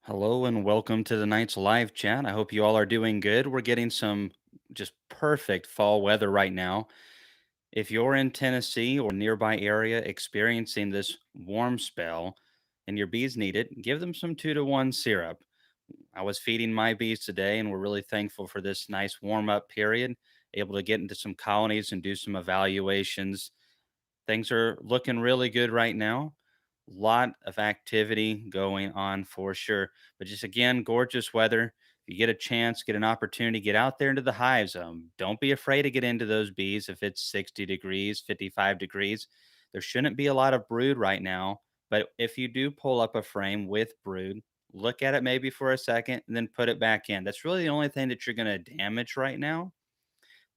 Hello and welcome to tonight's live chat. I hope you all are doing good. We're getting some just perfect fall weather right now. If you're in Tennessee or nearby area experiencing this warm spell and your bees need it, give them some 2-to-1 syrup. I was feeding my bees today and we're really thankful for this nice warm up period, able to get into some colonies and do some evaluations. Things are looking really good right now. Lot of activity going on for sure. But just again, gorgeous weather. If you get a chance, get an opportunity, get out there into the hives. Don't be afraid to get into those bees if it's 60 degrees, 55 degrees. There shouldn't be a lot of brood right now. But if you do pull up a frame with brood, look at it maybe for a second and then put it back in. That's really the only thing that you're going to damage right now.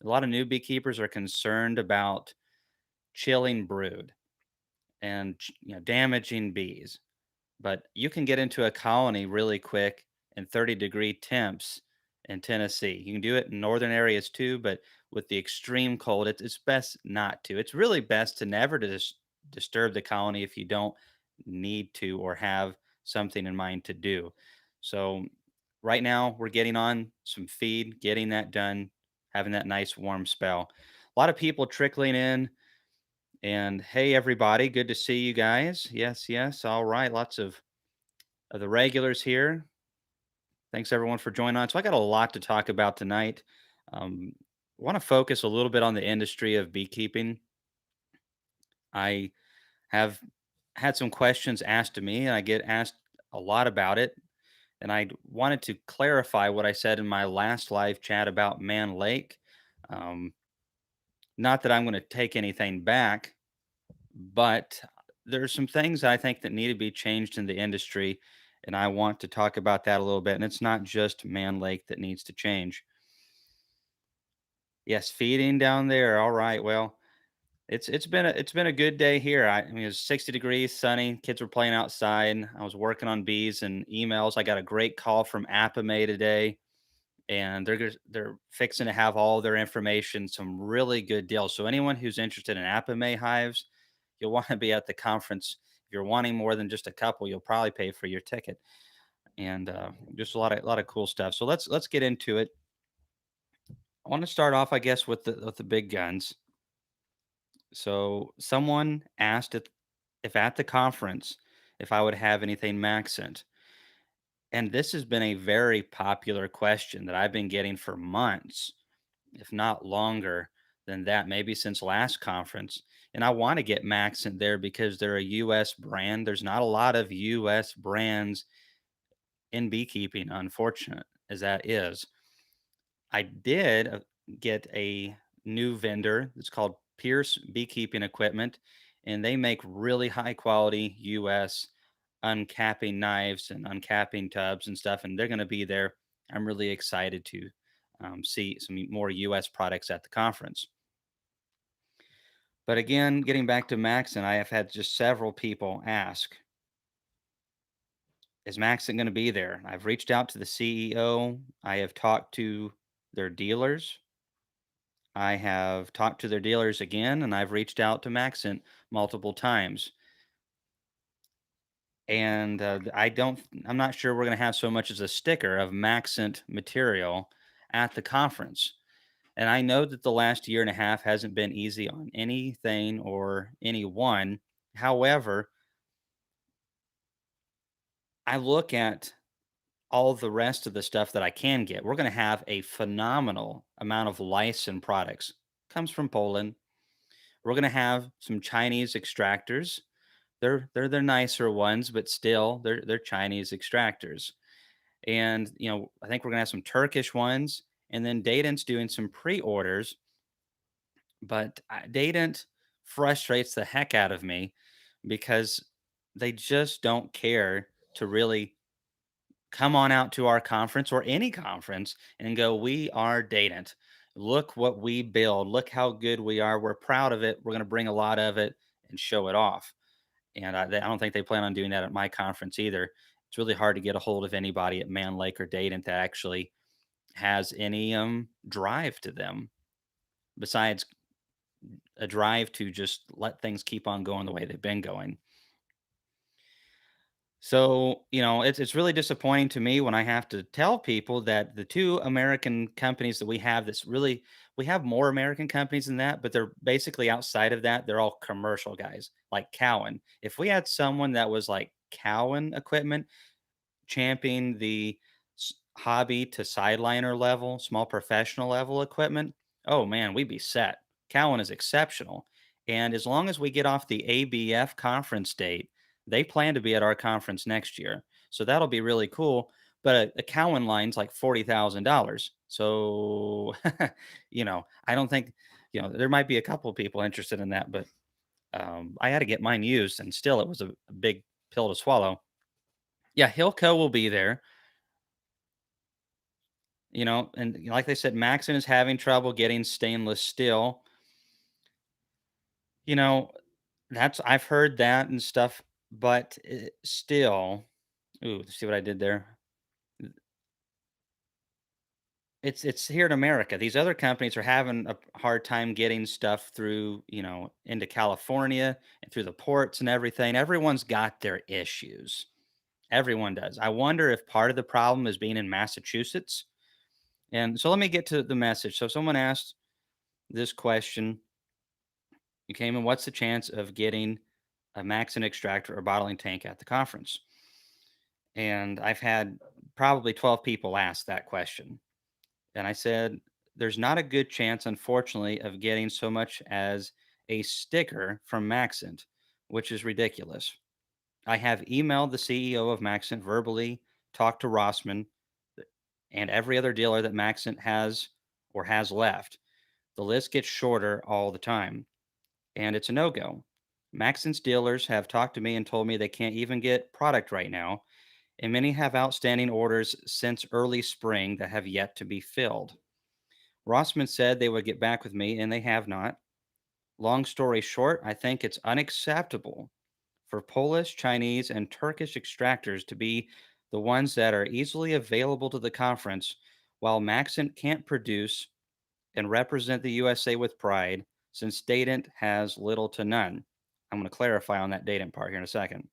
A lot of new beekeepers are concerned about chilling brood and damaging bees. But you can get into a colony really quick in 30-degree temps in Tennessee. You can do it in northern areas too, but with the extreme cold, it's best not to. It's really best to never disturb the colony if you don't need to or have something in mind to do. So right now we're getting on some feed, getting that done, having that nice warm spell. A lot of people trickling in and hey, everybody, good to see you guys. Yes, yes. All right. Lots of the regulars here. Thanks everyone for joining on. So I got a lot to talk about tonight. Um, want to focus a little bit on the industry of beekeeping. I have had some questions asked to me, and I get asked a lot about it. And I wanted to clarify what I said in my last live chat about Man Lake. Um, Not that I'm going to take anything back, but there's some things I think that need to be changed in the industry, and I want to talk about that a little bit. And it's not just Man Lake that needs to change. Yes, feeding down there. All right. Well, it's been a good day here. I mean, it's 60 degrees, sunny. Kids were playing outside. I was working on bees and emails. I got a great call from Apame today, and they're fixing to have all their information, some really good deals. So anyone who's interested in Apame hives, you'll want to be at the conference. If you're wanting more than just a couple, you'll probably pay for your ticket, and just a lot of cool stuff. So let's get into it. I want to start off, I guess, with the big guns. So someone asked if at the conference if I would have anything Maxent, and this has been a very popular question that I've been getting for months, if not longer than that, maybe since last conference. And I want to get Maxent there because they're a US brand. There's not a lot of US brands in beekeeping, unfortunate as that is. I did get a new vendor. It's called Pierce Beekeeping Equipment, and they make really high quality US uncapping knives and uncapping tubs and stuff. And they're going to be there. I'm really excited to see some more US products at the conference. But again, getting back to Max, and I have had just several people ask, is Maxon going to be there? I've reached out to the CEO. I have talked to their dealers. I have talked to their dealers again, and I've reached out to Maxent multiple times. And I'm not sure we're going to have so much as a sticker of Maxent material at the conference. And I know that the last year and a half hasn't been easy on anything or anyone. However, I look at all the rest of the stuff that I can get. We're going to have a phenomenal amount of licensed products. Comes from Poland. We're going to have some Chinese extractors. They're the nicer ones, but still they're Chinese extractors. And I think we're going to have some Turkish ones, and then Dadant's doing some pre-orders. But Dadant frustrates the heck out of me because they just don't care to really come on out to our conference or any conference and go, we are Dadant. Look what we build. Look how good we are. We're proud of it. We're going to bring a lot of it and show it off. And I don't think they plan on doing that at my conference either. It's really hard to get a hold of anybody at Man Lake or Dadant that actually has any drive to them besides a drive to just let things keep on going the way they've been going. So, it's really disappointing to me when I have to tell people that the two American companies that we have that's really we have more American companies than that, but they're basically outside of that. They're all commercial guys like Cowan. If we had someone that was like Cowan equipment, championing the hobby to sideliner level, small professional level equipment, oh man, we'd be set. Cowan is exceptional. And as long as we get off the ABF conference date, they plan to be at our conference next year. So that'll be really cool. But a Cowan line's like $40,000. So, I don't think, there might be a couple people interested in that, but I had to get mine used and still it was a big pill to swallow. Yeah, Hilco will be there. And like they said, Maxon is having trouble getting stainless steel. You know, that's I've heard that and stuff, but still, ooh, see what I did there? It's here in America. These other companies are having a hard time getting stuff through, into California and through the ports and everything. Everyone's got their issues. Everyone does. I wonder if part of the problem is being in Massachusetts. And so let me get to the message. So someone asked this question. You came in, what's the chance of getting a Maxon extractor or bottling tank at the conference? And I've had probably 12 people ask that question. And I said, there's not a good chance, unfortunately, of getting so much as a sticker from Maxent, which is ridiculous. I have emailed the CEO of Maxent verbally, talked to Rossman and every other dealer that Maxent has or has left. The list gets shorter all the time, and it's a no go. Maxon's dealers have talked to me and told me they can't even get product right now, and many have outstanding orders since early spring that have yet to be filled. Rossman said they would get back with me, and they have not. Long story short, I think it's unacceptable for Polish, Chinese, and Turkish extractors to be the ones that are easily available to the conference, while Maxent can't produce and represent the USA with pride, since Dadant has little to none. I'm going to clarify on that Dadant part here in a second.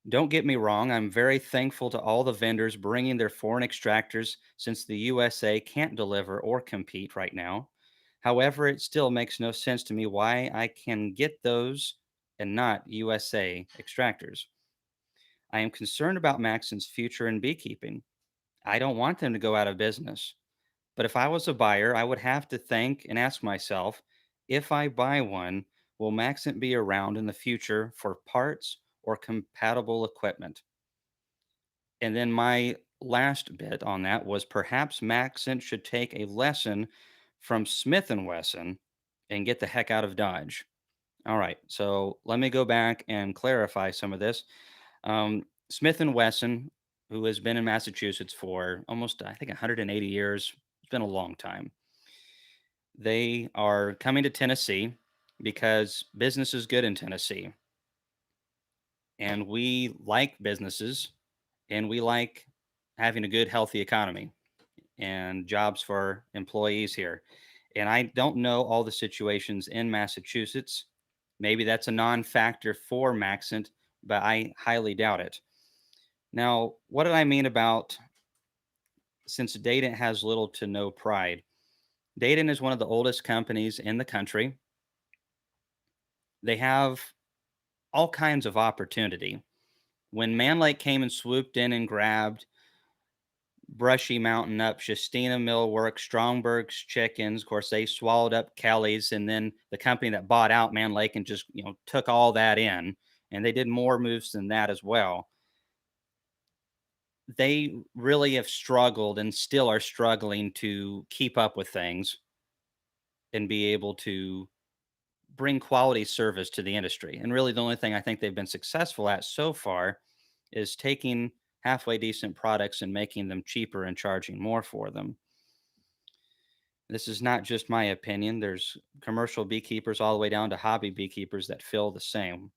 Don't get me wrong, I'm very thankful to all the vendors bringing their foreign extractors since the USA can't deliver or compete right now. However, it still makes no sense to me why I can get those and not USA extractors. I am concerned about Maxon's future in beekeeping. I don't want them to go out of business. But if I was a buyer, I would have to think and ask myself, if I buy one, will Maxent be around in the future for parts or compatible equipment? And then my last bit on that was perhaps Maxent should take a lesson from Smith and Wesson and get the heck out of Dodge. All right, so let me go back and clarify some of this. Smith and Wesson, who has been in Massachusetts for almost, I think, 180 years, it's been a long time. They are coming to Tennessee because business is good in Tennessee, and we like businesses, and we like having a good, healthy economy and jobs for employees here. And I don't know all the situations in Massachusetts. Maybe that's a non-factor for Maxent, but I highly doubt it. Now, what did I mean about since Dayton has little to no pride? Dayton is one of the oldest companies in the country. They have all kinds of opportunity. When Man Lake came and swooped in and grabbed Brushy Mountain up, Justina Millwork, Strongberg's Chickens, of course, they swallowed up Kelly's, and then the company that bought out Man Lake and just took all that in, and they did more moves than that as well. They really have struggled and still are struggling to keep up with things and be able to bring quality service to the industry. And really, the only thing I think they've been successful at so far is taking halfway decent products and making them cheaper and charging more for them. This is not just my opinion. There's commercial beekeepers all the way down to hobby beekeepers that feel the same.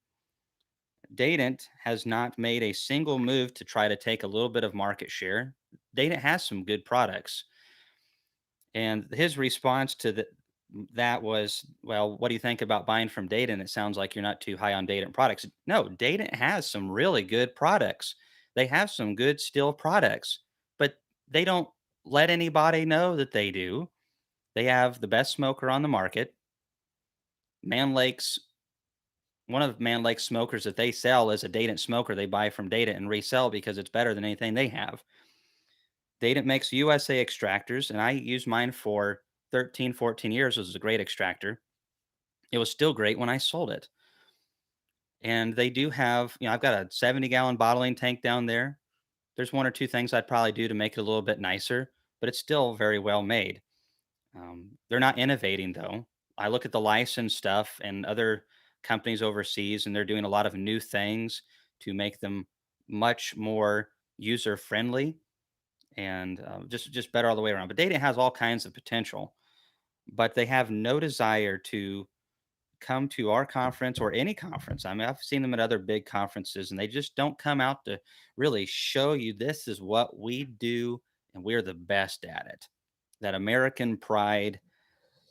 Dadant has not made a single move to try to take a little bit of market share. Dadant has some good products. And his response to That was, well, what do you think about buying from Data? And it sounds like you're not too high on Data products. No, Data has some really good products. They have some good still products, but they don't let anybody know that they do. They have the best smoker on the market. Man Lake's One of Man Lake's smokers that they sell is a Data smoker they buy from Data and resell because it's better than anything they have. Data makes USA extractors, and I used mine for 13, 14 years. It was a great extractor. It was still great when I sold it. And they do have, I've got a 70-gallon bottling tank down there. There's one or two things I'd probably do to make it a little bit nicer, but it's still very well made. They're not innovating though. I look at the licensed stuff and other companies overseas, and they're doing a lot of new things to make them much more user friendly and just better all the way around. But Data has all kinds of potential, but they have no desire to come to our conference or any conference. I mean, I've seen them at other big conferences, and they just don't come out to really show you this is what we do and we're the best at it. That American pride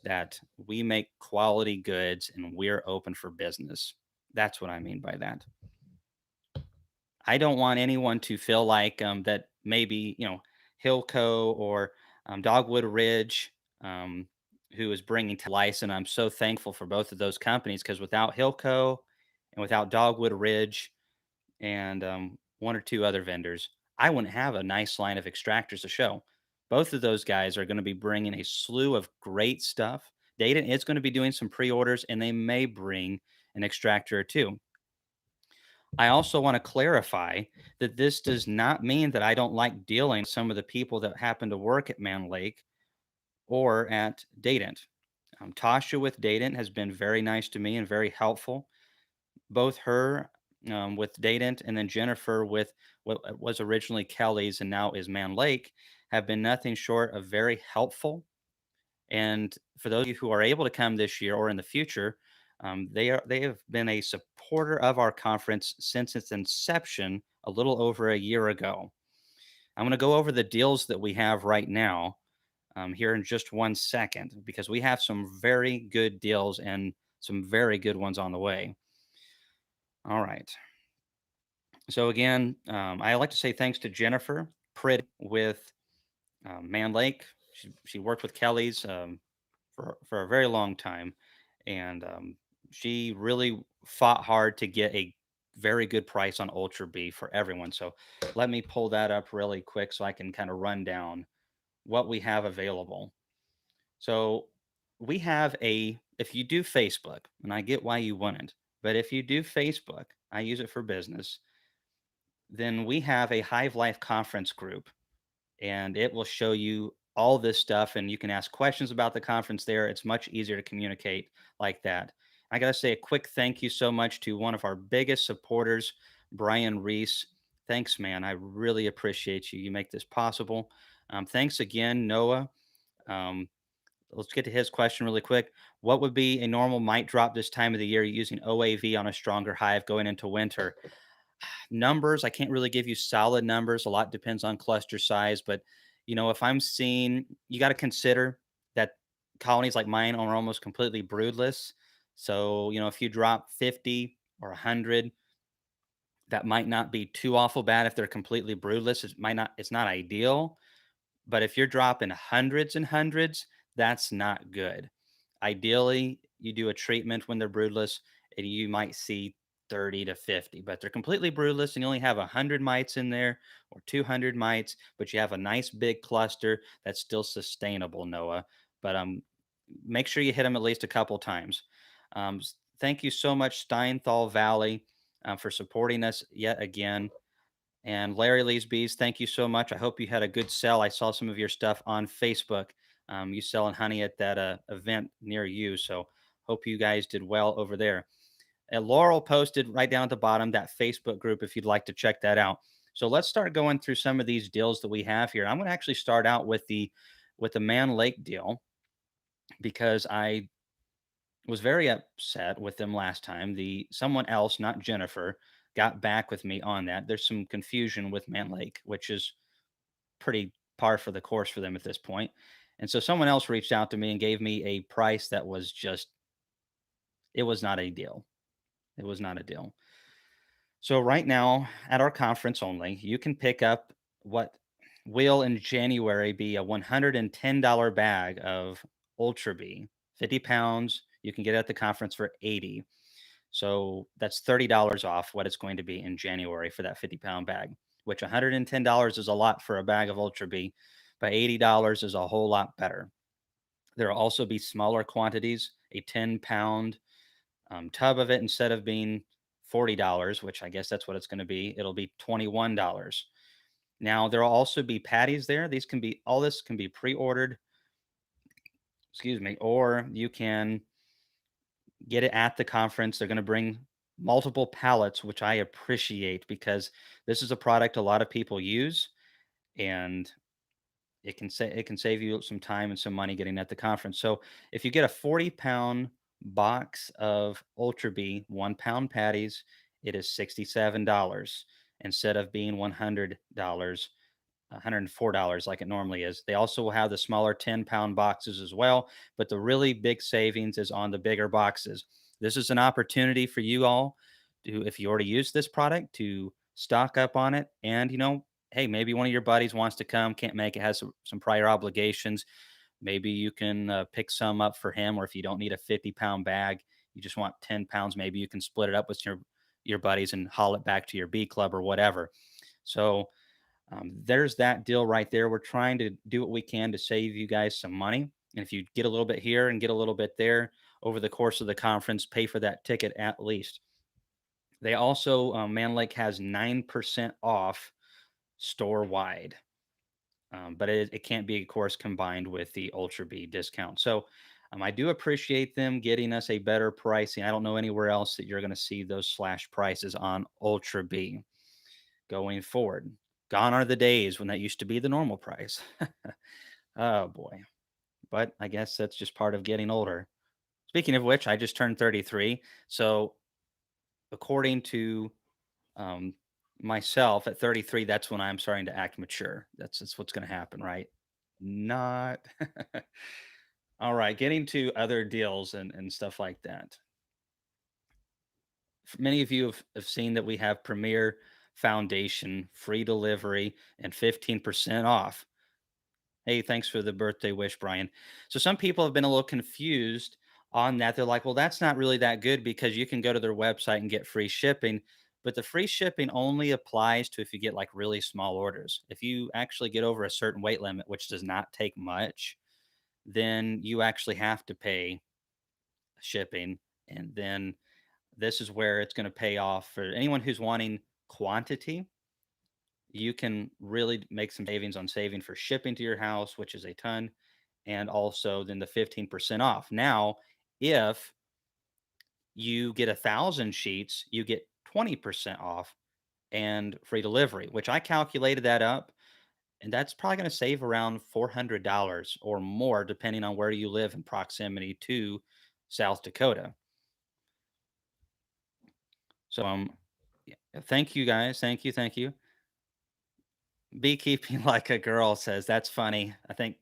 that we make quality goods and we're open for business. That's what I mean by that. I don't want anyone to feel like that maybe, Hilco or Dogwood Ridge, um, who is bringing to lice. And I'm so thankful for both of those companies because without Hilco and without Dogwood Ridge and one or two other vendors, I wouldn't have a nice line of extractors to show. Both of those guys are going to be bringing a slew of great stuff. Data is going to be doing some pre orders and they may bring an extractor or two. I also want to clarify that this does not mean that I don't like dealing with some of the people that happen to work at Man Lake or at Dadant. Tasha with Dadant has been very nice to me and very helpful. Both her with Dadant and then Jennifer with what was originally Kelly's and now is Man Lake have been nothing short of very helpful. And for those of you who are able to come this year or in the future, they have been a supporter of our conference since its inception a little over a year ago. I'm going to go over the deals that we have right now here in just 1 second because we have some very good deals and some very good ones on the way. All right. So again, I like to say thanks to Jennifer Pritt with Man Lake. She worked with Kelly's for a very long time, and she really fought hard to get a very good price on Ultra B for everyone. So let me pull that up really quick so I can kind of run down what we have available. So we have if you do Facebook, and I get why you wouldn't, but if you do Facebook, I use it for business, then we have a Hive Life conference group and it will show you all this stuff and you can ask questions about the conference there. It's much easier to communicate like that. I got to say a quick thank you so much to one of our biggest supporters, Brian Reese. Thanks, man. I really appreciate you. You make this possible. Thanks again, Noah. Um, let's get to his question really quick. What would be a normal mite drop this time of the year using OAV on a stronger hive going into winter? Numbers, I can't really give you solid numbers. A lot depends on cluster size, but if I'm seeing, you got to consider that colonies like mine are almost completely broodless. So, if you drop 50 or 100, that might not be too awful bad if they're completely broodless. It's not ideal, but if you're dropping hundreds and hundreds, that's not good. Ideally, you do a treatment when they're broodless and you might see 30 to 50, but they're completely broodless and you only have 100 mites in there or 200 mites, but you have a nice big cluster that's still sustainable, Noah. But make sure you hit them at least a couple times. Thank you so much, Steinthal Valley, for supporting us yet again. And Larry Lee's Bees, thank you so much. I hope you had a good sell. I saw some of your stuff on Facebook. You selling honey at that event near you. So hope you guys did well over there. And Laurel posted right down at the bottom that Facebook group if you'd like to check that out. So let's start going through some of these deals that we have here. I'm going to actually start out with the Man Lake deal because I was very upset with them last time. The someone else, not Jennifer, got back with me on that. There's some confusion with Man Lake, which is pretty par for the course for them at this point. And so someone else reached out to me and gave me a price that was just, it was not a deal. It was not a deal. So right now at our conference only, you can pick up what will in January be a $110 bag of Ultra Bee, 50 pounds. You can get it at the conference for 80. So that's $30 off what it's going to be in January for that 50-pound bag, which $110 is a lot for a bag of Ultra Bee, but $80 is a whole lot better. There will also be smaller quantities, a 10-pound tub of it instead of being $40, which I guess that's what it's going to be. It'll be $21. Now there will also be patties there. These can be all this can be pre-ordered, excuse me, or you can get it at the conference. They're going to bring multiple pallets, which I appreciate because this is a product a lot of people use, and it can save you some time and some money getting at the conference. So if you get a 40-pound box of Ultra Bee 1 pound patties, it is $67 instead of being $100. $104 like it normally is. They also will have the smaller 10-pound boxes as well, but the really big savings is on the bigger boxes. This is an opportunity for you all to, if you already use this product, to stock up on it. And, hey, maybe one of your buddies wants to come, can't make it, has some prior obligations. Maybe you can pick some up for him, or if you don't need a 50-pound bag, you just want 10 pounds, maybe you can split it up with your buddies and haul it back to your bee club or whatever. So, there's that deal right there. We're trying to do what we can to save you guys some money. And if you get a little bit here and get a little bit there over the course of the conference, pay for that ticket at least. They also, Man Lake has 9% off store wide, but it can't be, of course, combined with the Ultra B discount. So I do appreciate them getting us a better pricing. I don't know anywhere else that you're going to see those slash prices on Ultra B going forward. Gone are the days when that used to be the normal price. Oh boy. But I guess that's just part of getting older. Speaking of which, I just turned 33. So, according to um, myself at 33, that's when I'm starting to act mature. That's what's going to happen, right? Not. All right. Getting to other deals and stuff like that. Many of you have seen that we have Premier Foundation free delivery and 15% off. Hey, thanks for the birthday wish, Brian. So some people have been a little confused on that. They're like, well, that's not really that good because you can go to their website and get free shipping. But the free shipping only applies to if you get like really small orders. If you actually get over a certain weight limit, which does not take much, then you actually have to pay shipping. And then this is where it's going to pay off for anyone who's wanting quantity. You can really make some savings on saving for shipping to your house, which is a ton, and also then the 15% off. Now, if you get 1,000 sheets, you get 20% off and free delivery, which I calculated that up. And that's probably going to save around $400 or more, depending on where you live in proximity to South Dakota. So, yeah, thank you guys. Thank you. Thank you. Beekeeping like a girl says, that's funny. I think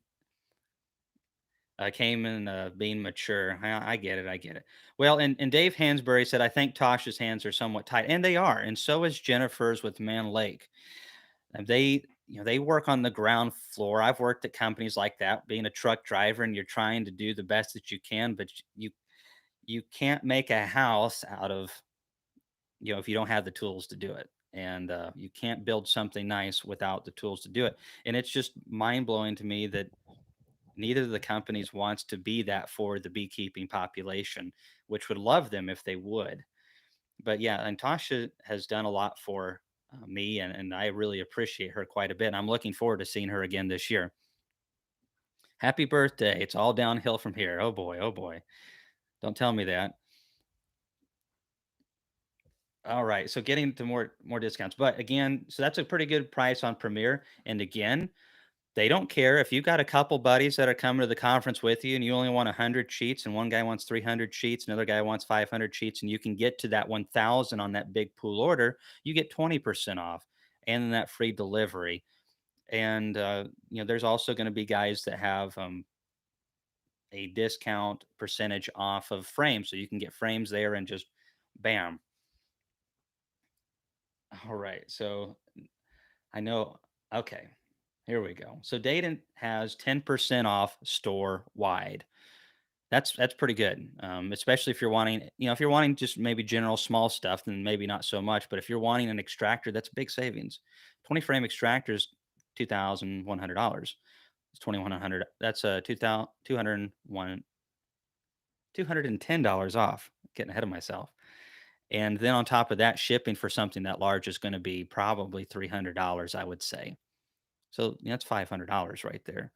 came in being mature. I get it. I get it. Well, and Dave Hansberry said, I think Tasha's hands are somewhat tight, and they are, and so is Jennifer's with Man Lake. And they work on the ground floor. I've worked at companies like that, being a truck driver, and you're trying to do the best that you can, but you can't make a house out of if you don't have the tools to do it. And you can't build something nice without the tools to do it. And it's just mind blowing to me that neither of the companies wants to be that for the beekeeping population, which would love them if they would. But yeah, and Tasha has done a lot for me, and I really appreciate her quite a bit. And I'm looking forward to seeing her again this year. Happy birthday. It's all downhill from here. Oh boy. Oh boy. Don't tell me that. All right. So getting to more discounts. But again, so that's a pretty good price on Premier. And again, they don't care if you got a couple buddies that are coming to the conference with you and you only want 100 sheets and one guy wants 300 sheets, another guy wants 500 sheets, and you can get to that 1,000 on that big pool order, you get 20% off and then that free delivery. And there's also going to be guys that have a discount percentage off of frames, so you can get frames there and just bam. All right, so I know. Okay, here we go. So Dayton has 10% off store wide. That's pretty good, especially if you're wanting, if you're wanting just maybe general small stuff, then maybe not so much. But if you're wanting an extractor, that's big savings. 20 frame extractors, $2,100. It's 2,100. That's a 210 dollars off. Getting ahead of myself. And then on top of that, shipping for something that large is going to be probably $300, I would say. So that's $500 right there.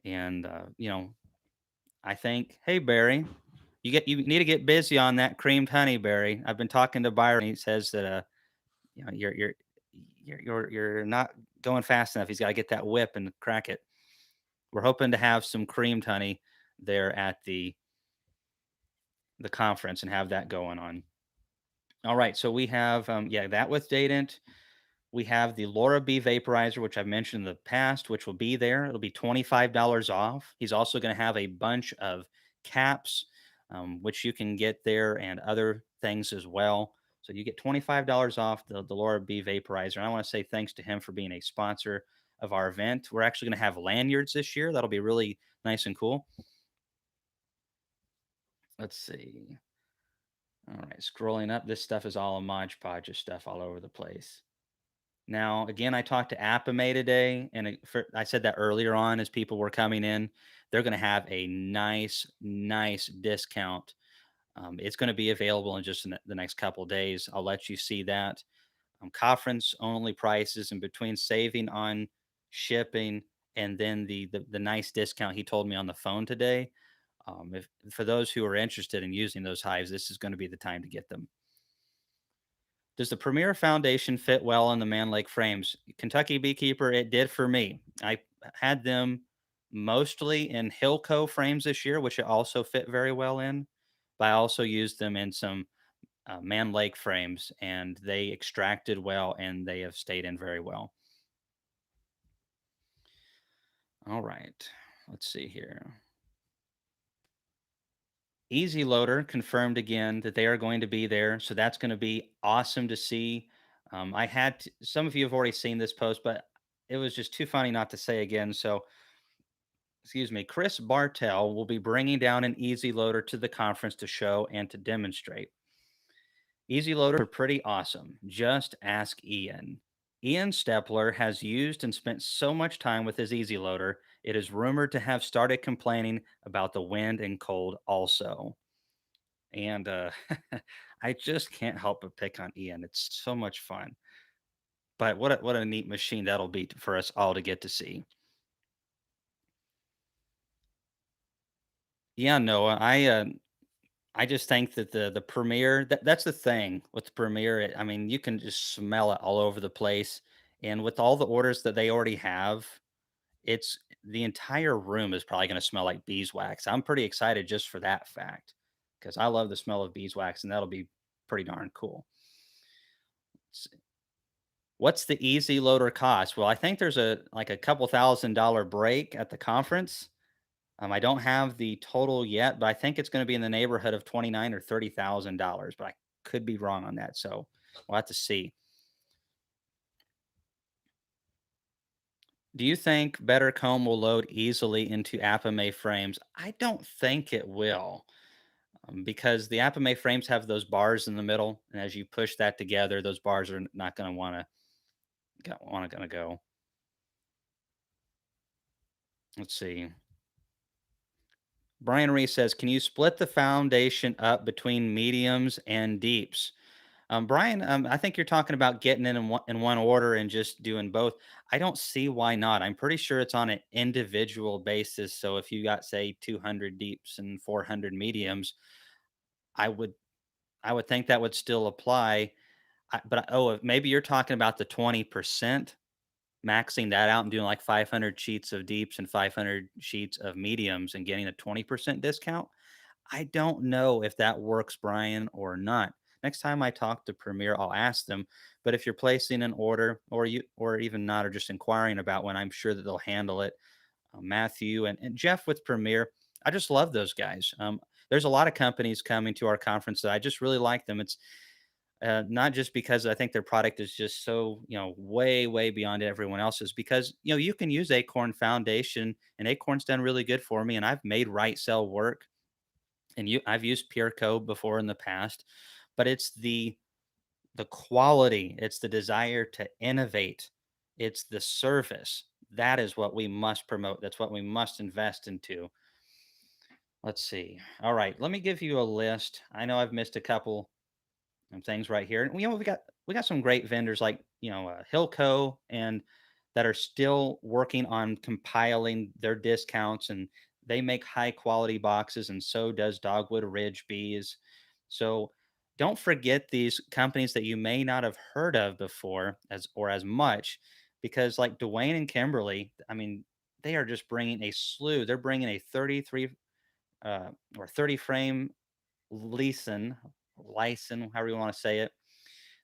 And I think, hey Barry, you need to get busy on that creamed honey, Barry. I've been talking to Byron. He says that you're not going fast enough. He's got to get that whip and crack it. We're hoping to have some creamed honey there at the conference and have that going on. All right, so we have that with Dadent. We have the Laura B vaporizer, which I've mentioned in the past, which will be there. It'll be $25 off. He's also going to have a bunch of caps, which you can get there, and other things as well. So you get $25 off the Laura B vaporizer. And I want to say thanks to him for being a sponsor of our event. We're actually going to have lanyards this year. That'll be really nice and cool. Let's see. All right, scrolling up. This stuff is all a Mod Podge of stuff all over the place. Now, again, I talked to Apame today, and I said that earlier on as people were coming in. They're going to have a nice, nice discount. It's going to be available in just the next couple of days. I'll let you see that. Conference only prices, and between saving on shipping and then the nice discount he told me on the phone today. If for those who are interested in using those hives, this is going to be the time to get them. Does the Premier Foundation fit well on the Man Lake frames? Kentucky Beekeeper, it did for me. I had them mostly in Hilco frames this year, which it also fit very well in. But I also used them in some Man Lake frames, and they extracted well and they have stayed in very well. All right, let's see here. Easy Loader confirmed again that they are going to be there, so that's going to be awesome to see. Some of you have already seen this post, but it was just too funny not to say again. So, excuse me, Chris Bartell will be bringing down an Easy Loader to the conference to show and to demonstrate. Easy Loader are pretty awesome. Just ask Ian. Ian Stepler has used and spent so much time with his Easy Loader, it is rumored to have started complaining about the wind and cold also. And I just can't help but pick on Ian. It's so much fun. But what a neat machine that'll be for us all to get to see. Yeah, Noah, I just think that the premiere that's the thing with the premiere. I mean, you can just smell it all over the place, and with all the orders that they already have, it's the entire room is probably going to smell like beeswax. I'm pretty excited just for that fact because I love the smell of beeswax, and that'll be pretty darn cool. What's the easy loader cost? Well, I think there's a couple $1,000 break at the conference. I don't have the total yet, but I think it's going to be in the neighborhood of 29 or $30,000. But I could be wrong on that, so we'll have to see. Do you think Better Comb will load easily into Apame frames? I don't think it will, because the Apame frames have those bars in the middle, and as you push that together, those bars are not going to want to go. Let's see. Brian Reese says, "Can you split the foundation up between mediums and deeps?" Brian, I think you're talking about getting in one order and just doing both. I don't see why not. I'm pretty sure it's on an individual basis. So if you got say 200 deeps and 400 mediums, I would I would think that would still apply. Maybe you're talking about the 20%, maxing that out and doing like 500 sheets of deeps and 500 sheets of mediums and getting a 20% discount. I don't know if that works, Brian, or not. next time I talk to Premier, I'll ask them. But if you're placing an order, or even not, or just inquiring about one, I'm sure that they'll handle it. Matthew and Jeff with Premier, I just love those guys. There's a lot of companies coming to our conference that I just really like them. It's not just because I think their product is just so, way beyond everyone else's, because, you can use Acorn Foundation, and Acorn's done really good for me, and I've made Right Cell work, and I've used Pureco before in the past, but it's the quality, it's the desire to innovate, it's the service. That is what we must promote. That's what we must invest into. Let's see. All right, let me give you a list. I know I've missed a couple and things right here. And we got some great vendors like Hilco, and that are still working on compiling their discounts, and they make high quality boxes, and so does Dogwood Ridge Bees. So don't forget these companies that you may not have heard of before as much, because like Dwayne and Kimberly, I mean, they are just bringing a slew. They're bringing a 33 or 30 frame Lyson, however you want to say it.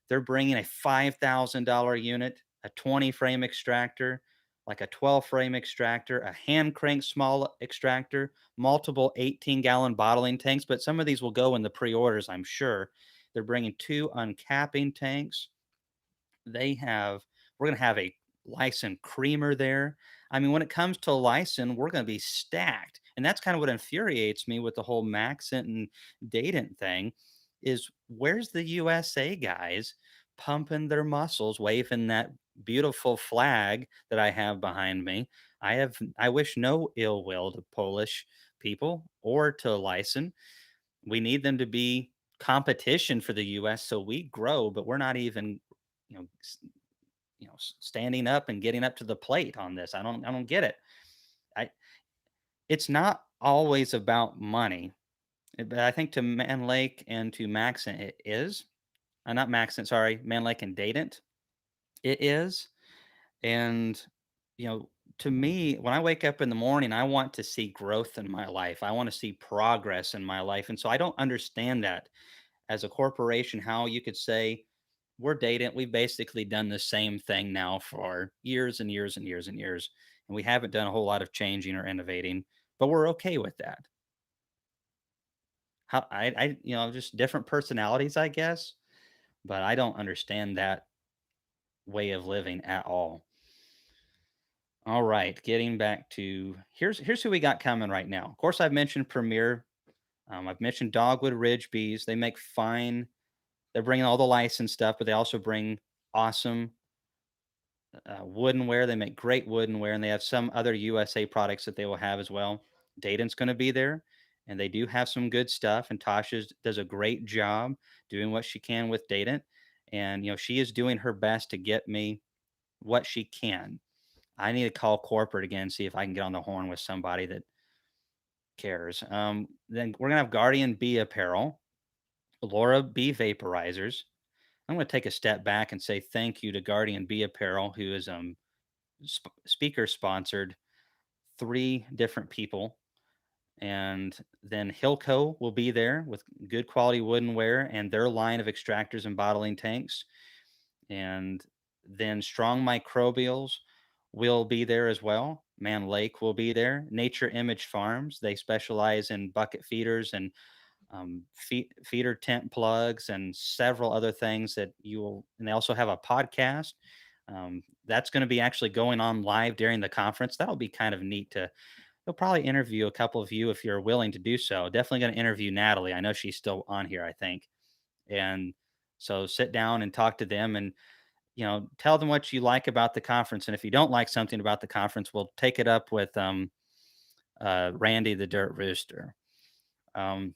They're bringing a $5,000 unit, a 20 frame extractor, like a 12 frame extractor, a hand crank small extractor, multiple 18-gallon bottling tanks. But some of these will go in the pre orders, I'm sure. They're bringing two uncapping tanks. We're going to have a Lyson creamer there. I mean, when it comes to Lyson, we're going to be stacked. And that's kind of what infuriates me with the whole Maxent and Dadent thing, is where's the USA guys pumping their muscles, waving that beautiful flag that I have behind me? I wish no ill will to Polish people or to Lyson. We need them to be competition for the US so we grow, but we're not even, you know, standing up and getting up to the plate on this. I don't get it. I It's not always about money, but I think to Man Lake and to Maxent it is. Not Maxent, sorry, Man Lake and Dadent, it is. And you know, to me, when I wake up in the morning, I want to see growth in my life. I want to see progress in my life. And so I don't understand that as a corporation, how you could say we're dating. We've basically done the same thing now for years and years and years and years, and we haven't done a whole lot of changing or innovating, but we're okay with that. How just different personalities, I guess, but I don't understand that way of living at all. All right, getting back to here's who we got coming right now. Of course, I've mentioned Premier. I've mentioned Dogwood Ridge Bees. They make fine. They're bringing all the licensed stuff, but they also bring awesome woodenware. They make great woodenware, and they have some other USA products that they will have as well. Dayton's going to be there, and they do have some good stuff. And Tasha does a great job doing what she can with Dayton, and she is doing her best to get me what she can. I need to call corporate again, see if I can get on the horn with somebody that cares. Then we're gonna have Guardian Bee apparel, Laura Bee vaporizers. I'm going to take a step back and say thank you to Guardian Bee Apparel, who is speaker sponsored three different people. And then Hilco will be there with good quality woodenware and their line of extractors and bottling tanks. And then Strong Microbials will be there as well. Man Lake will be there. Nature Image Farms, they specialize in bucket feeders and feeder tent plugs and several other things that you will. And they also have a podcast that's going to be actually going on live during the conference. That'll be kind of neat to. They'll probably interview a couple of you if you're willing to do so. Definitely going to interview Natalie. I know she's still on here, I think. And so sit down and talk to them, and tell them what you like about the conference. And if you don't like something about the conference, we'll take it up with Randy the Dirt Rooster. Um,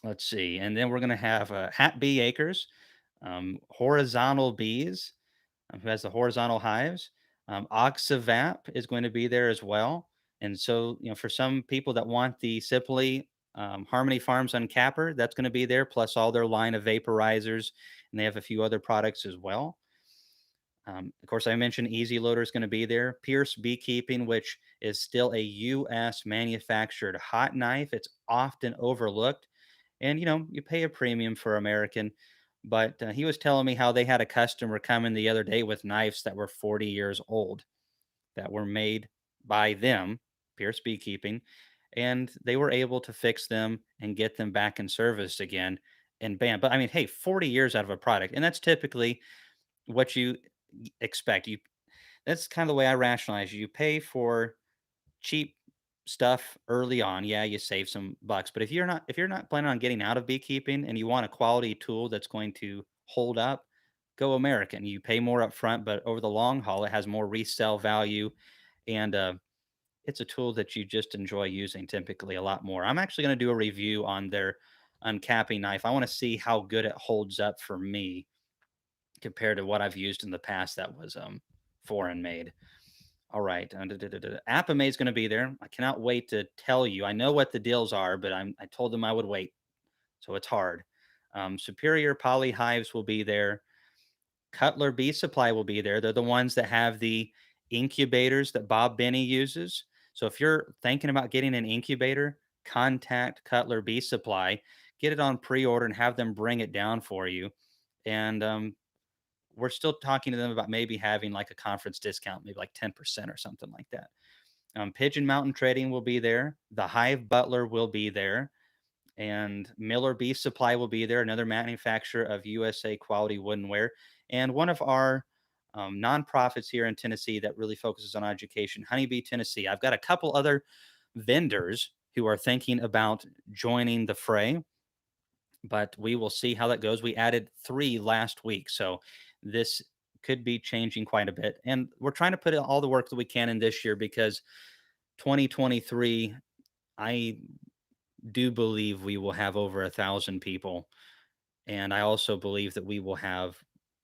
let's see. And then we're going to have Hat Bee Acres, Horizontal Bees, who has the horizontal hives. Oxavap is going to be there as well. And so, for some people that want the Sipley Harmony Farms Uncapper, that's going to be there, plus all their line of vaporizers. And they have a few other products as well. Of course, I mentioned Easy Loader is going to be there. Pierce Beekeeping, which is still a U.S. manufactured hot knife. It's often overlooked, And you pay a premium for American. But he was telling me how they had a customer come in the other day with knives that were 40 years old, that were made by them, Pierce Beekeeping, and they were able to fix them and get them back in service again. And bam! But I mean, hey, 40 years out of a product, and that's typically what you expect. That's kind of the way I rationalize. You pay for cheap stuff early on. Yeah, you save some bucks. But if you're not planning on getting out of beekeeping and you want a quality tool that's going to hold up, go American. You pay more up front, but over the long haul, it has more resale value, and it's a tool that you just enjoy using typically a lot more. I'm actually going to do a review on their uncapping knife. I want to see how good it holds up for me compared to what I've used in the past that was foreign made. All right. Apame is going to be there. I cannot wait to tell you. I know what the deals are, but I told them I would wait. So it's hard. Superior Poly Hives will be there. Cutler Bee Supply will be there. They're the ones that have the incubators that Bob Benny uses. So if you're thinking about getting an incubator, contact Cutler Bee Supply, get it on pre order and have them bring it down for you. And we're still talking to them about maybe having like a conference discount, maybe like 10% or something like that. Pigeon Mountain Trading will be there. The Hive Butler will be there. And Miller Bee Supply will be there, another manufacturer of USA quality woodenware. And one of our nonprofits here in Tennessee that really focuses on education, Honeybee Tennessee. I've got a couple other vendors who are thinking about joining the fray, but we will see how that goes. We added three last week. So this could be changing quite a bit. And we're trying to put in all the work that we can in this year because 2023, I do believe we will have over 1,000 people. And I also believe that we will have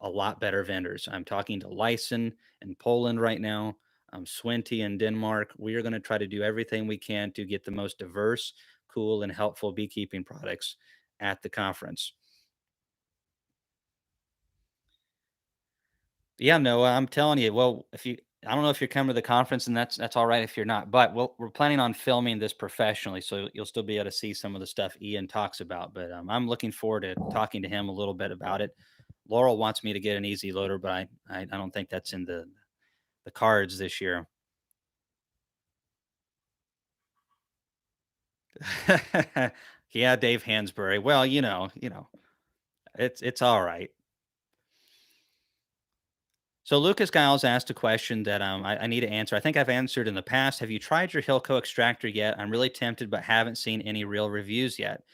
a lot better vendors. I'm talking to Lyson in Poland right now, Swinty in Denmark. We are going to try to do everything we can to get the most diverse, cool, and helpful beekeeping products at the conference. Yeah, no, I'm telling you. Well, I don't know if you're coming to the conference, and that's all right if you're not. But we're planning on filming this professionally, so you'll still be able to see some of the stuff Ian talks about. But I'm looking forward to talking to him a little bit about it. Laurel wants me to get an easy loader, but I don't think that's in the cards this year. Yeah, Dave Hansbury. Well, it's all right. So Lucas Giles asked a question that I need to answer. I think I've answered in the past. Have you tried your Hilco extractor yet? I'm really tempted, but haven't seen any real reviews yet.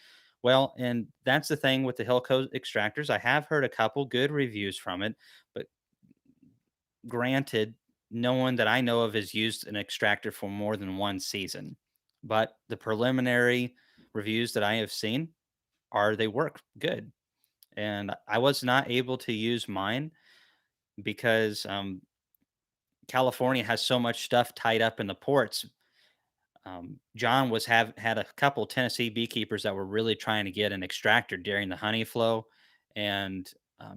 Well, and that's the thing with the Hilco extractors. I have heard a couple good reviews from it, but granted, no one that I know of has used an extractor for more than one season. But the preliminary reviews that I have seen are they work good. And I was not able to use mine because California has so much stuff tied up in the ports. John was have had a couple Tennessee beekeepers that were really trying to get an extractor during the honey flow, and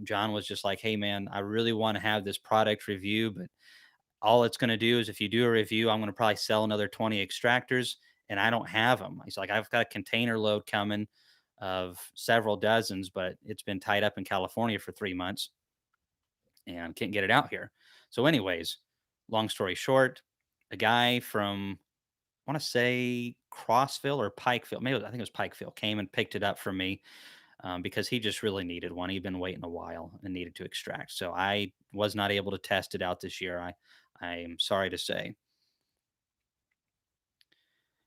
John was just like, "Hey, man, I really want to have this product review, but all it's going to do is if you do a review, I'm going to probably sell another 20 extractors, and I don't have them." He's like, "I've got a container load coming of several dozens, but it's been tied up in California for 3 months and can't get it out here." So, anyways, long story short, a guy from I want to say Crossville or Pikeville, maybe I think it was Pikeville, came and picked it up from me because he just really needed one. He'd been waiting a while and needed to extract. So I was not able to test it out this year. I'm sorry to say.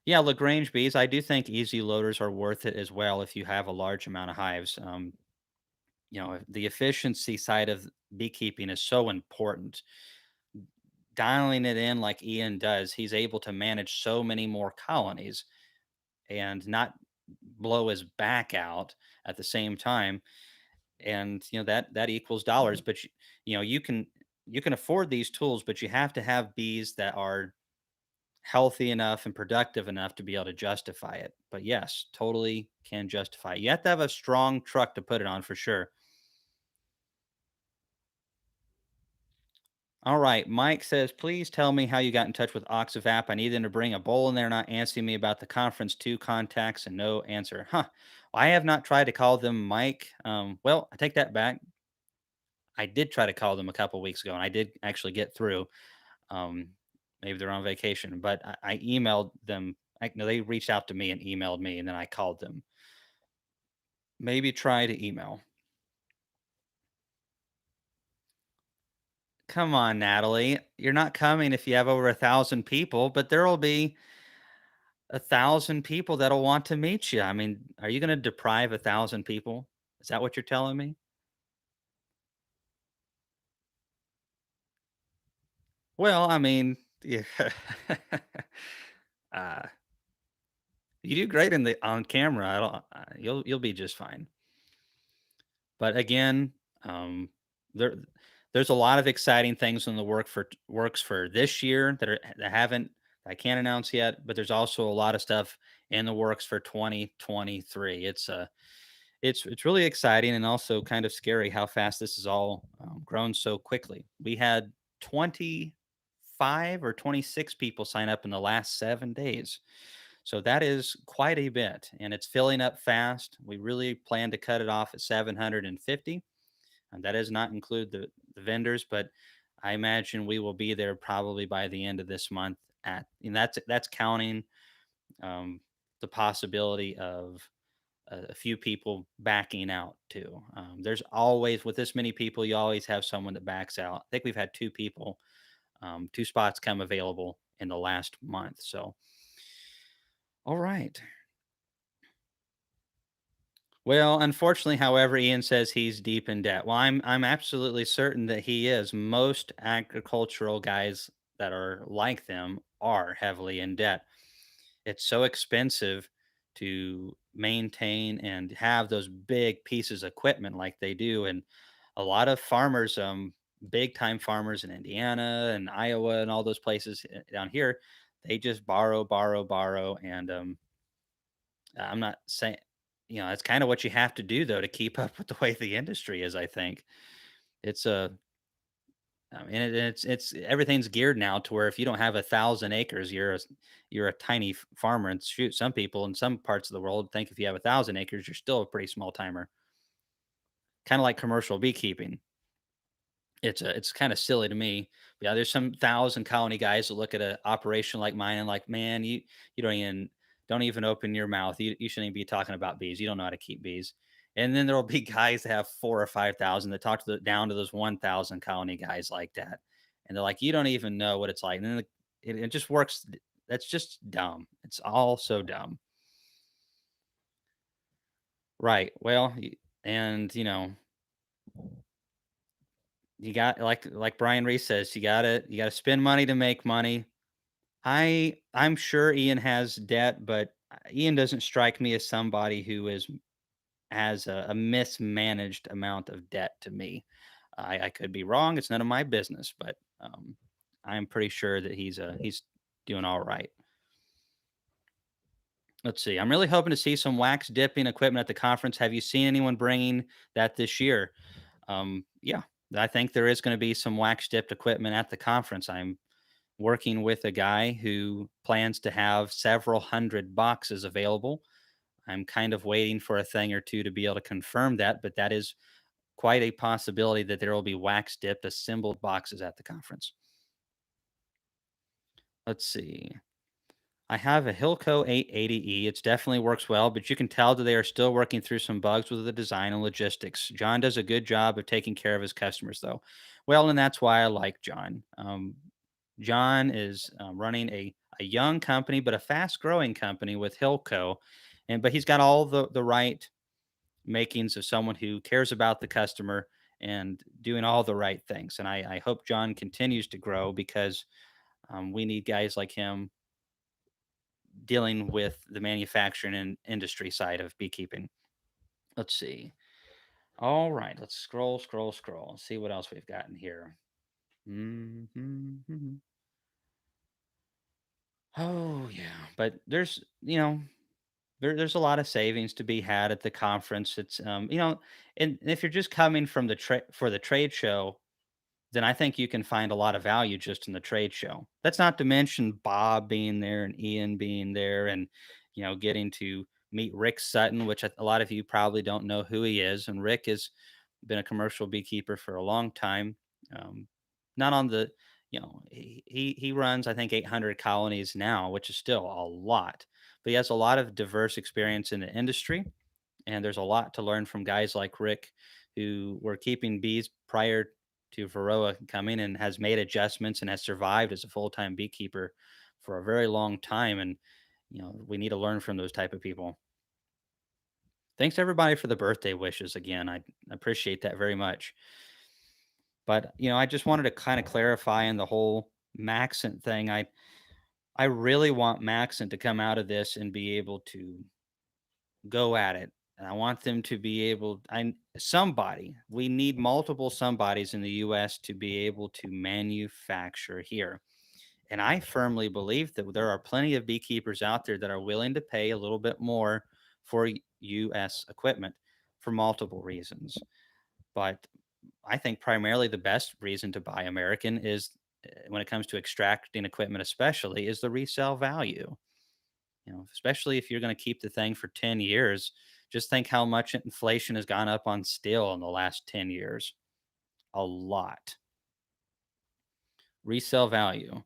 Yeah, Lagrange bees. I do think easy loaders are worth it as well if you have a large amount of hives. The efficiency side of beekeeping is so important. Dialing it in like Ian does, he's able to manage so many more colonies and not blow his back out at the same time. And that equals dollars. But you can afford these tools, but you have to have bees that are healthy enough and productive enough to be able to justify it. But yes, totally can justify it. You have to have a strong truck to put it on for sure. All right. Mike says, please tell me how you got in touch with Oxavap. I need them to bring a bowl in there, not answering me about the conference, two contacts, and no answer. Huh. I have not tried to call them, Mike. Well, I take that back. I did try to call them a couple weeks ago, and I did actually get through. Um, Maybe they're on vacation, but I emailed them. No, they reached out to me and emailed me, and then I called them. Maybe try to email. Come on, Natalie. You're not coming if you have over 1,000 people, but there will be 1,000 people that'll want to meet you. I mean, are you going to deprive 1,000 people? Is that what you're telling me? Well, I mean, yeah. uh, you do great in the on camera. I don't. You'll be just fine. But again, um, there there's a lot of exciting things in the works for this year that haven't I can't announce yet. But there's also a lot of stuff in the works for 2023. It's really exciting and also kind of scary how fast this has all grown so quickly. We had 25 or 26 people sign up in the last 7 days. So that is quite a bit, and it's filling up fast. We really plan to cut it off at 750, and that does not include the vendors, but I imagine we will be there probably by the end of this month. And that's counting um, the possibility of a few people backing out too. There's always with this many people, you always have someone that backs out. I think we've had two people, two spots come available in the last month. So, all right. Well, unfortunately, however, Ian says he's deep in debt. Well, I'm absolutely certain that he is. Most agricultural guys that are like them are heavily in debt. It's so expensive to maintain and have those big pieces of equipment like they do, and a lot of farmers, big time farmers in Indiana and Iowa and all those places down here, they just borrow, borrow, borrow, and I'm not saying, it's kind of what you have to do though to keep up with the way the industry is. I think it's a, I mean, it's everything's geared now to where if you don't have 1,000 acres, you're a tiny farmer. And shoot, some people in some parts of the world think if you have 1,000 acres, you're still a pretty small timer. Kind of like commercial beekeeping. It's kind of silly to me. Yeah, there's some thousand colony guys that look at an operation like mine and like, man, you don't even open your mouth. You shouldn't even be talking about bees. You don't know how to keep bees. And then there'll be guys that have 4 or 5,000 that talk down to those 1,000 colony guys like that, and they're like, you don't even know what it's like. And then it just works. That's just dumb. It's all so dumb. Right. Well, and you got like Brian Reese says, you gotta spend money to make money. I'm sure Ian has debt, but Ian doesn't strike me as somebody who has a mismanaged amount of debt to me. I could be wrong. It's none of my business, but I'm pretty sure that he's doing all right. Let's see. I'm really hoping to see some wax dipping equipment at the conference. Have you seen anyone bringing that this year? Yeah, I think there is going to be some wax dipped equipment at the conference. I'm working with a guy who plans to have several hundred boxes available. I'm kind of waiting for a thing or two to be able to confirm that, but that is quite a possibility that there will be wax dipped assembled boxes at the conference. Let's see. I have a Hilco 880E. It definitely works well, but you can tell that they are still working through some bugs with the design and logistics. John does a good job of taking care of his customers, though. Well, and that's why I like John. John is running a young company, but a fast growing company with Hilco, but he's got all the right makings of someone who cares about the customer and doing all the right things. And I hope John continues to grow because we need guys like him dealing with the manufacturing and industry side of beekeeping. Let's see. All right, let's scroll, scroll, scroll. See what else we've got in here. Mhm. Oh yeah, but there's a lot of savings to be had at the conference. It's and if you're just coming from the for the trade show, then I think you can find a lot of value just in the trade show. That's not to mention Bob being there and Ian being there and, getting to meet Rick Sutton, which a lot of you probably don't know who he is. And Rick has been a commercial beekeeper for a long time. Um, not on the, he runs, I think, 800 colonies now, which is still a lot, but he has a lot of diverse experience in the industry, and there's a lot to learn from guys like Rick who were keeping bees prior to Varroa coming and has made adjustments and has survived as a full-time beekeeper for a very long time. And we need to learn from those type of people. Thanks everybody for the birthday wishes again. I appreciate that very much. But I just wanted to kind of clarify in the whole Maxent thing. I really want Maxent to come out of this and be able to go at it. And I want them to be able somebody, we need multiple somebodies in the US to be able to manufacture here. And I firmly believe that there are plenty of beekeepers out there that are willing to pay a little bit more for US equipment for multiple reasons. But I think primarily the best reason to buy American is when it comes to extracting equipment, especially, is the resale value. Especially if you're going to keep the thing for 10 years, just think how much inflation has gone up on steel in the last 10 years. A lot. Resale value.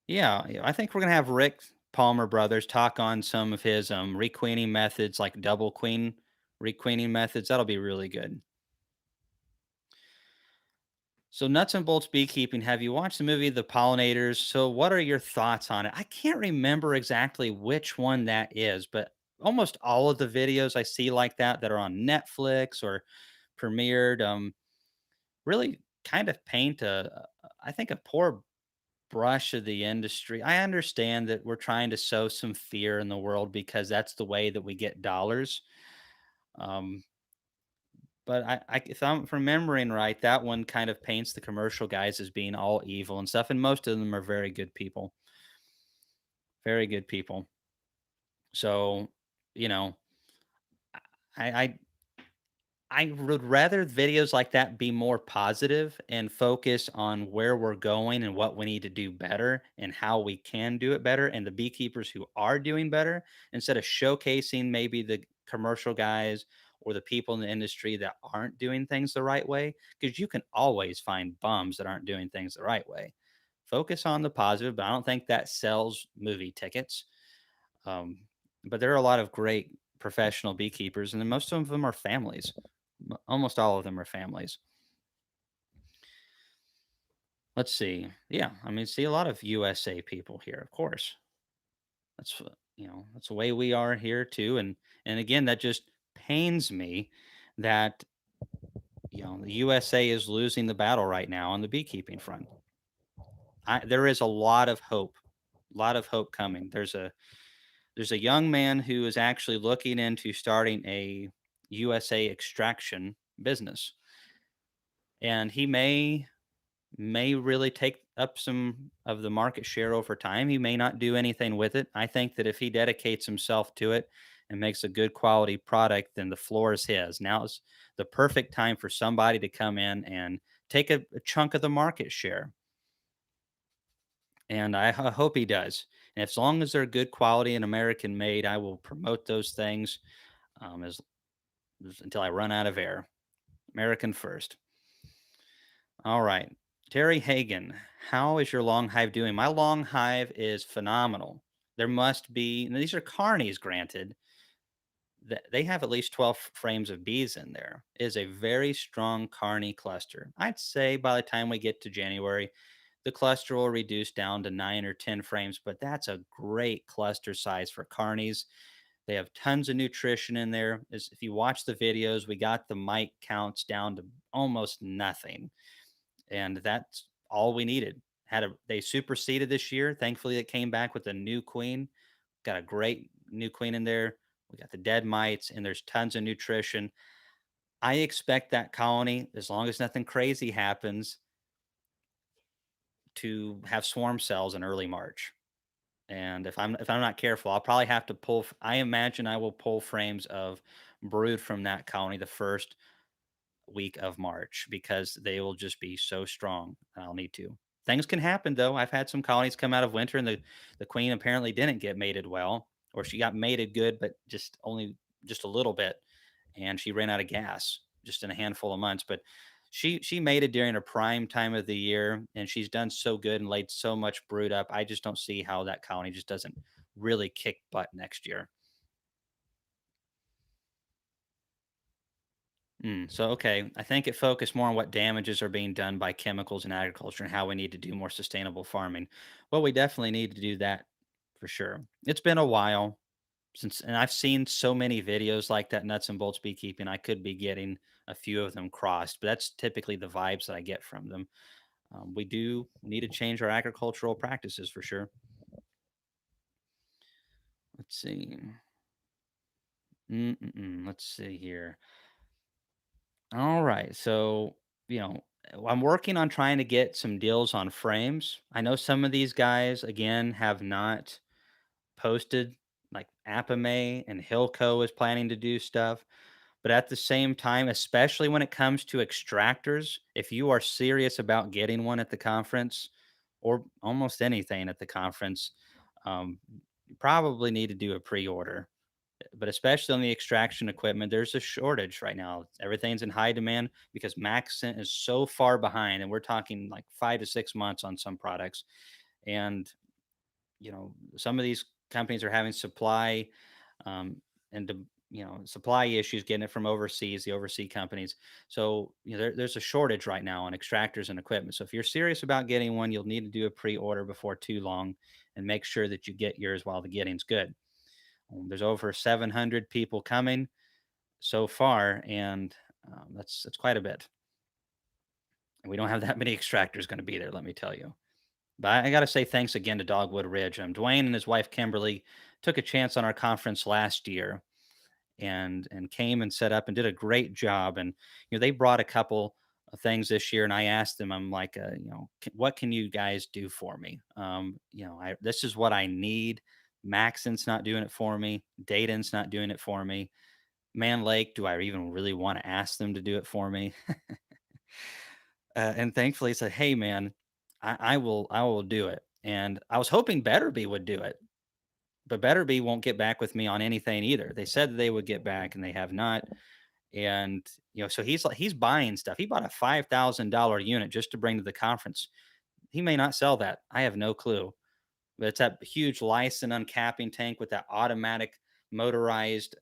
Yeah, I think we're going to have Rick Palmer Brothers talk on some of his requeening methods, like double queen requeening methods. That'll be really good. So, Nuts and Bolts Beekeeping, have you watched the movie The Pollinators? So, what are your thoughts on it? I can't remember exactly which one that is, but almost all of the videos I see like that are on Netflix or premiered, really kind of paint I think, a poor brush of the industry. I understand that we're trying to sow some fear in the world because that's the way that we get dollars. Um, but if I'm remembering right, that one kind of paints the commercial guys as being all evil and stuff, and most of them are very good people, very good people. So, you know, I I would rather videos like that be more positive and focus on where we're going and what we need to do better and how we can do it better and the beekeepers who are doing better, instead of showcasing maybe the commercial guys or the people in the industry that aren't doing things the right way, because you can always find bums that aren't doing things the right way. Focus on the positive, but I don't think that sells movie tickets. Um, but there are a lot of great professional beekeepers, and then most of them are families. Almost all of them are families. Let's see. Yeah, I mean, see a lot of USA people here, of course. That's that's the way we are here too. And again, that just pains me that the USA is losing the battle right now on the beekeeping front. There is a lot of hope coming. There's a young man who is actually looking into starting a USA extraction business, and he may really take up some of the market share over time. He may not do anything with it. I think that if he dedicates himself to it and makes a good quality product, then the floor is his. Now is the perfect time for somebody to come in and take a chunk of the market share. And I hope he does. And as long as they're good quality and American made, I will promote those things as until I run out of air. American first. All right. Terry Hagen, how is your long hive doing? My long hive is phenomenal. There must be, and these are carnies, granted, that they have at least 12 frames of bees in there. It is a very strong carney cluster. I'd say by the time we get to January, the cluster will reduce down to 9 or 10 frames, but that's a great cluster size for carnies. They have tons of nutrition in there. If you watch the videos, we got the mite counts down to almost nothing, and that's all we needed. They superseded this year. Thankfully, it came back with a new queen. Got a great new queen in there. We got the dead mites, and there's tons of nutrition. I expect that colony, as long as nothing crazy happens, to have swarm cells in early March. And if I'm not careful, I'll probably have to pull. I imagine I will pull frames of brood from that colony the first week of March because they will just be so strong. I'll need to. Things can happen though. I've had some colonies come out of winter and the queen apparently didn't get mated well, or she got mated good, but just only just a little bit, and she ran out of gas just in a handful of months. But she mated during a prime time of the year, and she's done so good and laid so much brood up. I just don't see how that colony just doesn't really kick butt next year. So, okay, I think it focused more on what damages are being done by chemicals in agriculture and how we need to do more sustainable farming. Well, we definitely need to do that for sure. It's been a while since, and I've seen so many videos like that nuts and bolts beekeeping. I could be getting a few of them crossed, but that's typically the vibes that I get from them. We do need to change our agricultural practices for sure. Let's see. Let's see here. All right. So, you know, I'm working on trying to get some deals on frames. I know some of these guys, again, have not posted, like Apame and Hilco is planning to do stuff. But at the same time, especially when it comes to extractors, if you are serious about getting one at the conference or almost anything at the conference, you probably need to do a pre order, but especially on the extraction equipment, there's a shortage right now. Everything's in high demand because Maxent is so far behind, and we're talking like 5 to 6 months on some products. And some of these companies are having supply um, and supply issues getting it from overseas, the overseas companies. So there's a shortage right now on extractors and equipment. So if you're serious about getting one, you'll need to do a pre-order before too long, and make sure that you get yours while the getting's good. There's over 700 people coming so far, and that's quite a bit. And we don't have that many extractors going to be there, let me tell you. But I got to say thanks again to Dogwood Ridge. Dwayne and his wife Kimberly took a chance on our conference last year and came and set up and did a great job. And they brought a couple of things this year, and I asked them, I'm like, what can you guys do for me? This is what I need. Maxon's not doing it for me. Dayton's not doing it for me. Man Lake, do I even really want to ask them to do it for me? And thankfully, he said, "Hey, man, I will do it." And I was hoping Betterby would do it, but Betterby won't get back with me on anything either. They said that they would get back, and they have not. And so he's buying stuff. He bought a $5,000 unit just to bring to the conference. He may not sell that. I have no clue. But it's that huge Lyson uncapping tank with that automatic motorized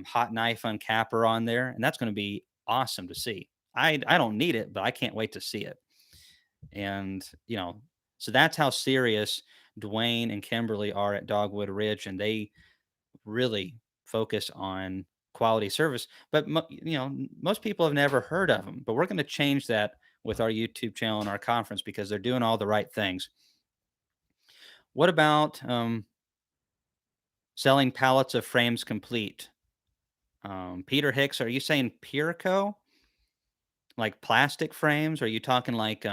hot knife uncapper on there, and that's going to be awesome to see. I don't need it, but I can't wait to see it. And so that's how serious Dwayne and Kimberly are at Dogwood Ridge, and they really focus on quality service. But most people have never heard of them. But we're going to change that with our YouTube channel and our conference because they're doing all the right things. What about selling pallets of frames complete? Peter Hicks, are you saying Purco? Like plastic frames? Or are you talking like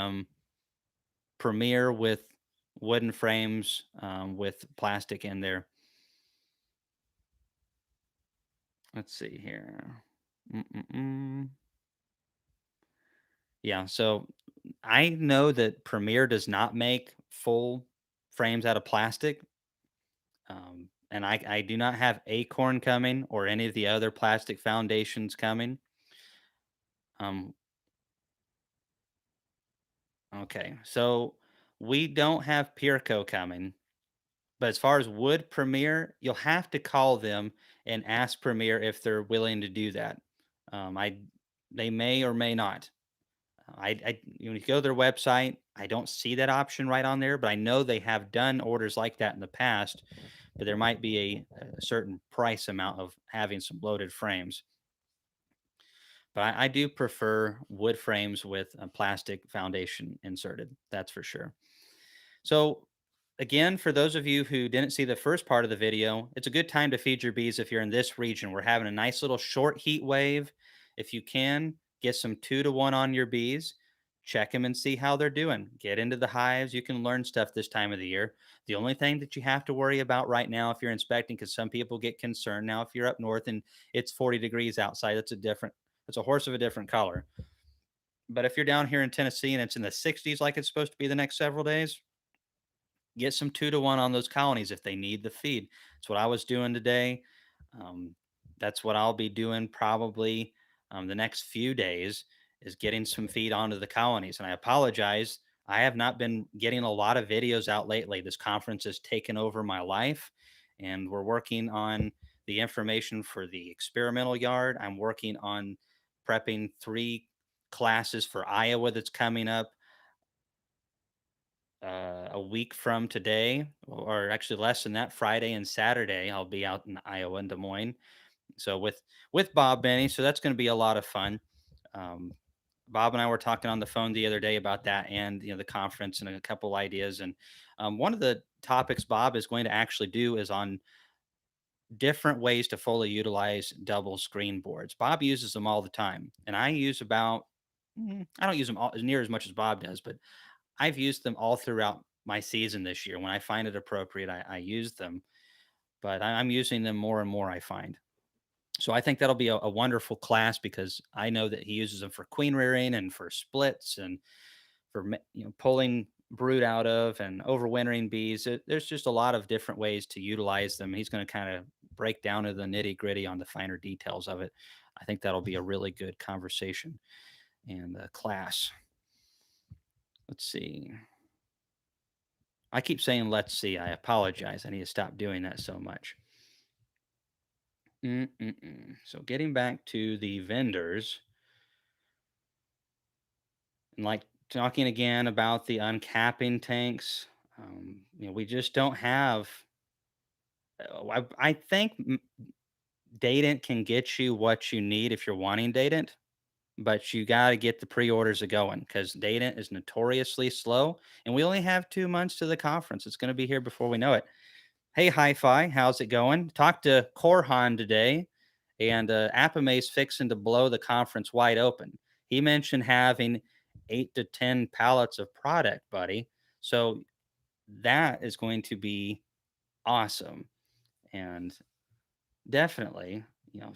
Premier with wooden frames with plastic in there? Let's see here. Mm-mm-mm. Yeah, so I know that Premier does not make full frames out of plastic. And I do not have Acorn coming or any of the other plastic foundations coming. Um, okay, so we don't have Purco coming. But as far as wood Premier, you'll have to call them and ask Premier if they're willing to do that. I They may or may not. When you go to their website, I don't see that option right on there, but I know they have done orders like that in the past. But there might be a certain price amount of having some loaded frames. But I do prefer wood frames with a plastic foundation inserted. That's for sure. So, again, for those of you who didn't see the first part of the video, it's a good time to feed your bees if you're in this region. We're having a nice little short heat wave. If you can, get some 2 to 1 on your bees. Check them and see how they're doing. Get into the hives. You can learn stuff this time of the year. The only thing that you have to worry about right now, if you're inspecting, because some people get concerned now, if you're up north and it's 40 degrees outside, It's a horse of a different color. But if you're down here in Tennessee and it's in the 60s like it's supposed to be the next several days, get some 2 to 1 on those colonies if they need the feed. That's what I was doing today. Um, that's what I'll be doing probably the next few days is getting some feed onto the colonies. And I apologize. I have not been getting a lot of videos out lately. This conference has taken over my life, and we're working on the information for the experimental yard. I'm working on prepping 3 classes for Iowa that's coming up a week from today, or actually less than that, Friday and Saturday, I'll be out in Iowa and Des Moines. So with Bob Benny, so that's going to be a lot of fun. Um, Bob and I were talking on the phone the other day about that, and the conference and a couple ideas. And one of the topics Bob is going to actually do is on different ways to fully utilize double screen boards. Bob uses them all the time, and I use about I don't use them all, near as much as Bob does, but I've used them all throughout my season this year. When I find it appropriate, I use them, but I'm using them more and more, I find. So I think that'll be a wonderful class because I know that he uses them for queen rearing and for splits and for pulling brood out of and overwintering bees. There's just a lot of different ways to utilize them. He's going to kind of break down to the nitty gritty on the finer details of it. I think that'll be a really good conversation and class. Let's see. I keep saying let's see. I apologize. I need to stop doing that so much. So getting back to the vendors and like talking again about the uncapping tanks. We just don't have. I think Datant can get you what you need if you're wanting Datant, but you got to get the pre-orders going because Datant is notoriously slow, and we only have 2 months to the conference. It's going to be here before we know it. Hey, Hi-Fi, how's it going? Talked to Korhan today, and Apame's fixing to blow the conference wide open. He mentioned having 8 to 10 pallets of product, buddy. So that is going to be awesome. And definitely,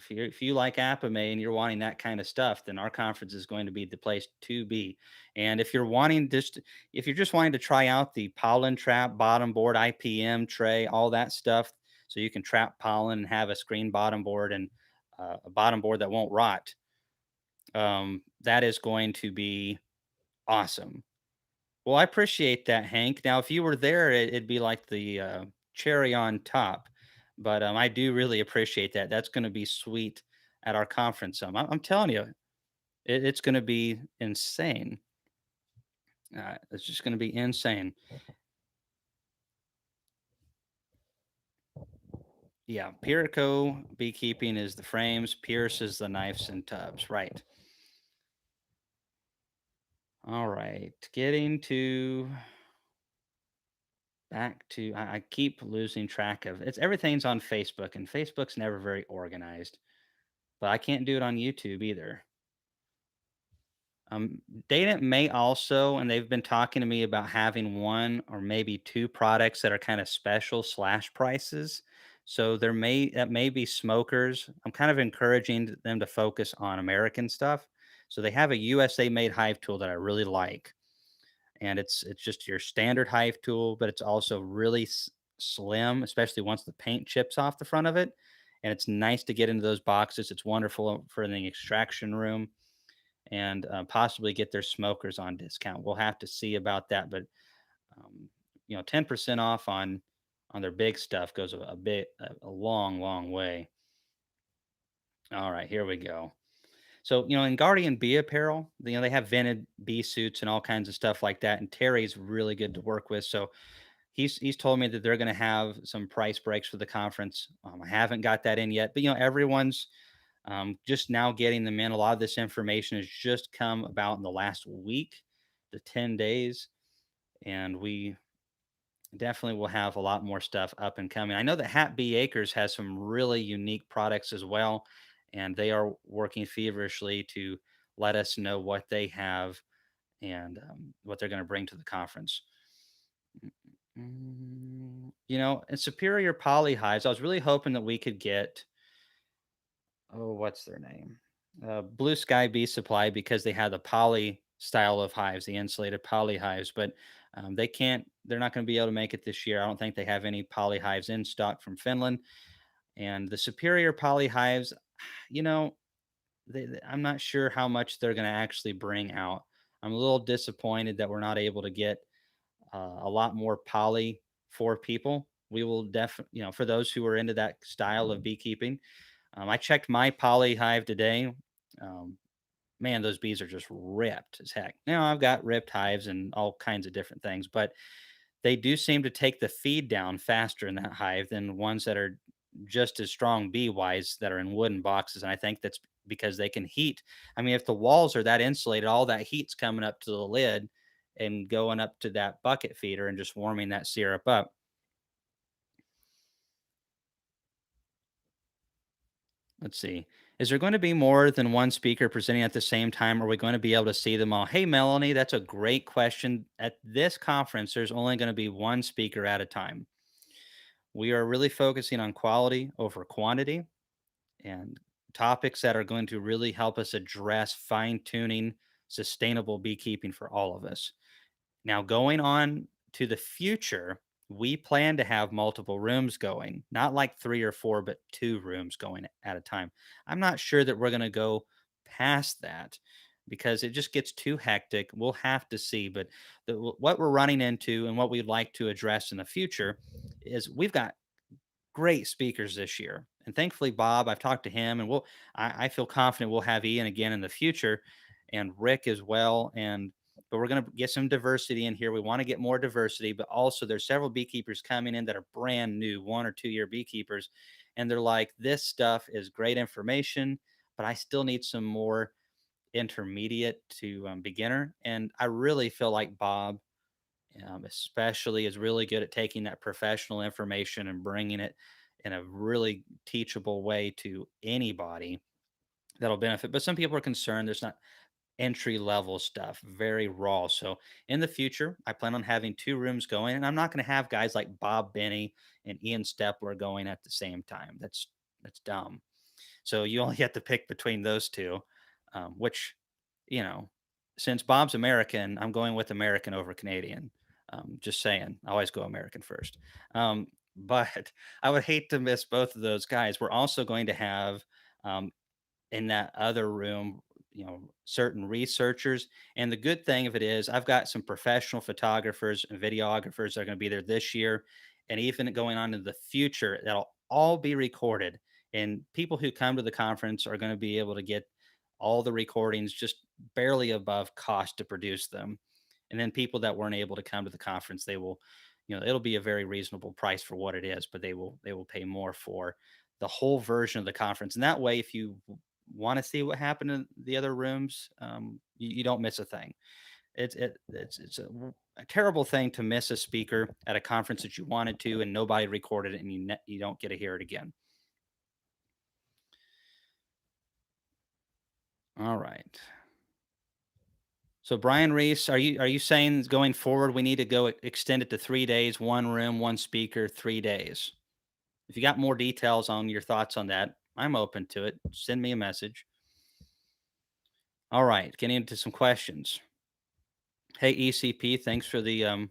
if you like Apame and you're wanting that kind of stuff, then our conference is going to be the place to be. And if you're just wanting to try out the pollen trap, bottom board, IPM tray, all that stuff, so you can trap pollen and have a screen bottom board and a bottom board that won't rot, that is going to be awesome. Well, I appreciate that, Hank. Now, if you were there, it'd be like the cherry on top. But I do really appreciate that. That's going to be sweet at our conference. I'm telling you, it's going to be insane. It's just going to be insane. Yeah, Pirico beekeeping is the frames. Pierce is the knives and tubs. Right. All right. Getting to back to I keep losing track of it's everything's on Facebook, and Facebook's never very organized. But I can't do it on YouTube either. Um, Data may also, and they've been talking to me about having 1 or maybe 2 products that are kind of special slash prices. So that may be smokers. I'm kind of encouraging them to focus on American stuff. So they have a USA made hive tool that I really like, and it's just your standard hive tool, but it's also really slim, especially once the paint chips off the front of it. And it's nice to get into those boxes. It's wonderful for the extraction room and possibly get their smokers on discount. We'll have to see about that, but 10% off on their big stuff goes a long, long way. All right, here we go. So, in Guardian Bee apparel, they have vented bee suits and all kinds of stuff like that. And Terry's really good to work with. So he's told me that they're going to have some price breaks for the conference. I haven't got that in yet, but everyone's just now getting them in. A lot of this information has just come about in the last week, the 10 days, and we definitely will have a lot more stuff up and coming. I know that Hat Bee Acres has some really unique products as well, and they are working feverishly to let us know what they have and what they're going to bring to the conference. And Superior Poly Hives, I was really hoping that we could get, oh, what's their name? Blue Sky Bee Supply because they have the poly style of hives, the insulated poly hives, but they can't. They're not going to be able to make it this year. I don't think they have any poly hives in stock from Finland. And the superior poly hives, you know, I'm not sure how much they're going to actually bring out. I'm a little disappointed that we're not able to get a lot more poly for people. We will definitely, for those who are into that style of beekeeping. I checked my poly hive today. Um, Man, those bees are just ripped as heck. Now I've got ripped hives and all kinds of different things, but they do seem to take the feed down faster in that hive than ones that are just as strong bee wise that are in wooden boxes. And I think that's because they can heat. I mean, if the walls are that insulated, all that heat's coming up to the lid and going up to that bucket feeder and just warming that syrup up. Let's see. Is there going to be more than one speaker presenting at the same time? Are we going to be able to see them all? Hey, Melanie, that's a great question. At this conference, there's only going to be one speaker at a time. We are really focusing on quality over quantity and topics that are going to really help us address fine tuning sustainable beekeeping for all of us. Now, going on to the future, we plan to have multiple rooms going, not like three or four, but two rooms going at a time. I'm not sure that we're going to go past that because it just gets too hectic. We'll have to see. But what we're running into and what we'd like to address in the future is we've got great speakers this year. And thankfully, Bob, I've talked to him, and I feel confident we'll have Ian again in the future, and Rick as well. But we're going to get some diversity in here. We want to get more diversity, but also there's several beekeepers coming in that are brand new, 1 or 2 year beekeepers, and they're like, this stuff is great information, but I still need some more intermediate to beginner. And I really feel like Bob especially is really good at taking that professional information and bringing it in a really teachable way to anybody that'll benefit. But some people are concerned there's not entry level stuff, very raw. So in the future, I plan on having 2 rooms going, and I'm not going to have guys like Bob Benny and Ian Stepler going at the same time. That's dumb. So you only have to pick between those two, which, you know, since Bob's American, I'm going with American over Canadian. Just saying, I always go American first. But I would hate to miss both of those guys. We're also going to have um, in that other room, certain researchers. And the good thing of it is, I've got some professional photographers and videographers that are going to be there this year, and even going on in the future, that'll all be recorded. And people who come to the conference are going to be able to get all the recordings just barely above cost to produce them. And then people that weren't able to come to the conference, they will, it'll be a very reasonable price for what it is, but they will pay more for the whole version of the conference. And that way, if you want to see what happened in the other rooms, you don't miss a thing. It's a terrible thing to miss a speaker at a conference that you wanted to and nobody recorded it and you don't get to hear it again. All right. So Brian Reese, are you saying going forward we need to go extend it to 3 days, 1 room, one speaker, 3 days? If you got more details on your thoughts on that, I'm open to it. Send me a message. All right, getting into some questions. Hey ECP, thanks for the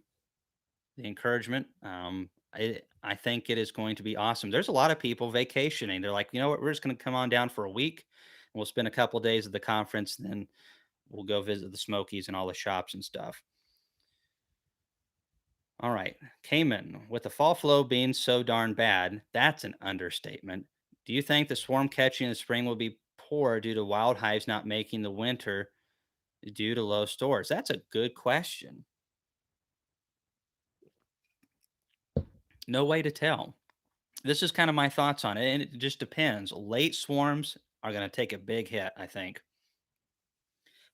encouragement. I think it is going to be awesome. There's a lot of people vacationing. They're like, you know what, we're just going to come on down for a week. And we'll spend a couple of days at the conference, and then we'll go visit the Smokies and all the shops and stuff. All right, Kamon, with the fall flow being so darn bad, that's an understatement. Do you think the swarm catching in the spring will be poor due to wild hives not making the winter due to low stores? That's a good question. No way to tell. This is kind of my thoughts on it, and it just depends. Late swarms are going to take a big hit, I think.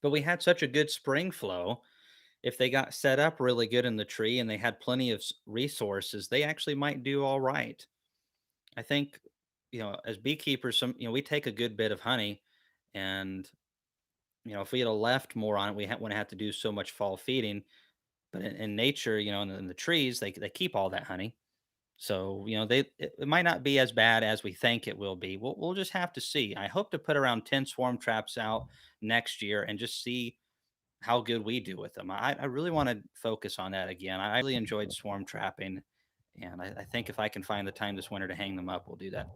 But we had such a good spring flow. If they got set up really good in the tree and they had plenty of resources, they actually might do all right. I think, as beekeepers, we take a good bit of honey, and if we had left more on it, we wouldn't have to do so much fall feeding. But in nature, in the trees, they keep all that honey. So, it might not be as bad as we think it will be. We'll just have to see. I hope to put around 10 swarm traps out next year and just see how good we do with them. I really want to focus on that again. I really enjoyed swarm trapping. And I think if I can find the time this winter to hang them up, we'll do that.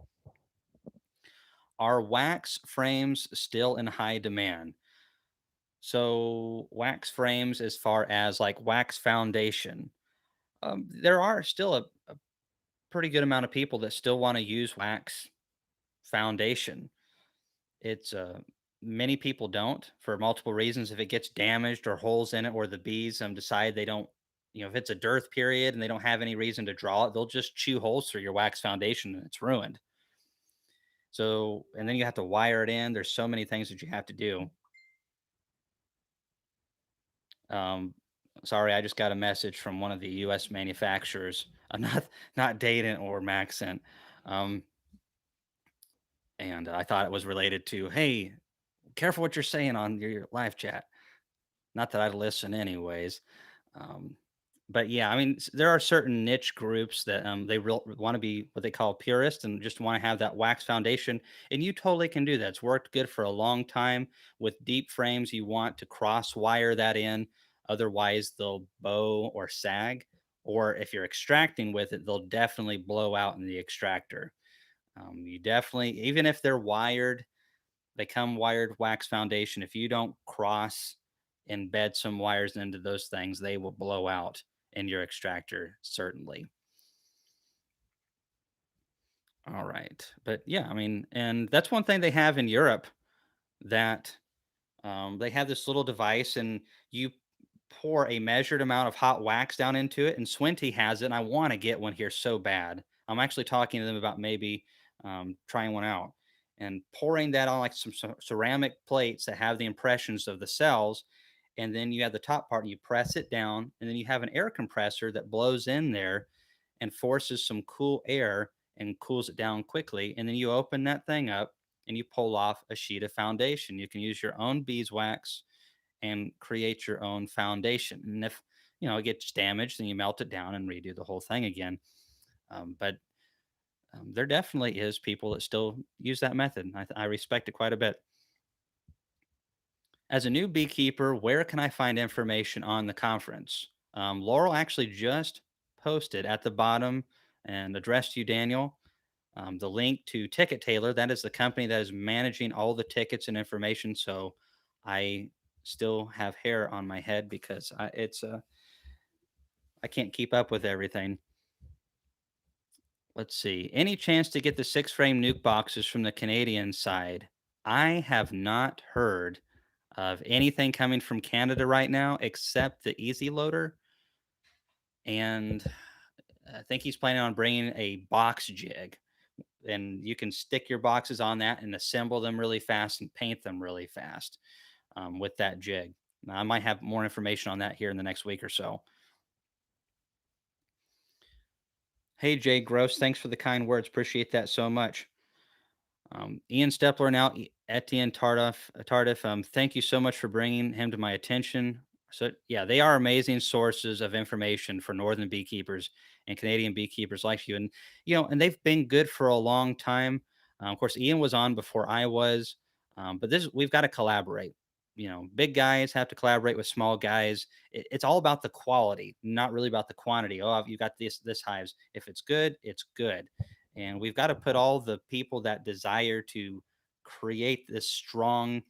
Are wax frames still in high demand? So, wax frames, as far as like wax foundation, there are still a pretty good amount of people that still want to use wax foundation. It's Many people don't for multiple reasons. If it gets damaged or holes in it, or the bees decide they don't, if it's a dearth period and they don't have any reason to draw it, they'll just chew holes through your wax foundation and it's ruined. So, and then you have to wire it in. There's so many things that you have to do. Um, Sorry, I just got a message from one of the U.S. manufacturers. I'm not Data or Maxent, um, and I thought it was related to, hey, careful what you're saying on your live chat. Not that I'd listen anyways. Um, but yeah, I mean, there are certain niche groups that they want to be what they call purists and just want to have that wax foundation, and you totally can do that. It's worked good for a long time with deep frames. You want to cross wire that in, otherwise they'll bow or sag. Or if you're extracting with it, they'll definitely blow out in the extractor. You definitely, even if they're wired, they come wired wax foundation. If you don't cross embed some wires into those things, they will blow out in your extractor, certainly. All right. But yeah, I mean, and that's one thing they have in Europe, that they have this little device, and you pour a measured amount of hot wax down into it. And Swinty has it, and I want to get one here so bad. I'm actually talking to them about maybe trying one out and pouring that on like some ceramic plates that have the impressions of the cells. And then you have the top part, and you press it down, and then you have an air compressor that blows in there and forces some cool air and cools it down quickly. And then you open that thing up and you pull off a sheet of foundation. You can use your own beeswax and create your own foundation. And if it gets damaged, then you melt it down and redo the whole thing again. But there definitely is people that still use that method. I respect it quite a bit. As a new beekeeper, where can I find information on the conference? Laurel actually just posted at the bottom and addressed you, Daniel. The link to Ticket Tailor, that is the company that is managing all the tickets and information. So I still have hair on my head because I can't keep up with everything. Let's see. Any chance to get the 6 frame nuke boxes from the Canadian side? I have not heard of anything coming from Canada right now except the Easy Loader, and I think he's planning on bringing a box jig, and you can stick your boxes on that and assemble them really fast and paint them really fast with that jig. Now, I might have more information on that here in the next week or so. Hey, Jay Gross, thanks for the kind words. Appreciate that so much. Ian Stepler now, Etienne Tardif. Thank you so much for bringing him to my attention. So, yeah, they are amazing sources of information for northern beekeepers and Canadian beekeepers like you. And, and they've been good for a long time. Of course, Ian was on before I was, but we've got to collaborate. Big guys have to collaborate with small guys. It's all about the quality, not really about the quantity. Oh, you got this hives. If it's good, it's good. And we've got to put all the people that desire to create this strong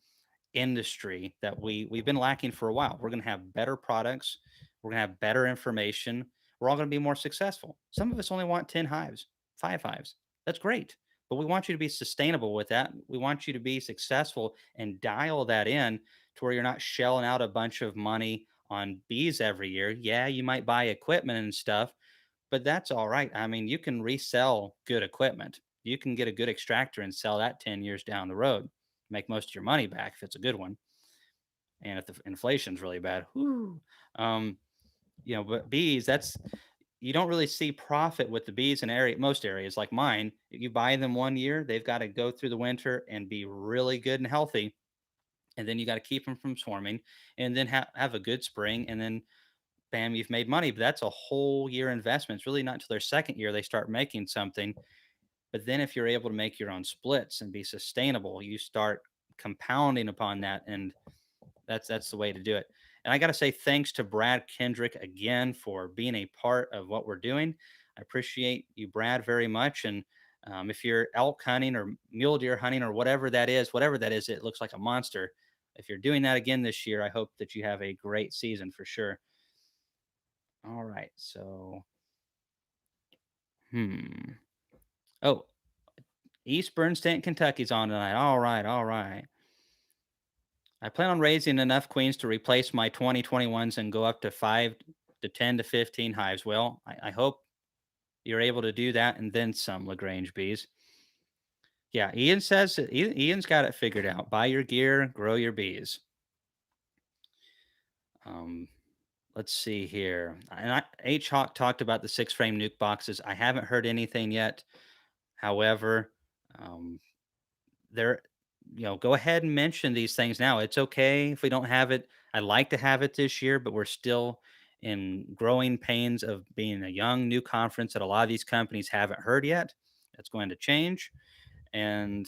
industry that we've been lacking for a while. We're going to have better products. We're going to have better information. We're all going to be more successful. Some of us only want 10 hives, 5 hives. That's great. But we want you to be sustainable with that. We want you to be successful and dial that in to where you're not shelling out a bunch of money on bees every year. Yeah, you might buy equipment and stuff, but that's all right. I mean, you can resell good equipment. You can get a good extractor and sell that 10 years down the road, make most of your money back if it's a good one. And if the inflation's really bad, whoo. Um, but bees, you don't really see profit with the bees in most areas like mine. If you buy them one year, they've got to go through the winter and be really good and healthy. And then you got to keep them from swarming, and then have a good spring, and then bam, you've made money. But that's a whole year investment. It's really not until their second year they start making something. But then if you're able to make your own splits and be sustainable, you start compounding upon that, and that's the way to do it. And I got to say thanks to Brad Kendrick again for being a part of what we're doing. I appreciate you, Brad, very much. And if you're elk hunting or mule deer hunting or whatever that is, it looks like a monster. If you're doing that again this year, I hope that you have a great season for sure. All right. So, hmm. Oh, East Bernstein, Kentucky's on tonight. All right. All right. I plan on raising enough queens to replace my 2021s and go up to 5 to 10 to 15 hives. Well, I hope you're able to do that and then some, LaGrange bees. Yeah, Ian says Ian's got it figured out. Buy your gear, grow your bees. Um, let's see here. And H Hawk talked about the 6 frame nuke boxes. I haven't heard anything yet. However, um, there, go ahead and mention these things now. It's okay if we don't have it. I'd like to have it this year, but we're still in growing pains of being a young new conference that a lot of these companies haven't heard yet. That's going to change. And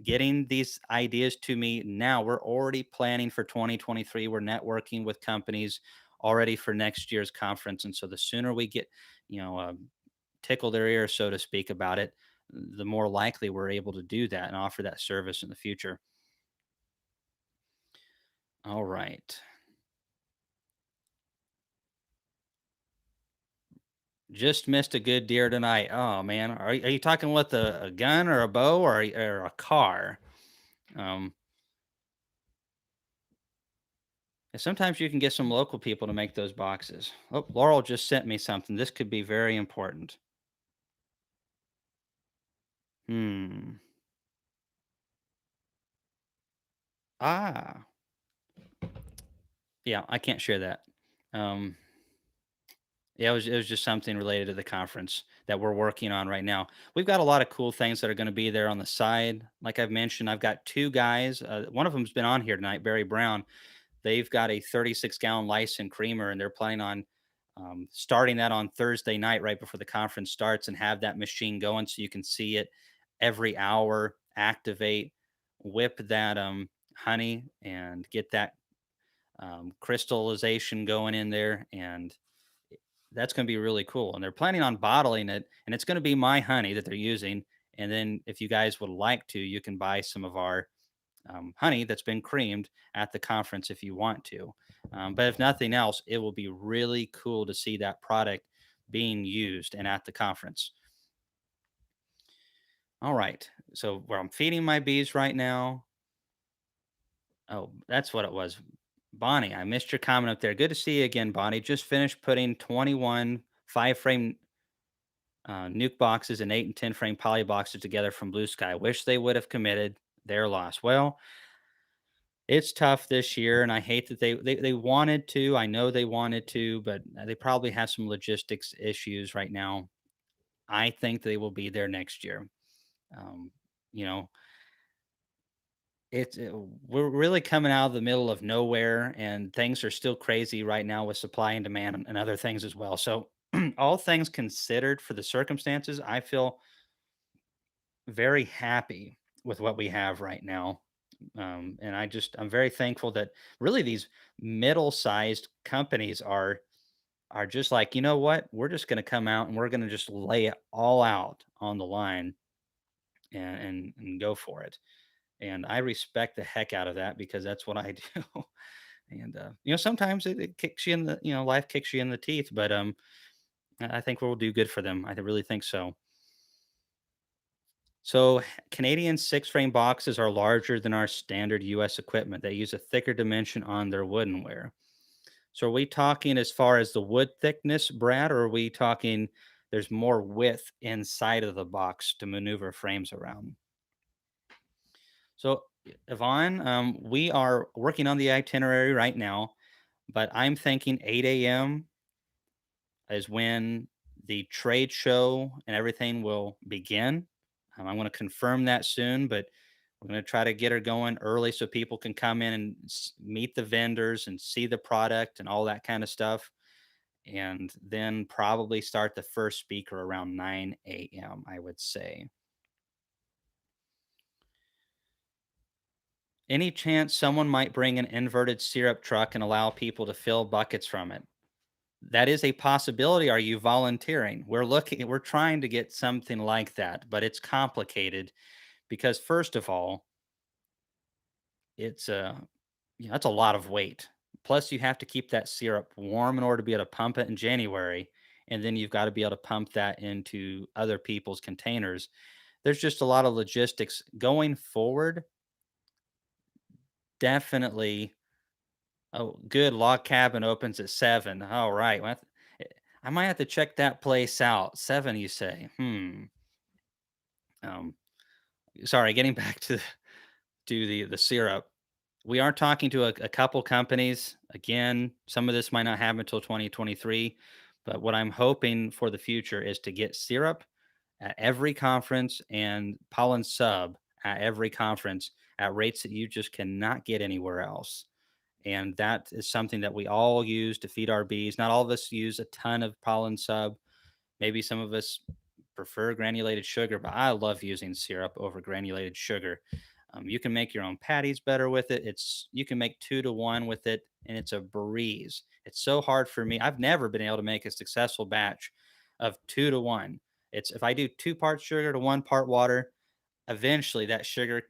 getting these ideas to me now, we're already planning for 2023. We're networking with companies already for next year's conference. And so the sooner we get, tickle their ear, so to speak, about it, the more likely we're able to do that and offer that service in the future. All right. Just missed a good deer tonight. Oh man, are you talking with a gun or a bow or a car? Um, and sometimes you can get some local people to make those boxes. Oh, Laurel just sent me something. This could be very important. Hmm. Ah. Yeah, I can't share that. Um, Yeah, it was just something related to the conference that we're working on right now. We've got a lot of cool things that are going to be there on the side. Like I've mentioned, I've got 2 guys. One of them's been on here tonight, Barry Brown. They've got a 36-gallon Lyson creamer, and they're planning on starting that on Thursday night, right before the conference starts, and have that machine going so you can see it every hour, activate, whip that honey, and get that crystallization going in there, and that's going to be really cool. And they're planning on bottling it, and it's going to be my honey that they're using. And then, if you guys would like to, you can buy some of our honey that's been creamed at the conference if you want to. But if nothing else, it will be really cool to see that product being used and at the conference. All right. So, where I'm feeding my bees right now. Oh, that's what it was. Bonnie, I missed your comment up there. Good to see you again, Bonnie. Just finished putting 21 5 frame nuke boxes and 8 and 10 frame poly boxes together from Blue Sky. Wish they would have committed. Their loss. Well, it's tough this year, and I hate that they wanted to. I know they wanted to, but they probably have some logistics issues right now. I think they will be there next year. Um, you know, we're really coming out of the middle of nowhere, and things are still crazy right now with supply and demand and other things as well. So, all things considered, for the circumstances, I feel very happy with what we have right now. And I'm very thankful that really these middle-sized companies are just like, you know what, we're just going to come out and we're going to just lay it all out on the line and go for it. And I respect the heck out of that because that's what I do. And sometimes it kicks you in the life kicks you in the teeth, but I think we'll do good for them. I really think so. So, Canadian 6 frame boxes are larger than our standard US equipment. They use a thicker dimension on their woodenware. So, are we talking as far as the wood thickness, Brad, or are we talking there's more width inside of the box to maneuver frames around? So, Yvonne, we are working on the itinerary right now, but I'm thinking 8 a.m. is when the trade show and everything will begin. I'm going to confirm that soon, but we're going to try to get her going early so people can come in and meet the vendors and see the product and all that kind of stuff. and then probably start the first speaker around 9 a.m., I would say. Any chance someone might bring an inverted syrup truck and allow people to fill buckets from it? That is a possibility. Are you volunteering? We're trying to get something like that, but it's complicated because first of all, it's that's a lot of weight. Plus you have to keep that syrup warm in order to be able to pump it in January, and then you've got to be able to pump that into other people's containers. There's just a lot of logistics going forward. Definitely. Oh, good. Log cabin opens at 7. All right. Well, I might have to check that place out. 7, you say? Hmm. Um, sorry. Getting back to the syrup. We are talking to a couple companies. Again, some of this might not happen until 2023, but what I'm hoping for the future is to get syrup at every conference and pollen sub at every conference at rates that you just cannot get anywhere else. And that is something that we all use to feed our bees. Not all of us use a ton of pollen sub. Maybe some of us prefer granulated sugar, but I love using syrup over granulated sugar. You can make your own patties better with it. You can make 2 to 1 with it, and it's a breeze. It's so hard for me. I've never been able to make a successful batch of 2 to 1. It's if I do 2 parts sugar to 1 part water, eventually that sugar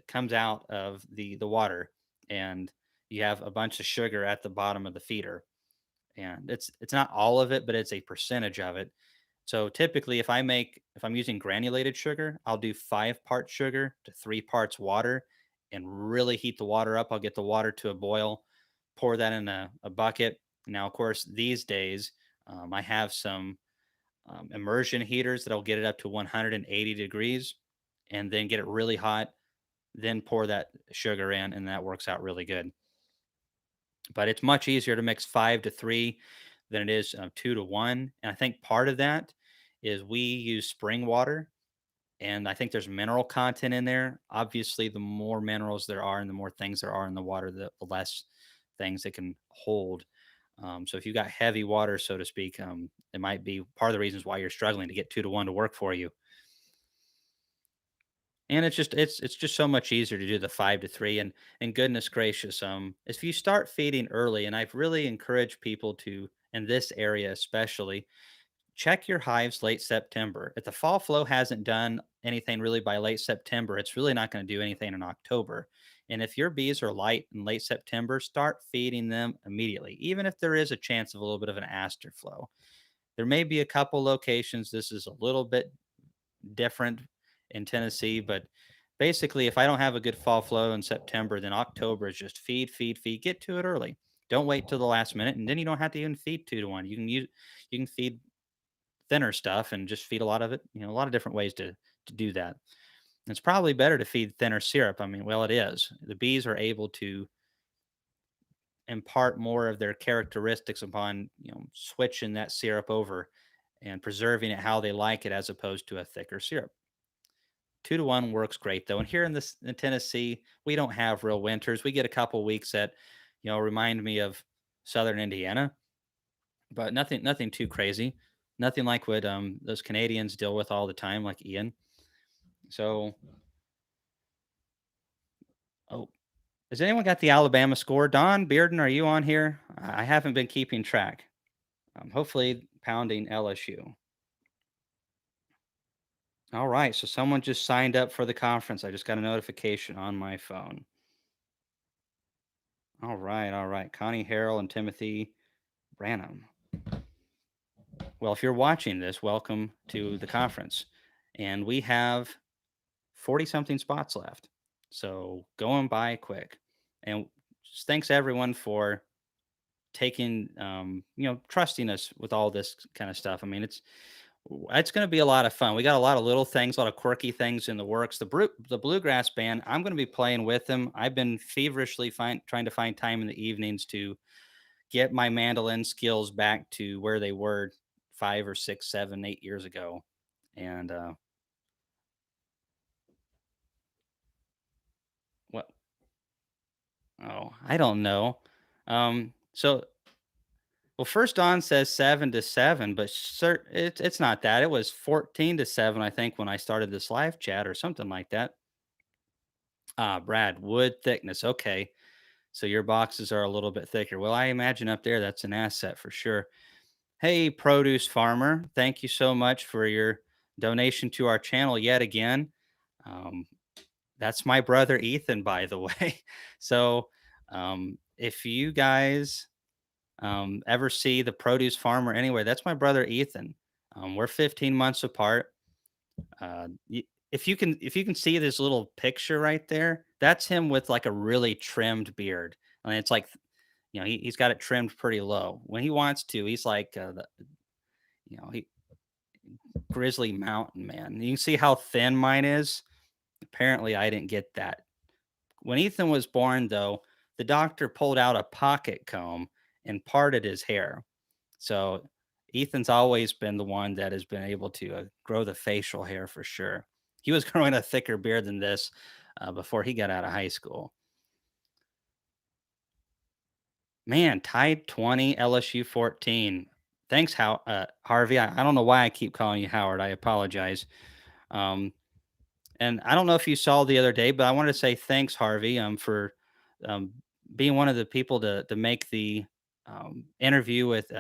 comes out of the water, and you have a bunch of sugar at the bottom of the feeder. And it's not all of it, but it's a percentage of it. So typically, if I'm using granulated sugar, I'll do 5 parts sugar to 3 parts water, and really heat the water up. I'll get the water to a boil, pour that in a bucket. Now, of course, these days I have some immersion heaters that'll get it up to 180 degrees, and then get it really hot. Then pour that sugar in, and that works out really good. But it's much easier to mix 5 to 3 than it is 2 to 1. And I think part of that is we use spring water, and I think there's mineral content in there. Obviously, the more minerals there are and the more things there are in the water, the less things it can hold. So if you got heavy water, so to speak, it might be part of the reasons why you're struggling to get 2 to 1 to work for you. And it's just so much easier to do the 5 to 3. And goodness gracious, if you start feeding early, and I've really encouraged people to, in this area especially, check your hives late September. If the fall flow hasn't done anything really by late September, it's really not going to do anything in October. And if your bees are light in late September, start feeding them immediately, even if there is a chance of a little bit of an aster flow. There may be a couple locations this is a little bit different in Tennessee, but basically, if I don't have a good fall flow in September, then October is just feed, feed, feed. Get to it early. Don't wait till the last minute, and then you don't have to even feed 2 to 1. You can feed thinner stuff and just feed a lot of it. A lot of different ways to do that. It's probably better to feed thinner syrup. I mean, well, it is. The bees are able to impart more of their characteristics upon switching that syrup over and preserving it how they like it, as opposed to a thicker syrup. 2 to 1 works great though. And here in Tennessee, we don't have real winters. We get a couple weeks that, remind me of Southern Indiana, but nothing too crazy. Nothing like what those Canadians deal with all the time, like Ian. So, oh, has anyone got the Alabama score? Don Bearden, are you on here? I haven't been keeping track. Hopefully, pounding LSU. All right, so someone just signed up for the conference. I just got a notification on my phone. All right, all right. Connie Harrell and Timothy Branham. Well, if you're watching this, welcome to the conference. And we have 40 something spots left. So going by quick. And just thanks everyone for taking, trusting us with all this kind of stuff. I mean, it's going to be a lot of fun. We got a lot of little things, a lot of quirky things in the works. The bluegrass band, I'm going to be playing with them. I've been feverishly trying to find time in the evenings to get my mandolin skills back to where they were 5 or 6, 7, 8 years ago. And what? Oh, I don't know. So Well, first on says 7 to 7, but it's not that. It was 14 to 7, I think, when I started this live chat or something like that. Ah, Brad, wood thickness. Okay. So your boxes are a little bit thicker. Well, I imagine up there that's an asset for sure. Hey, produce farmer, thank you so much for your donation to our channel yet again. Um, that's my brother Ethan, by the way. So, if you guys ever see the produce farmer anywhere, that's my brother Ethan. We're 15 months apart. If you can see this little picture right there, that's him with like a really trimmed beard, and it's like he's got it trimmed pretty low. When he wants to, he's like he grizzly mountain man. You can see how thin mine is. Apparently, I didn't get that. When Ethan was born, though, the doctor pulled out a pocket comb and parted his hair. So Ethan's always been the one that has been able to grow the facial hair for sure. He was growing a thicker beard than this before he got out of high school. Man, Tide 20, LSU 14. Thanks, Harvey. I don't know why I keep calling you Howard. I apologize. Um, and I don't know if you saw the other day, but I wanted to say thanks, Harvey, for um, being one of the people to make the interview with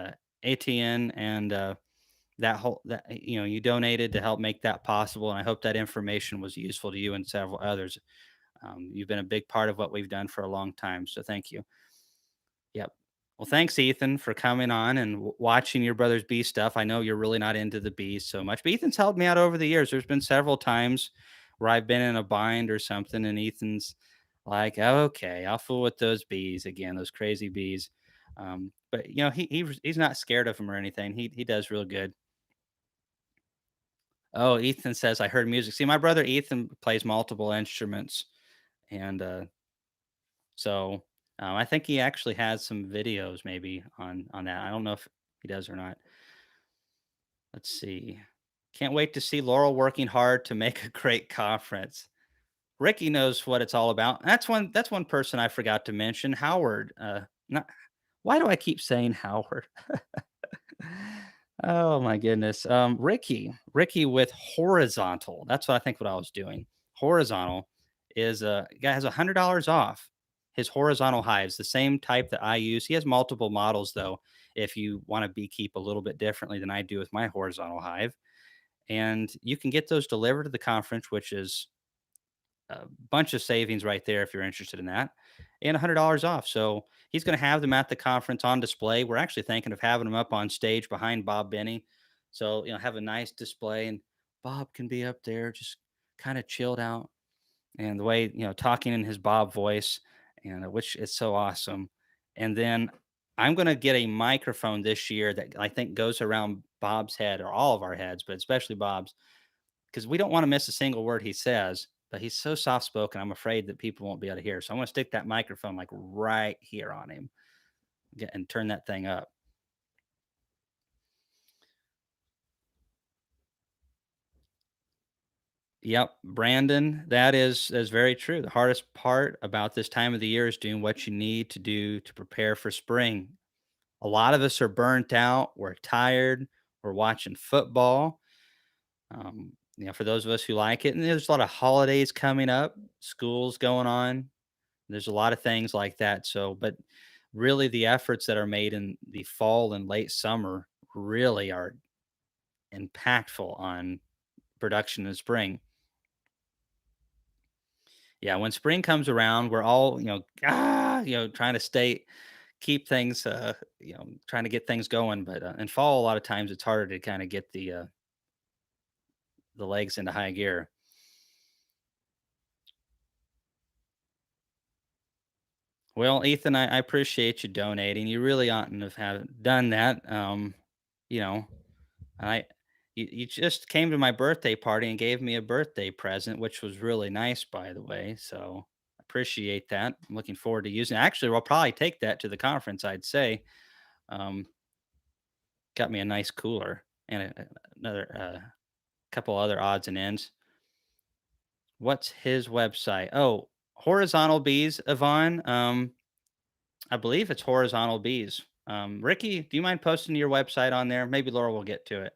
ATN and that you donated to help make that possible, and I hope that information was useful to you and several others. You've been a big part of what we've done for a long time, so thank you. Yep. Well, thanks, Ethan, for coming on and watching your brother's bee stuff. I know you're really not into the bees so much, but Ethan's helped me out over the years. There's been several times where I've been in a bind or something, and Ethan's like, "Okay, I'll fool with those bees again, those crazy bees." But he's not scared of them or anything. He does real good. Oh, Ethan says I heard music. See, my brother Ethan plays multiple instruments, and so I think he actually has some videos maybe on that. I don't know if he does or not. Let's see. Can't wait to see Laurel working hard to make a great conference. Ricky knows what it's all about. That's one person I forgot to mention. Howard. Not why do I keep saying Howard? Oh my goodness. Ricky with horizontal. That's what I think what I was doing. Horizontal is guy has $100 off his horizontal hives, the same type that I use. He has multiple models though. If you want to beekeep a little bit differently than I do with my horizontal hive, and you can get those delivered to the conference, which is a bunch of savings right there if you're interested in that, and $100 off. So he's going to have them at the conference on display. We're actually thinking of having them up on stage behind Bob Benny. So, have a nice display, and Bob can be up there just kind of chilled out, and the way, talking in his Bob voice, and which is so awesome. And then I'm going to get a microphone this year that I think goes around Bob's head, or all of our heads, but especially Bob's, because we don't want to miss a single word he says. But he's so soft spoken, I'm afraid that people won't be able to hear. So I want to stick that microphone like right here on him, and turn that thing up. Yep, Brandon, that is very true. The hardest part about this time of the year is doing what you need to do to prepare for spring. A lot of us are burnt out. We're tired. We're watching football. For those of us who like it, and there's a lot of holidays coming up, schools going on. There's a lot of things like that. So, but really, the efforts that are made in the fall and late summer really are impactful on production in spring. Yeah, when spring comes around, we're all, trying to keep things, trying to get things going. But in fall, a lot of times it's harder to kind of get the legs into high gear. Well, Ethan, I appreciate you donating. You really oughtn't have done that. You know, I you just came to my birthday party and gave me a birthday present, which was really nice, by the way. So appreciate that. I'm looking forward to using it. Actually, we'll probably take that to the conference, I'd say. Um, got me a nice cooler and another couple other odds and ends. What's his website? Oh, Horizontal Bees, Yvonne. I believe it's Horizontal Bees. Ricky, do you mind posting your website on there? Maybe Laura will get to it.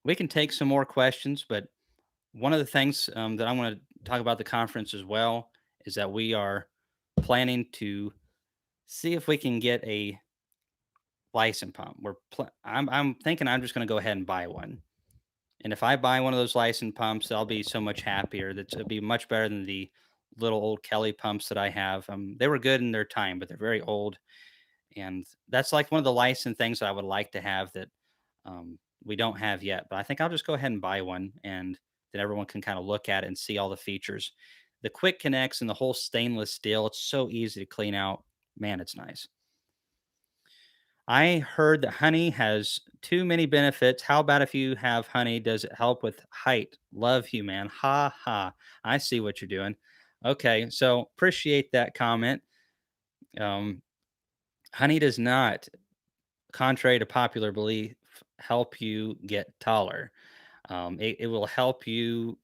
We can take some more questions, but one of the things that I want to talk about the conference as well is that we are planning to see if we can get a license pump. I'm thinking I'm just going to go ahead and buy one. And if I buy one of those license pumps, I'll be so much happier. It'll be much better than the little old Kelly pumps that I have. They were good in their time, but they're very old. And that's like one of the license things that I would like to have that we don't have yet. But I think I'll just go ahead and buy one, and then everyone can kind of look at it and see all the features. The quick connects and the whole stainless steel, it's so easy to clean out. Man, it's nice. I heard that honey has too many benefits. How about if you have honey? Does it help with height? Love you, man. Ha ha. I see what you're doing. Okay, so appreciate that comment. Um, Honey does not, contrary to popular belief, help you get taller. It will help you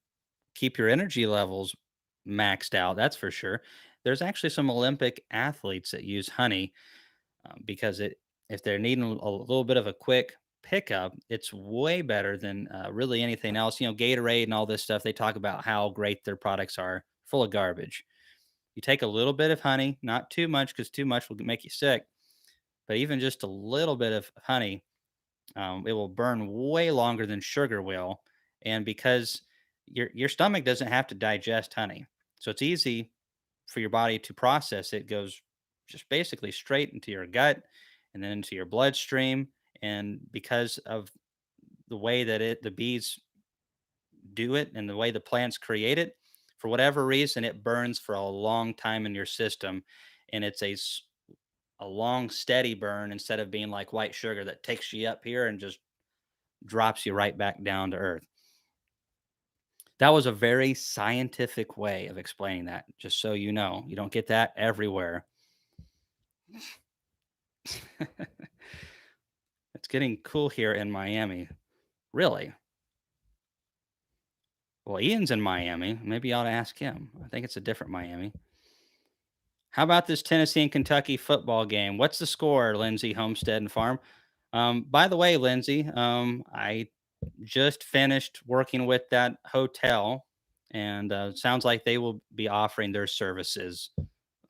keep your energy levels maxed out. That's for sure. There's actually some Olympic athletes that use honey because if they're needing a little bit of a quick pickup, it's way better than really anything else. You know, Gatorade and all this stuff. They talk about how great their products are, full of garbage. You take a little bit of honey, not too much, because too much will make you sick. But even just a little bit of honey, it will burn way longer than sugar will, and because your stomach doesn't have to digest honey, so it's easy for your body to process. It goes just basically straight into your gut and then into your bloodstream. And because of the way that the bees do it and the way the plants create it, for whatever reason, it burns for a long time in your system, and it's a long steady burn instead of being like white sugar that takes you up here and just drops you right back down to earth. That was a very scientific way of explaining that, just so you know. You don't get that everywhere. It's getting cool here in Miami. Really? Well, Ian's in Miami. Maybe I ought to ask him. I think it's a different Miami. How about this Tennessee and Kentucky football game? What's the score, Lindsay Homestead and Farm? By the way, Lindsay, I just finished working with that hotel, and sounds like they will be offering their services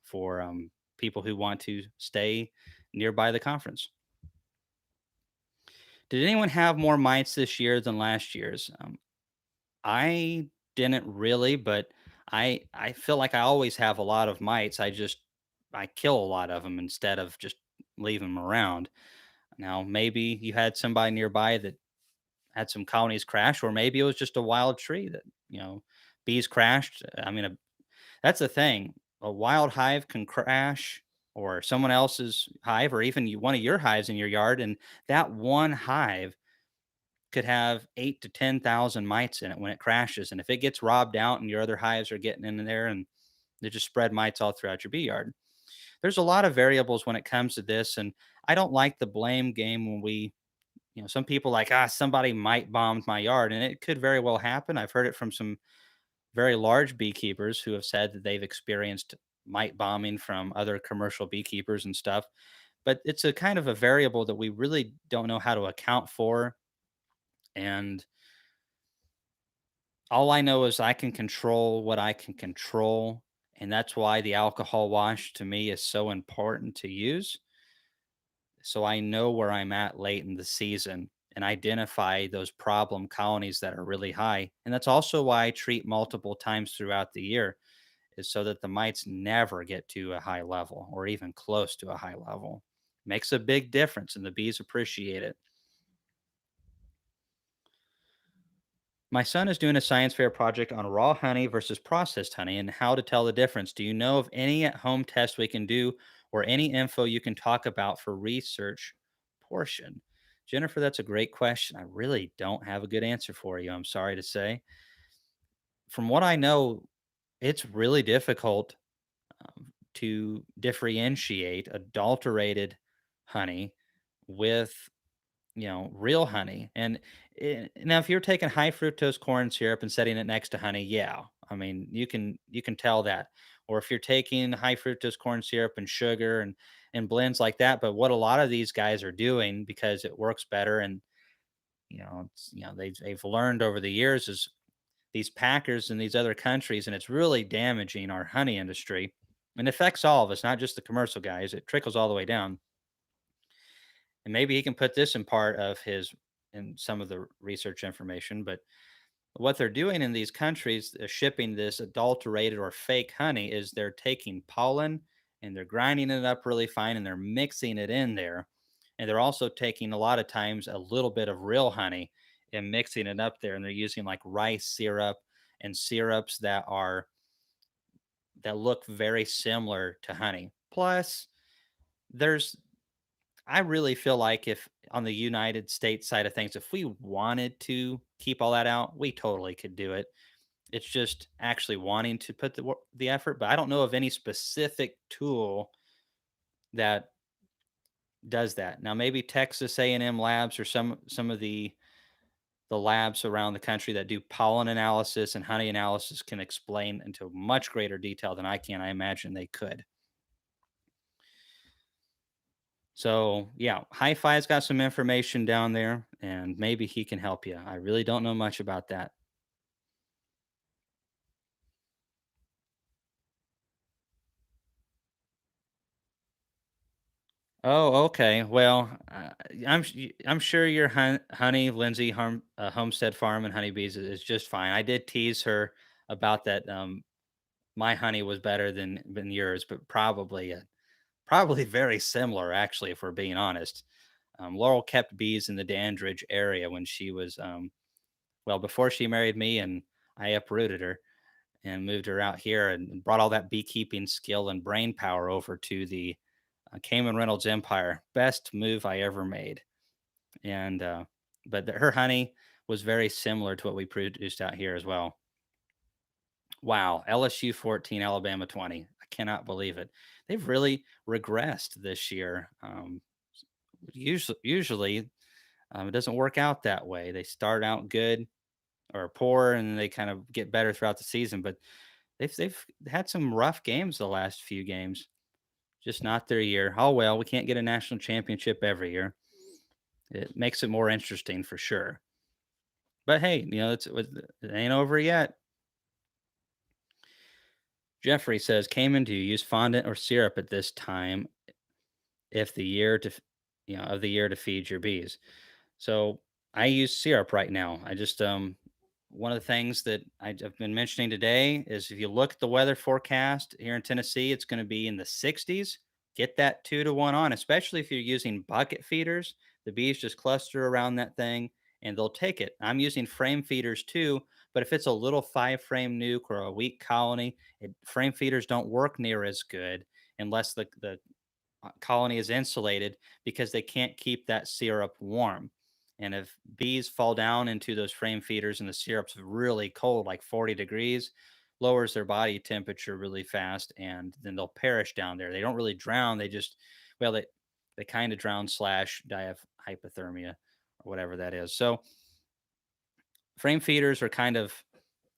for people who want to stay nearby the conference. Did anyone have more mites this year than last year's? I didn't really, but I feel like I always have a lot of mites. I kill a lot of them instead of just leave them around. Now, maybe you had somebody nearby that had some colonies crash, or maybe it was just a wild tree that, bees crashed. I mean, that's the thing. A wild hive can crash, or someone else's hive, or even one of your hives in your yard, and that one hive could have 8 to 10,000 mites in it when it crashes. And if it gets robbed out and your other hives are getting in there, and they just spread mites all throughout your bee yard. There's a lot of variables when it comes to this, and I don't like the blame game when some people like, somebody might bombed my yard, and it could very well happen. I've heard it from some very large beekeepers who have said that they've experienced mite bombing from other commercial beekeepers and stuff. But it's a kind of a variable that we really don't know how to account for. And all I know is I can control what I can control. And that's why the alcohol wash to me is so important to use. So I know where I'm at late in the season and identify those problem colonies that are really high. And that's also why I treat multiple times throughout the year, is so that the mites never get to a high level or even close to a high level. Makes a big difference and the bees appreciate it. My son is doing a science fair project on raw honey versus processed honey and how to tell the difference. Do you know of any at home tests we can do or any info you can talk about for research portion? Jennifer, that's a great question. I really don't have a good answer for you. I'm sorry to say. From what I know, it's really difficult to differentiate adulterated honey with real honey. And now, if you're taking high fructose corn syrup and setting it next to honey, yeah, I mean, you can tell that. Or if you're taking high fructose corn syrup and sugar, and and blends like that. But what a lot of these guys are doing, because it works better, and they've learned over the years, is these packers in these other countries, and it's really damaging our honey industry, and affects all of us, not just the commercial guys. It trickles all the way down. And maybe he can put this in part of his in some of the research information. But what they're doing in these countries, shipping this adulterated or fake honey, is they're taking pollen and they're grinding it up really fine and they're mixing it in there. And they're also taking a lot of times a little bit of real honey and mixing it up there. And they're using like rice syrup and syrups that look very similar to honey. Plus, there's I really feel like, if on the United States side of things, if we wanted to keep all that out, we totally could do it. It's just actually wanting to put the effort. But I don't know of any specific tool that does that. Now, maybe Texas A&M labs, or some of the labs around the country that do pollen analysis and honey analysis, can explain into much greater detail than I can. I imagine they could. So yeah, Hi-Fi's got some information down there, and maybe he can help you. I really don't know much about that. Oh, okay. Well, I'm sure your honey, Lindsay Homestead Farm and Honeybees is just fine. I did tease her about that. My honey was better than yours, but probably very similar, actually, if we're being honest. Laurel kept bees in the Dandridge area when she was well, before she married me, and I uprooted her and moved her out here and brought all that beekeeping skill and brain power over to the Kamon Reynolds empire. Best move I ever made. And her honey was very similar to what we produced out here as well. Wow, LSU 14, Alabama 20. I cannot believe it. They've really regressed this year. Usually it doesn't work out that way. They start out good or poor, and they kind of get better throughout the season. But they've had some rough games the last few games. Just not their year. Oh well, we can't get a national championship every year. It makes it more interesting for sure. But hey, it ain't over yet. Jeffrey says, Cayman, do you use fondant or syrup at this time if the year to of the year to feed your bees? So I use syrup right now. I just one of the things that I've been mentioning today is, if you look at the weather forecast here in Tennessee, it's going to be in the 60s. Get that 2 to 1 on, especially if you're using bucket feeders. The bees just cluster around that thing and they'll take it. I'm using frame feeders too, but if it's a little 5 frame nuke or a weak colony, frame feeders don't work near as good unless the colony is insulated, because they can't keep that syrup warm. And if bees fall down into those frame feeders and the syrup's really cold, like 40 degrees, lowers their body temperature really fast, and then they'll perish down there. They don't really drown. They just, well, they kind of drown slash die of hypothermia or whatever that is. So frame feeders are kind of,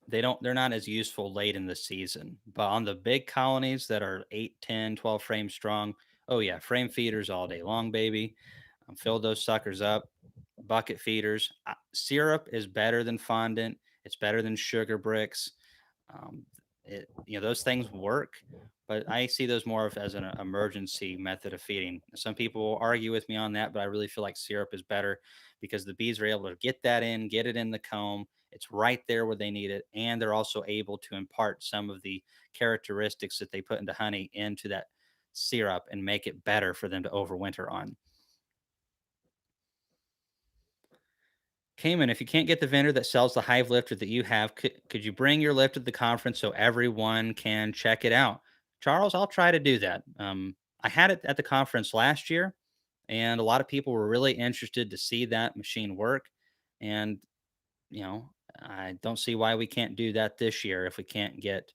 they're not as useful late in the season. But on the big colonies that are 8, 10, 12 frames strong, oh yeah, frame feeders all day long, baby. Fill those suckers up. Bucket feeders. Syrup is better than fondant. It's better than sugar bricks. Um, those things work, but I see those more of as an emergency method of feeding. Some people will argue with me on that, but I really feel like syrup is better, because the bees are able to get that in, get it in the comb. It's right there where they need it, and they're also able to impart some of the characteristics that they put into honey into that syrup and make it better for them to overwinter on. Cayman, if you can't get the vendor that sells the Hive lifter that you have, could you bring your lift to the conference so everyone can check it out? Charles, I'll try to do that. I had it at the conference last year, and a lot of people were really interested to see that machine work. And, I don't see why we can't do that this year if we can't get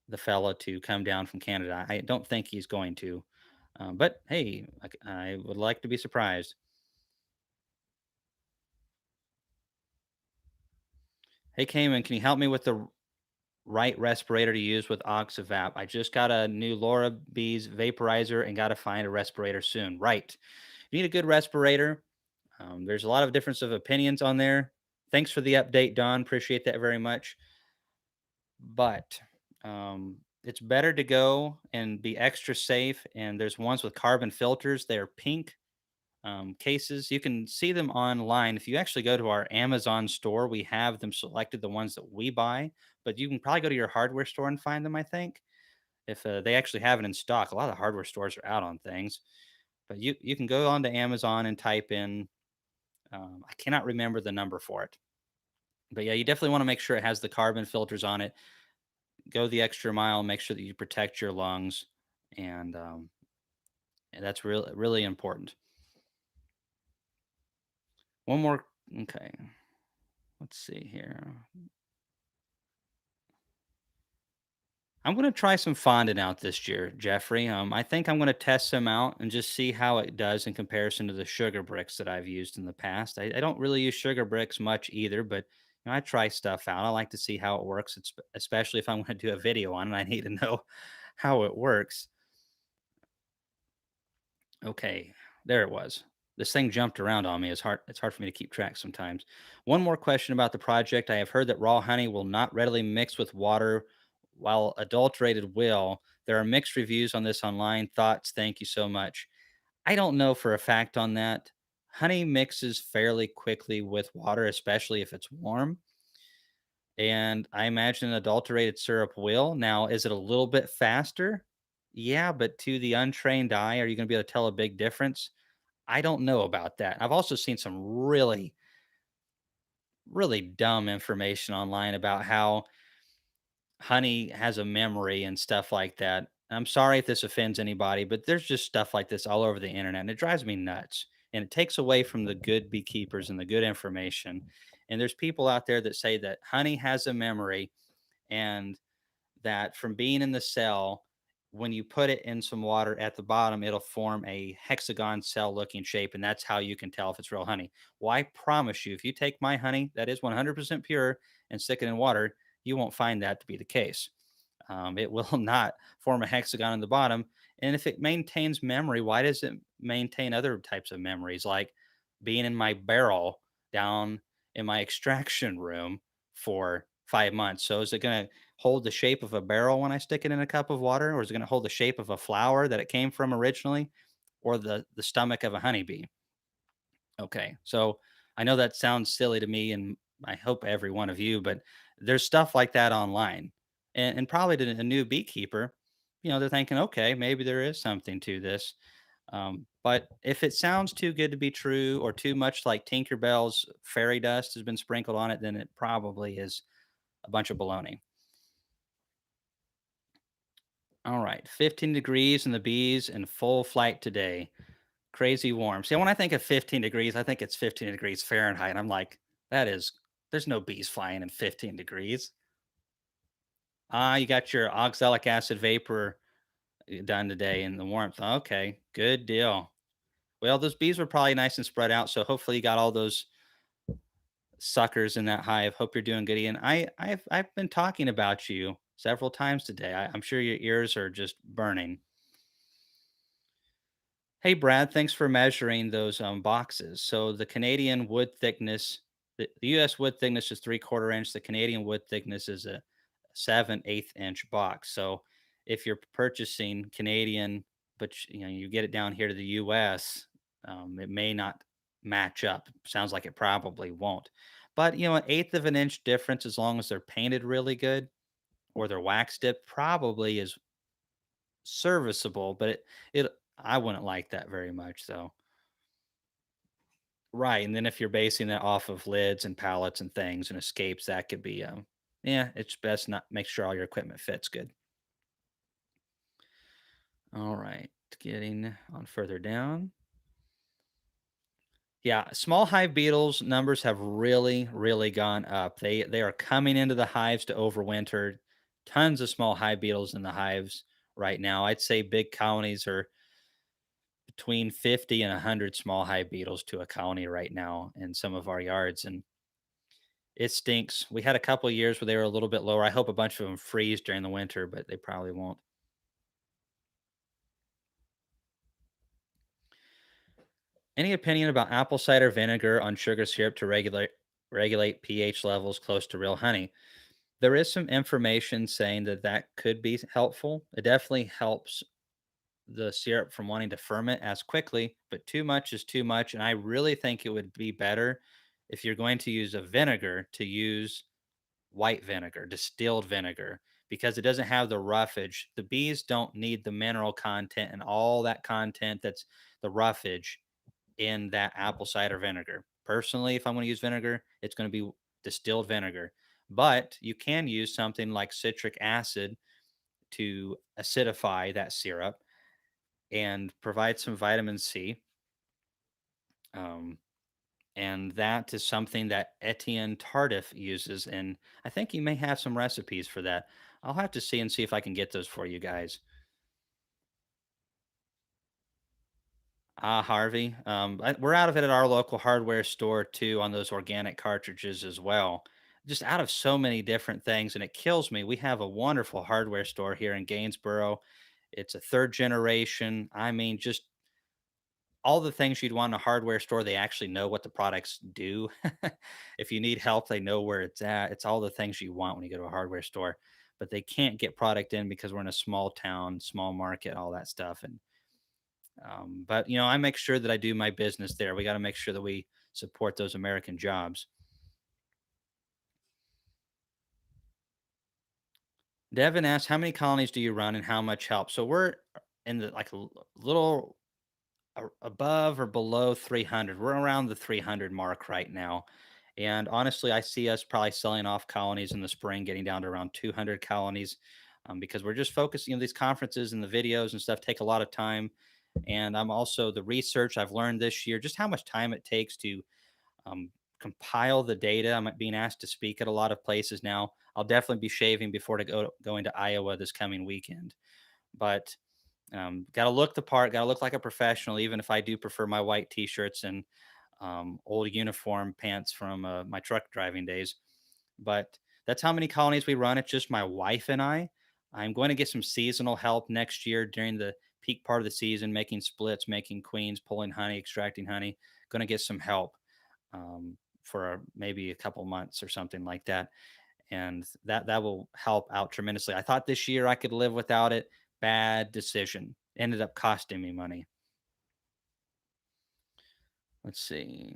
the fella to come down from Canada. I don't think he's going to. But hey, I would like to be surprised. Hey, Cayman, can you help me with the Right Respirator to Use with Oxavap. I just got a new Laura Bees vaporizer and got to find a respirator soon. Right. You need a good respirator. There's a lot of difference of opinions on there. Thanks for the update, Don. Appreciate that very much. But it's better to go and be extra safe. And there's ones with carbon filters. They're pink cases. You can see them online. If you actually go to our Amazon store, we have them selected, the ones that we buy. But you can probably go to your hardware store and find them, I think, if they actually have it in stock. A lot of the hardware stores are out on things. But you can go onto Amazon and type in, I cannot remember the number for it. But yeah, you definitely want to make sure it has the carbon filters on it. Go the extra mile, make sure that you protect your lungs, and that's really important. One more. Okay, let's see here. I'm going to try some fondant out this year, Jeffrey. I think I'm going to test some out and just see how it does in comparison to the sugar bricks that I've used in the past. I don't really use sugar bricks much either, but I try stuff out. I like to see how it works, especially if I'm going to do a video on it. I need to know how it works. Okay, there it was. This thing jumped around on me. It's hard for me to keep track sometimes. One more question about the project. I have heard that raw honey will not readily mix with water, while adulterated will. There are mixed reviews on this online. Thoughts? Thank you so much. I don't know for a fact on that. Honey mixes fairly quickly with water, especially if it's warm. And I imagine adulterated syrup will. Now, is it a little bit faster? Yeah, but to the untrained eye, are you going to be able to tell a big difference? I don't know about that. I've also seen some really dumb information online about how honey has a memory and stuff like that. I'm sorry if this offends anybody, but there's just stuff like this all over the internet, and it drives me nuts. And it takes away from the good beekeepers and the good information. And there's people out there that say that honey has a memory, and that from being in the cell, when you put it in some water at the bottom, it'll form a hexagon cell looking shape. And that's how you can tell if it's real honey. Well, I promise you, if you take my honey that is 100% pure and stick it in water, you won't find that to be the case. It will not form a hexagon in the bottom. And if it maintains memory, why does it maintain other types of memories, like being in my barrel down in my extraction room for 5 months? So is it going to hold the shape of a barrel when I stick it in a cup of water, or is it going to hold the shape of a flower that it came from originally, or the stomach of a honeybee? Okay. So I know that sounds silly to me, and I hope every one of you, but there's stuff like that online. And probably to a new beekeeper, they're thinking, okay, maybe there is something to this. But if it sounds too good to be true, or too much like Tinkerbell's fairy dust has been sprinkled on it, then it probably is a bunch of baloney. All right. 15 degrees and the bees in full flight today. Crazy warm. See, when I think of 15 degrees, I think it's 15 degrees Fahrenheit. I'm like, there's no bees flying in 15 degrees. Ah, you got your oxalic acid vapor done today in the warmth. Okay, good deal. Well, those bees were probably nice and spread out, so hopefully you got all those suckers in that hive. Hope you're doing good, Ian. I've been talking about you several times today. I'm sure your ears are just burning. Hey, Brad, thanks for measuring those boxes. So the Canadian wood thickness, the US wood thickness is 3/4 inch. The Canadian wood thickness is a 7/8 inch box. So if you're purchasing Canadian, but you get it down here to the US, it may not match up. Sounds like it probably won't. But an eighth of an inch difference, as long as they're painted really good or they're wax dipped, probably is serviceable. But it I wouldn't like that very much, though. Right, and then if you're basing it off of lids and pallets and things and escapes, that could be, yeah, it's best not make sure all your equipment fits good. All right, getting on further down. Yeah, small hive beetles numbers have really gone up. They are coming into the hives to overwinter. Tons of small hive beetles in the hives right now. I'd say big colonies are between 50 and 100 small hive beetles to a colony right now in some of our yards. And It stinks. We had a couple of years where they were a little bit lower. I hope a bunch of them freeze during the winter, but they probably won't. Any opinion about apple cider vinegar on sugar syrup to regulate pH levels close to real honey? There is some information saying that that could be helpful. It definitely helps the syrup from wanting to ferment as quickly, but too much is too much. And I really think it would be better if you're going to use a vinegar to use white vinegar, distilled vinegar, because it doesn't have the roughage. The bees don't need the mineral content and all that content that's the roughage in that apple cider vinegar. Personally, if I'm going to use vinegar, it's going to be distilled vinegar. But you can use something like citric acid to acidify that syrup and provide some vitamin C. Um, and that is something that Etienne Tardif uses. And I think he may have some recipes for that. I'll have to see and see if I can get those for you guys. Ah, Harvey. We're out of it at our local hardware store too on those organic cartridges as well. Just out of so many different things, and it kills me. We have a wonderful hardware store here in Gainesboro. It's a third generation. I mean, just all the things you'd want in a hardware store, they actually know what the products do. If you need help, they know where it's at. It's all the things you want when you go to a hardware store, but they can't get product in because we're in a small town, small market, all that stuff. And but I make sure that I do my business there. We got to make sure that we support those American jobs. Devin asks, "How many colonies do you run, and how much help?" So we're in the like little above or below 300. We're around the 300 mark right now. And honestly, I see us probably selling off colonies in the spring, getting down to around 200 colonies, because we're just focusing on these conferences and the videos and stuff take a lot of time. And I'm also the research I've learned this year, just how much time it takes to compile the data. I'm being asked to speak at a lot of places now. I'll definitely be shaving before going to Iowa this coming weekend. But got to look the part, got to look like a professional, even if I do prefer my white t-shirts and old uniform pants from my truck driving days. But that's how many colonies we run. It's just my wife and I. I'm going to get some seasonal help next year during the peak part of the season, making splits, making queens, pulling honey, extracting honey. Going to get some help for maybe a couple months or something like that, and that will help out tremendously. I thought this year I could live without it. Bad decision. Ended up costing me money. Let's see.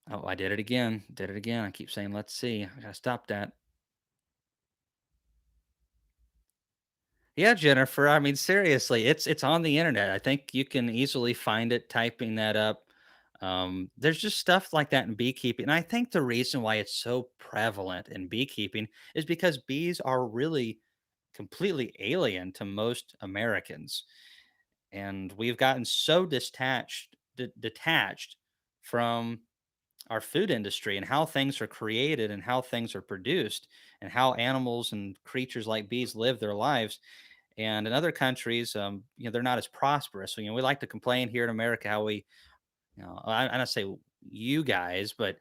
Oh, I did it again. Did it again. I keep saying, let's see. I gotta stop that. Yeah, Jennifer. I mean, seriously, it's on the internet. I think you can easily find it typing that up. There's just stuff like that in beekeeping. And I think the reason why it's so prevalent in beekeeping is because bees are really completely alien to most Americans. And we've gotten so detached from our food industry and how things are created and how things are produced and how animals and creatures like bees live their lives. And in other countries, they're not as prosperous. So, we like to complain here in America how I don't say you guys, but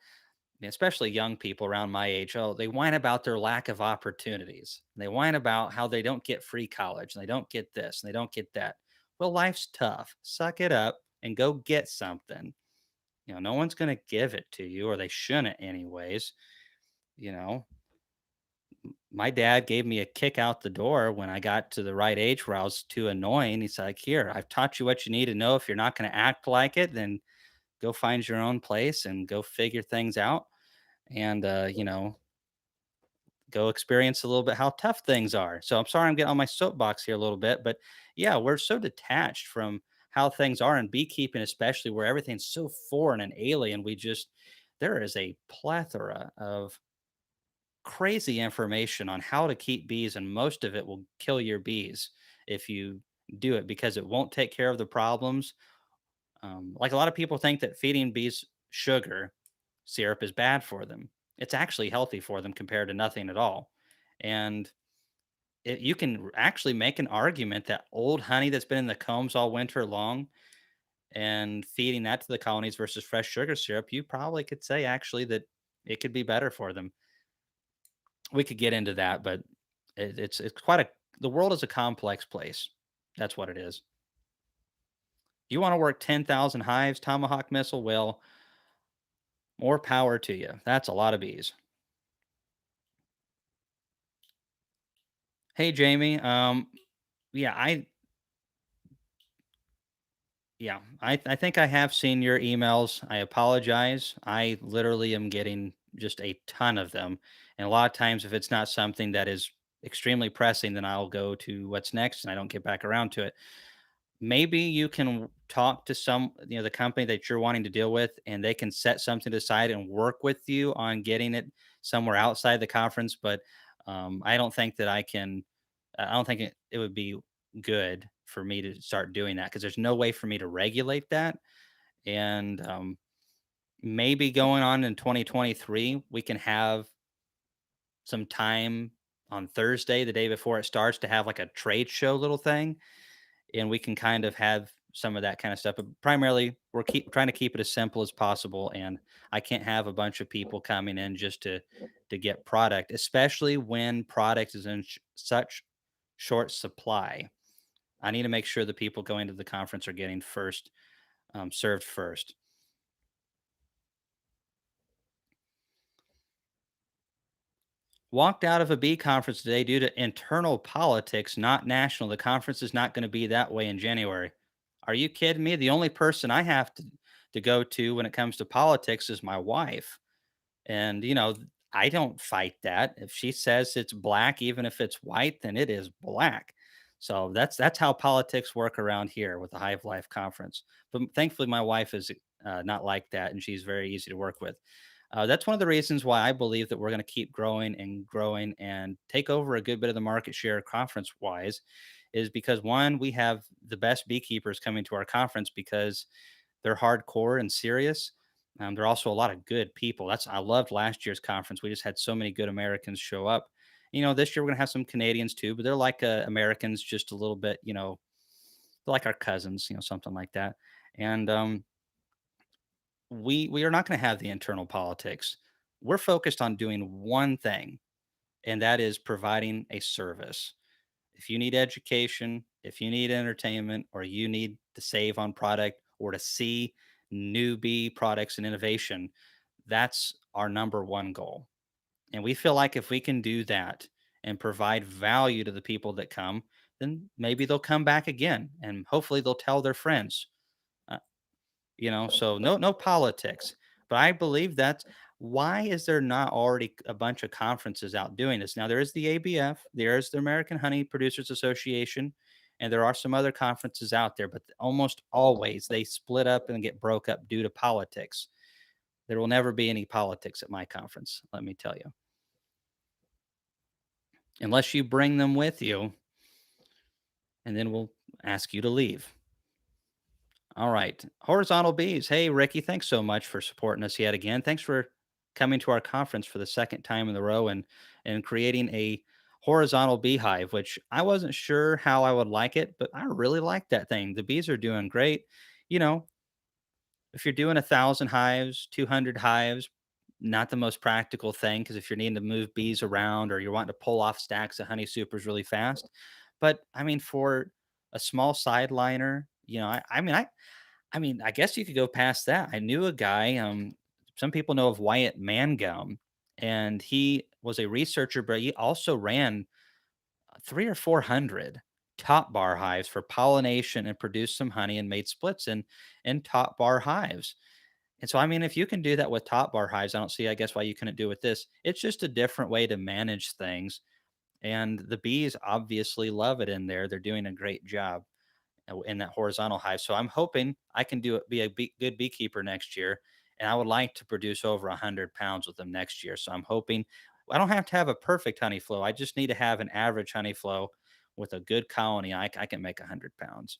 especially young people around my age, oh, they whine about their lack of opportunities. They whine about how they don't get free college and they don't get this and they don't get that. Well, life's tough. Suck it up and go get something. No one's going to give it to you, or they shouldn't, anyways. You know, my dad gave me a kick out the door when I got to the right age where I was too annoying. He's like, "Here, I've taught you what you need to know. If you're not going to act like it, then go find your own place and go figure things out." And, go experience a little bit how tough things are. So I'm sorry I'm getting on my soapbox here a little bit, but yeah, we're so detached from how things are in beekeeping, especially where everything's so foreign and alien. There is a plethora of crazy information on how to keep bees, and most of it will kill your bees if you do it because it won't take care of the problems. Like a lot of people think that feeding bees sugar syrup is bad for them. It's actually healthy for them compared to nothing at all. And you can actually make an argument that old honey that's been in the combs all winter long and feeding that to the colonies versus fresh sugar syrup, you probably could say actually that It could be better for them. We could get into that, but it's quite a the world is a complex place. That's what it is. You want to work 10,000 hives, tomahawk missile? Well, more power to you. That's a lot of bees. Hey, Jamie. Yeah, I think I have seen your emails. I apologize. I literally am getting just a ton of them. And a lot of times, if it's not something that is extremely pressing, then I'll go to what's next and I don't get back around to it. Maybe you can talk to the company that you're wanting to deal with, and they can set something aside and work with you on getting it somewhere outside the conference. But I don't think that I don't think it would be good for me to start doing that because there's no way for me to regulate that. And maybe going on in 2023, we can have some time on Thursday, the day before it starts, to have like a trade show little thing, and we can kind of have some of that kind of stuff. But primarily, we're keep trying to keep it as simple as possible, and I can't have a bunch of people coming in just to get product, especially when product is in such short supply. I need to make sure the people going to the conference are getting first served first. Walked out of a bee conference today due to internal politics, not national. The conference is not going to be that way in January. Are you kidding me? The only person I have to go to when it comes to politics is my wife. And, I don't fight that. If she says it's black, even if it's white, then it is black. So that's how politics work around here with the Hive Life conference. But thankfully, my wife is not like that, and she's very easy to work with. That's one of the reasons why I believe that we're going to keep growing and take over a good bit of the market share conference wise, is because one, we have the best beekeepers coming to our conference because they're hardcore and serious. There are also a lot of good people. I loved last year's conference. We just had so many good Americans show up. This year we're gonna have some Canadians too, but they're like Americans, just a little bit. They're like our cousins, something like that. And we are not going to have the internal politics. We're focused on doing one thing, and that is providing a service. If you need education, if you need entertainment, or you need to save on product or to see newbie products and innovation, that's our number one goal. And we feel like if we can do that and provide value to the people that come, then maybe they'll come back again and hopefully they'll tell their friends. Uh, so no politics. But I believe that's why is there not already a bunch of conferences out doing this? Now there is the ABF, there's the American Honey Producers Association, and there are some other conferences out there, but almost always they split up and get broke up due to politics. There will never be any politics at my conference, let me tell you. Unless you bring them with you, and then we'll ask you to leave. All right. Horizontal bees. Hey, Ricky, thanks so much for supporting us yet again. Thanks for coming to our conference for the second time in a row and creating a horizontal beehive, which I wasn't sure how I would like it, but I really like that thing. The bees are doing great. You know, if you're doing 1,000 hives, 200 hives, not the most practical thing because if you're needing to move bees around or you're wanting to pull off stacks of honey supers really fast. But I mean, for a small sideliner, I guess you could go past that. I knew a guy, some people know of Wyatt Mangum, and he was a researcher, but he also ran three or 400 top bar hives for pollination and produced some honey and made splits in top bar hives. And so, I mean, if you can do that with top bar hives, I don't see, I guess, why you couldn't do it with this. It's just a different way to manage things. And the bees obviously love it in there. They're doing a great job in that horizontal hive. So I'm hoping I can be a good beekeeper next year. And I would like to produce over 100 pounds with them next year. So I'm hoping I don't have to have a perfect honey flow. I just need to have an average honey flow with a good colony. I can make 100 pounds.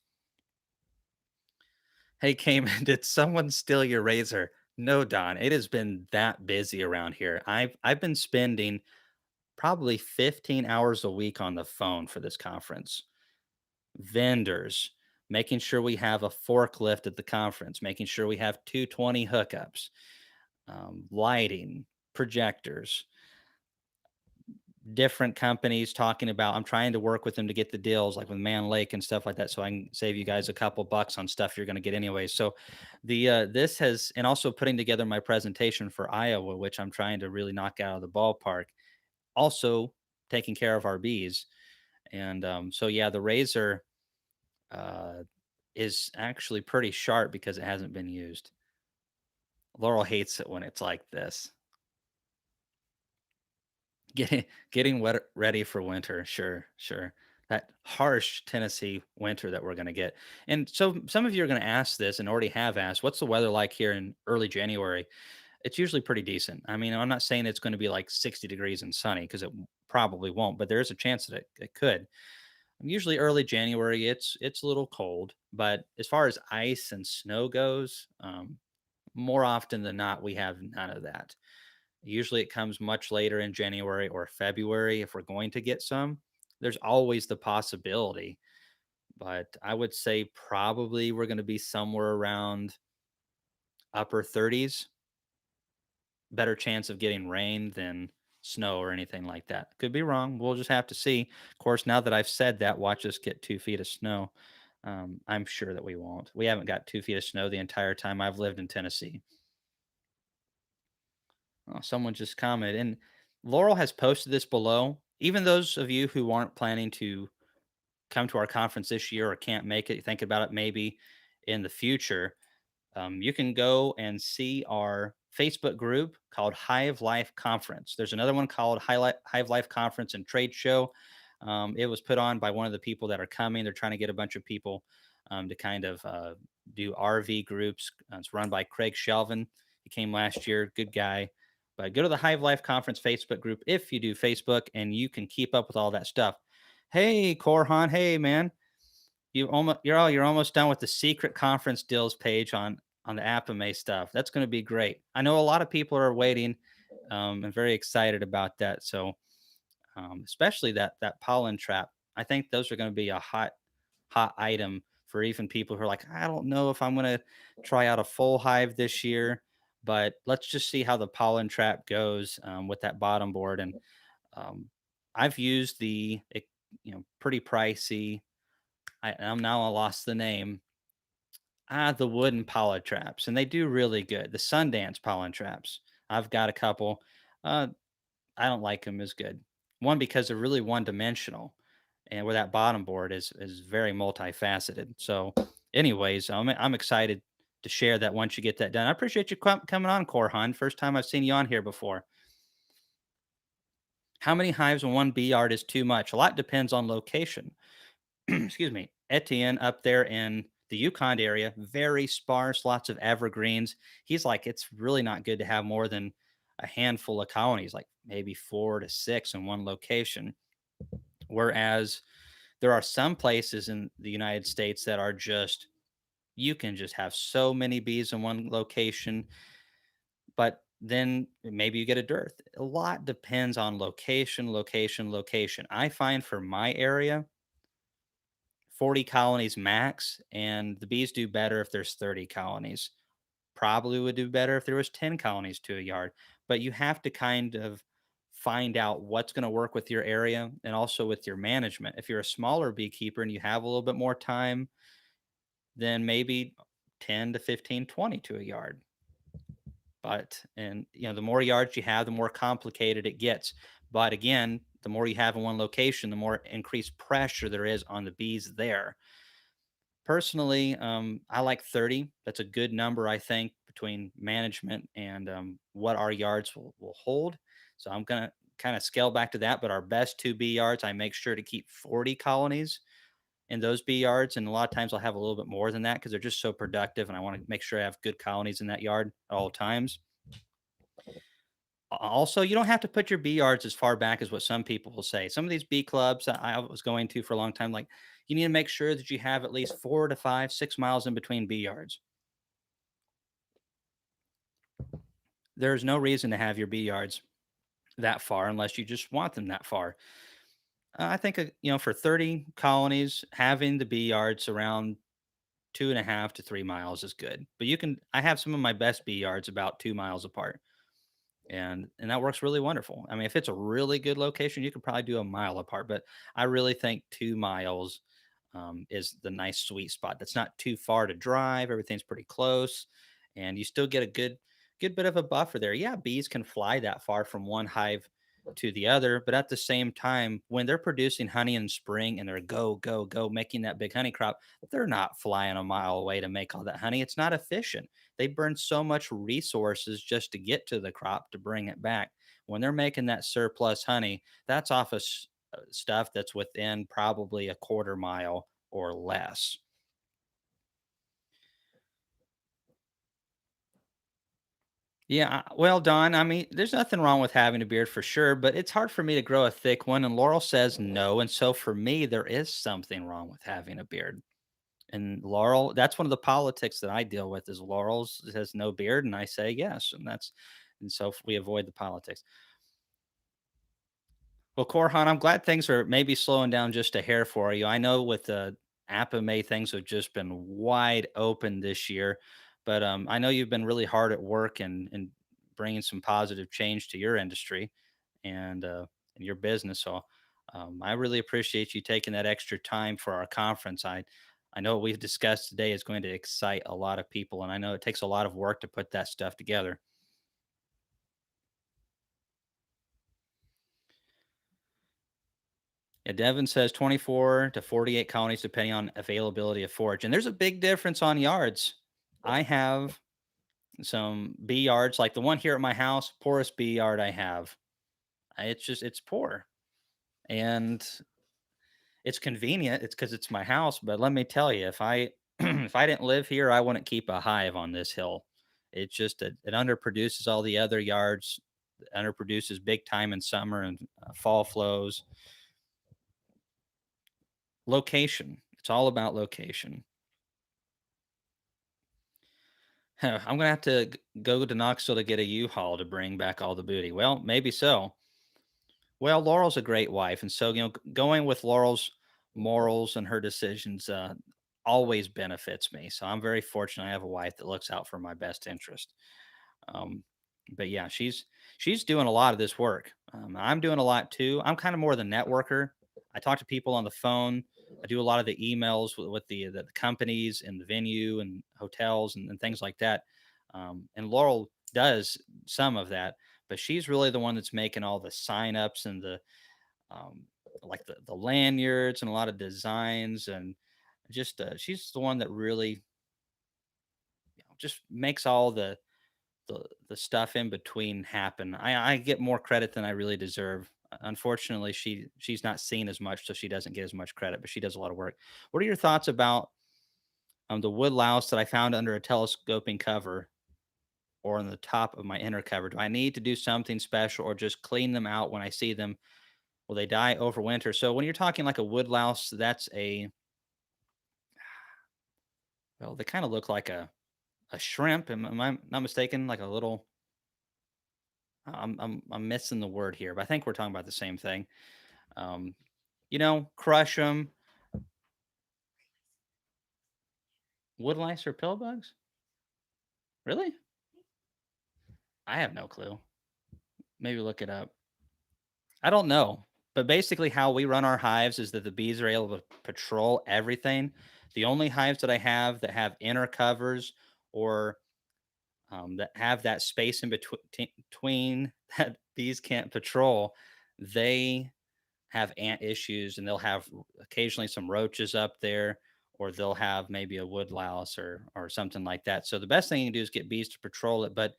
Hey, Cayman, did someone steal your razor? No, Don. It has been that busy around here. I've been spending probably 15 hours a week on the phone for this conference. Vendors, making sure we have a forklift at the conference, making sure we have 220 hookups, lighting. projectors, different companies talking about. I'm trying to work with them to get the deals like with Man Lake and stuff like that so I can save you guys a couple bucks on stuff you're going to get anyway. So the this has, and also putting together my presentation for Iowa, which I'm trying to really knock out of the ballpark. Also taking care of our bees. And so yeah, the razor uh is actually pretty sharp because it hasn't been used. Laurel hates it when it's like this. Getting ready for winter, sure, sure. That harsh Tennessee winter that we're gonna get. And so some of you are gonna ask this and already have asked, what's the weather like here in early January? It's usually pretty decent. I mean, I'm not saying it's gonna be like 60 degrees and sunny because it probably won't, but there is a chance that it could. Usually early January, it's a little cold, but as far as ice and snow goes, more often than not, we have none of that. Usually it comes much later in January or February if we're going to get some. There's always the possibility, but I would say probably we're going to be somewhere around upper 30s. Better chance of getting rain than snow or anything like that. Could be wrong. We'll just have to see. Of course, now that I've said that, watch us get 2 feet of snow. I'm sure that we won't. We haven't got 2 feet of snow the entire time I've lived in Tennessee. Oh, someone just commented, and Laurel has posted this below. Even those of you who aren't planning to come to our conference this year or can't make it, think about it maybe in the future. You can go and see our Facebook group called Hive Life Conference. There's another one called Hive Life Conference and Trade Show. It was put on by one of the people that are coming. They're trying to get a bunch of people to kind of do RV groups. It's run by Craig Shelvin. He came last year, good guy. But go to the Hive Life Conference Facebook group if you do Facebook, and you can keep up with all that stuff. Hey, Korhan. Hey, man, you're almost done with the secret conference deals page on the Apame stuff. That's going to be great. I know a lot of people are waiting and very excited about that. So especially that pollen trap. I think those are going to be a hot item for even people who are like, I don't know if I'm going to try out a full hive this year, but let's just see how the pollen trap goes with that bottom board. And um, I've used pretty pricey. I'm now I lost the name. The wooden pollen traps, and they do really good. The Sundance pollen traps. I've got a couple. Uh, I don't like them as good. One because they're really one dimensional, and where that bottom board is very multifaceted. So, anyways, I'm excited to share that once you get that done. I appreciate you coming on, Korhan. First time I've seen you on here before. How many hives in one bee yard is too much? A lot depends on location. Excuse me, Etienne up there in the Yukon area, very sparse, lots of evergreens. He's like, it's really not good to have more than a handful of colonies, like maybe 4 to 6 in one location. Whereas there are some places in the United States that are just, you can just have so many bees in one location, but then maybe you get a dearth. A lot depends on location, location, location. I find for my area, 40 colonies max, and the bees do better if there's 30 colonies. Probably would do better if there was 10 colonies to a yard, but you have to kind of find out what's going to work with your area and also with your management. If you're a smaller beekeeper and you have a little bit more time, then maybe 10 to 15, 20 to a yard. But and the more yards you have, the more complicated it gets. But again, the more you have in one location, the more increased pressure there is on the bees there. Personally, I like 30. That's a good number, I think, between management and what our yards will hold. So I'm going to kind of scale back to that. But our best two bee yards, I make sure to keep 40 colonies in those bee yards. And a lot of times I'll have a little bit more than that because they're just so productive. And I want to make sure I have good colonies in that yard at all times. Also, you don't have to put your bee yards as far back as what some people will say. Some of these bee clubs that I was going to for a long time, like, you need to make sure that you have at least 4 to 5, 6 miles in between bee yards. There's no reason to have your bee yards that far unless you just want them that far. I think, for 30 colonies, having the bee yards around 2.5 to 3 miles is good. But I have some of my best bee yards about 2 miles apart. and that works really wonderful. I mean, if it's a really good location, you could probably do a mile apart, but I really think 2 miles is the nice sweet spot. That's not too far to drive. Everything's pretty close, and you still get a good bit of a buffer there. Yeah, bees can fly that far from one hive to the other, but at the same time, when they're producing honey in spring and they're go go go making that big honey crop, they're not flying a mile away to make all that honey. It's not efficient. They burn so much resources just to get to the crop to bring it back. When they're making that surplus honey, that's off of stuff that's within probably a quarter mile or less. Yeah, well, Don, I mean, there's nothing wrong with having a beard for sure, but it's hard for me to grow a thick one. And Laurel says no. And so for me, there is something wrong with having a beard. And Laurel, that's one of the politics that I deal with is Laurel says no beard, and I say yes. And so we avoid the politics. Well, Korhan, I'm glad things are maybe slowing down just a hair for you. I know with the May things have just been wide open this year, but I know you've been really hard at work and bringing some positive change to your industry and your business. So I really appreciate you taking that extra time for our conference. I know what we've discussed today is going to excite a lot of people, and I know it takes a lot of work to put that stuff together. Yeah, Devin says 24 to 48 colonies depending on availability of forage. And there's a big difference on yards. I have some bee yards, like the one here at my house, poorest bee yard I have. It's poor. And it's convenient. It's because it's my house. But let me tell you, if I if I didn't live here, I wouldn't keep a hive on this hill. It underproduces all the other yards. It underproduces big time in summer and fall flows. Location. It's all about location. Huh, I'm gonna have to go to Knoxville to get a U-Haul to bring back all the booty. Well, maybe so. Well, Laurel's a great wife, and so going with Laurel's morals and her decisions always benefits me. So I'm very fortunate I have a wife that looks out for my best interest. Um, but yeah, she's doing a lot of this work. I'm doing a lot too. I'm kind of more the networker. I talk to people on the phone. I do a lot of the emails with the companies and the venue and hotels and things like that. And Laurel does some of that, but she's really the one that's making all the signups and the um, like the lanyards and a lot of designs and just she's the one that really just makes all the stuff in between happen. I get more credit than I really deserve. Unfortunately, she's not seen as much, so she doesn't get as much credit, but she does a lot of work. What are your thoughts about the wood louse that I found under a telescoping cover or on the top of my inner cover? Do I need to do something special or just clean them out when I see them? Will they die over winter? So when you're talking like a wood louse, that's a well, they kind of look like a shrimp. Am I not mistaken? Like a little I'm missing the word here, but I think we're talking about the same thing. Um, crush them. Wood lice or pill bugs? Really? I have no clue. Maybe look it up. I don't know. But basically, how we run our hives is that the bees are able to patrol everything. The only hives that I have that have inner covers or that have that space in between that bees can't patrol, they have ant issues and they'll have occasionally some roaches up there or they'll have maybe a wood louse or something like that. So the best thing you can do is get bees to patrol it. But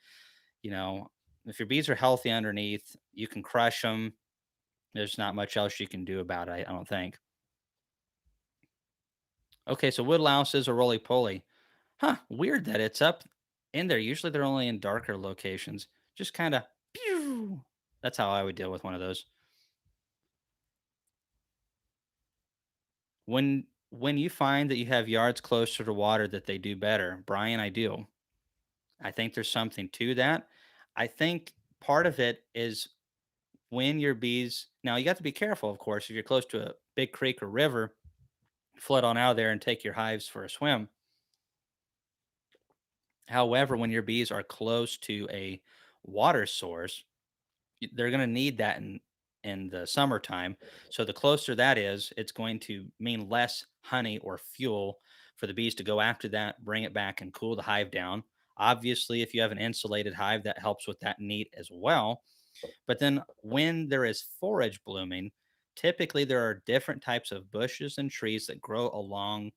you know, if your bees are healthy underneath, you can crush them. There's not much else you can do about it, I don't think. Okay, so wood louses are roly poly. Huh, weird that it's up in there. Usually they're only in darker locations. Just kind of pew. That's how I would deal with one of those. When you find that you have yards closer to water that they do better, Brian, I do. I think there's something to that. I think part of it is when your bees now you got to be careful, of course, if you're close to a big creek or river, flood on out there and take your hives for a swim. However, when your bees are close to a water source, they're going to need that in the summertime. So the closer that is, it's going to mean less honey or fuel for the bees to go after that, bring it back, and cool the hive down. Obviously, if you have an insulated hive, that helps with that need as well. But then when there is forage blooming, typically there are different types of bushes and trees that grow along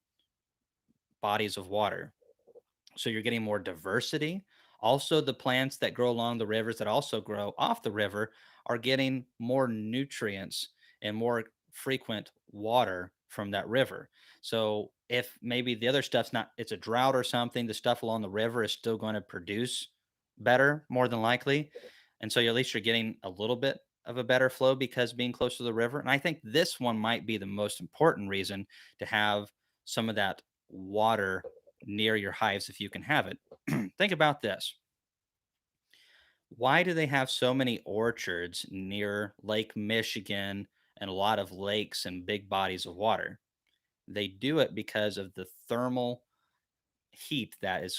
bodies of water. So you're getting more diversity. Also, the plants that grow along the rivers that also grow off the river are getting more nutrients and more frequent water from that river. So if maybe the other stuff's not, it's a drought or something, the stuff along the river is still going to produce better, more than likely. And so at least you're getting a little bit of a better flow because being close to the river. And I think this one might be the most important reason to have some of that water near your hives if you can have it. Think about this. Why do they have so many orchards near Lake Michigan and a lot of lakes and big bodies of water? They do it because of the thermal heat that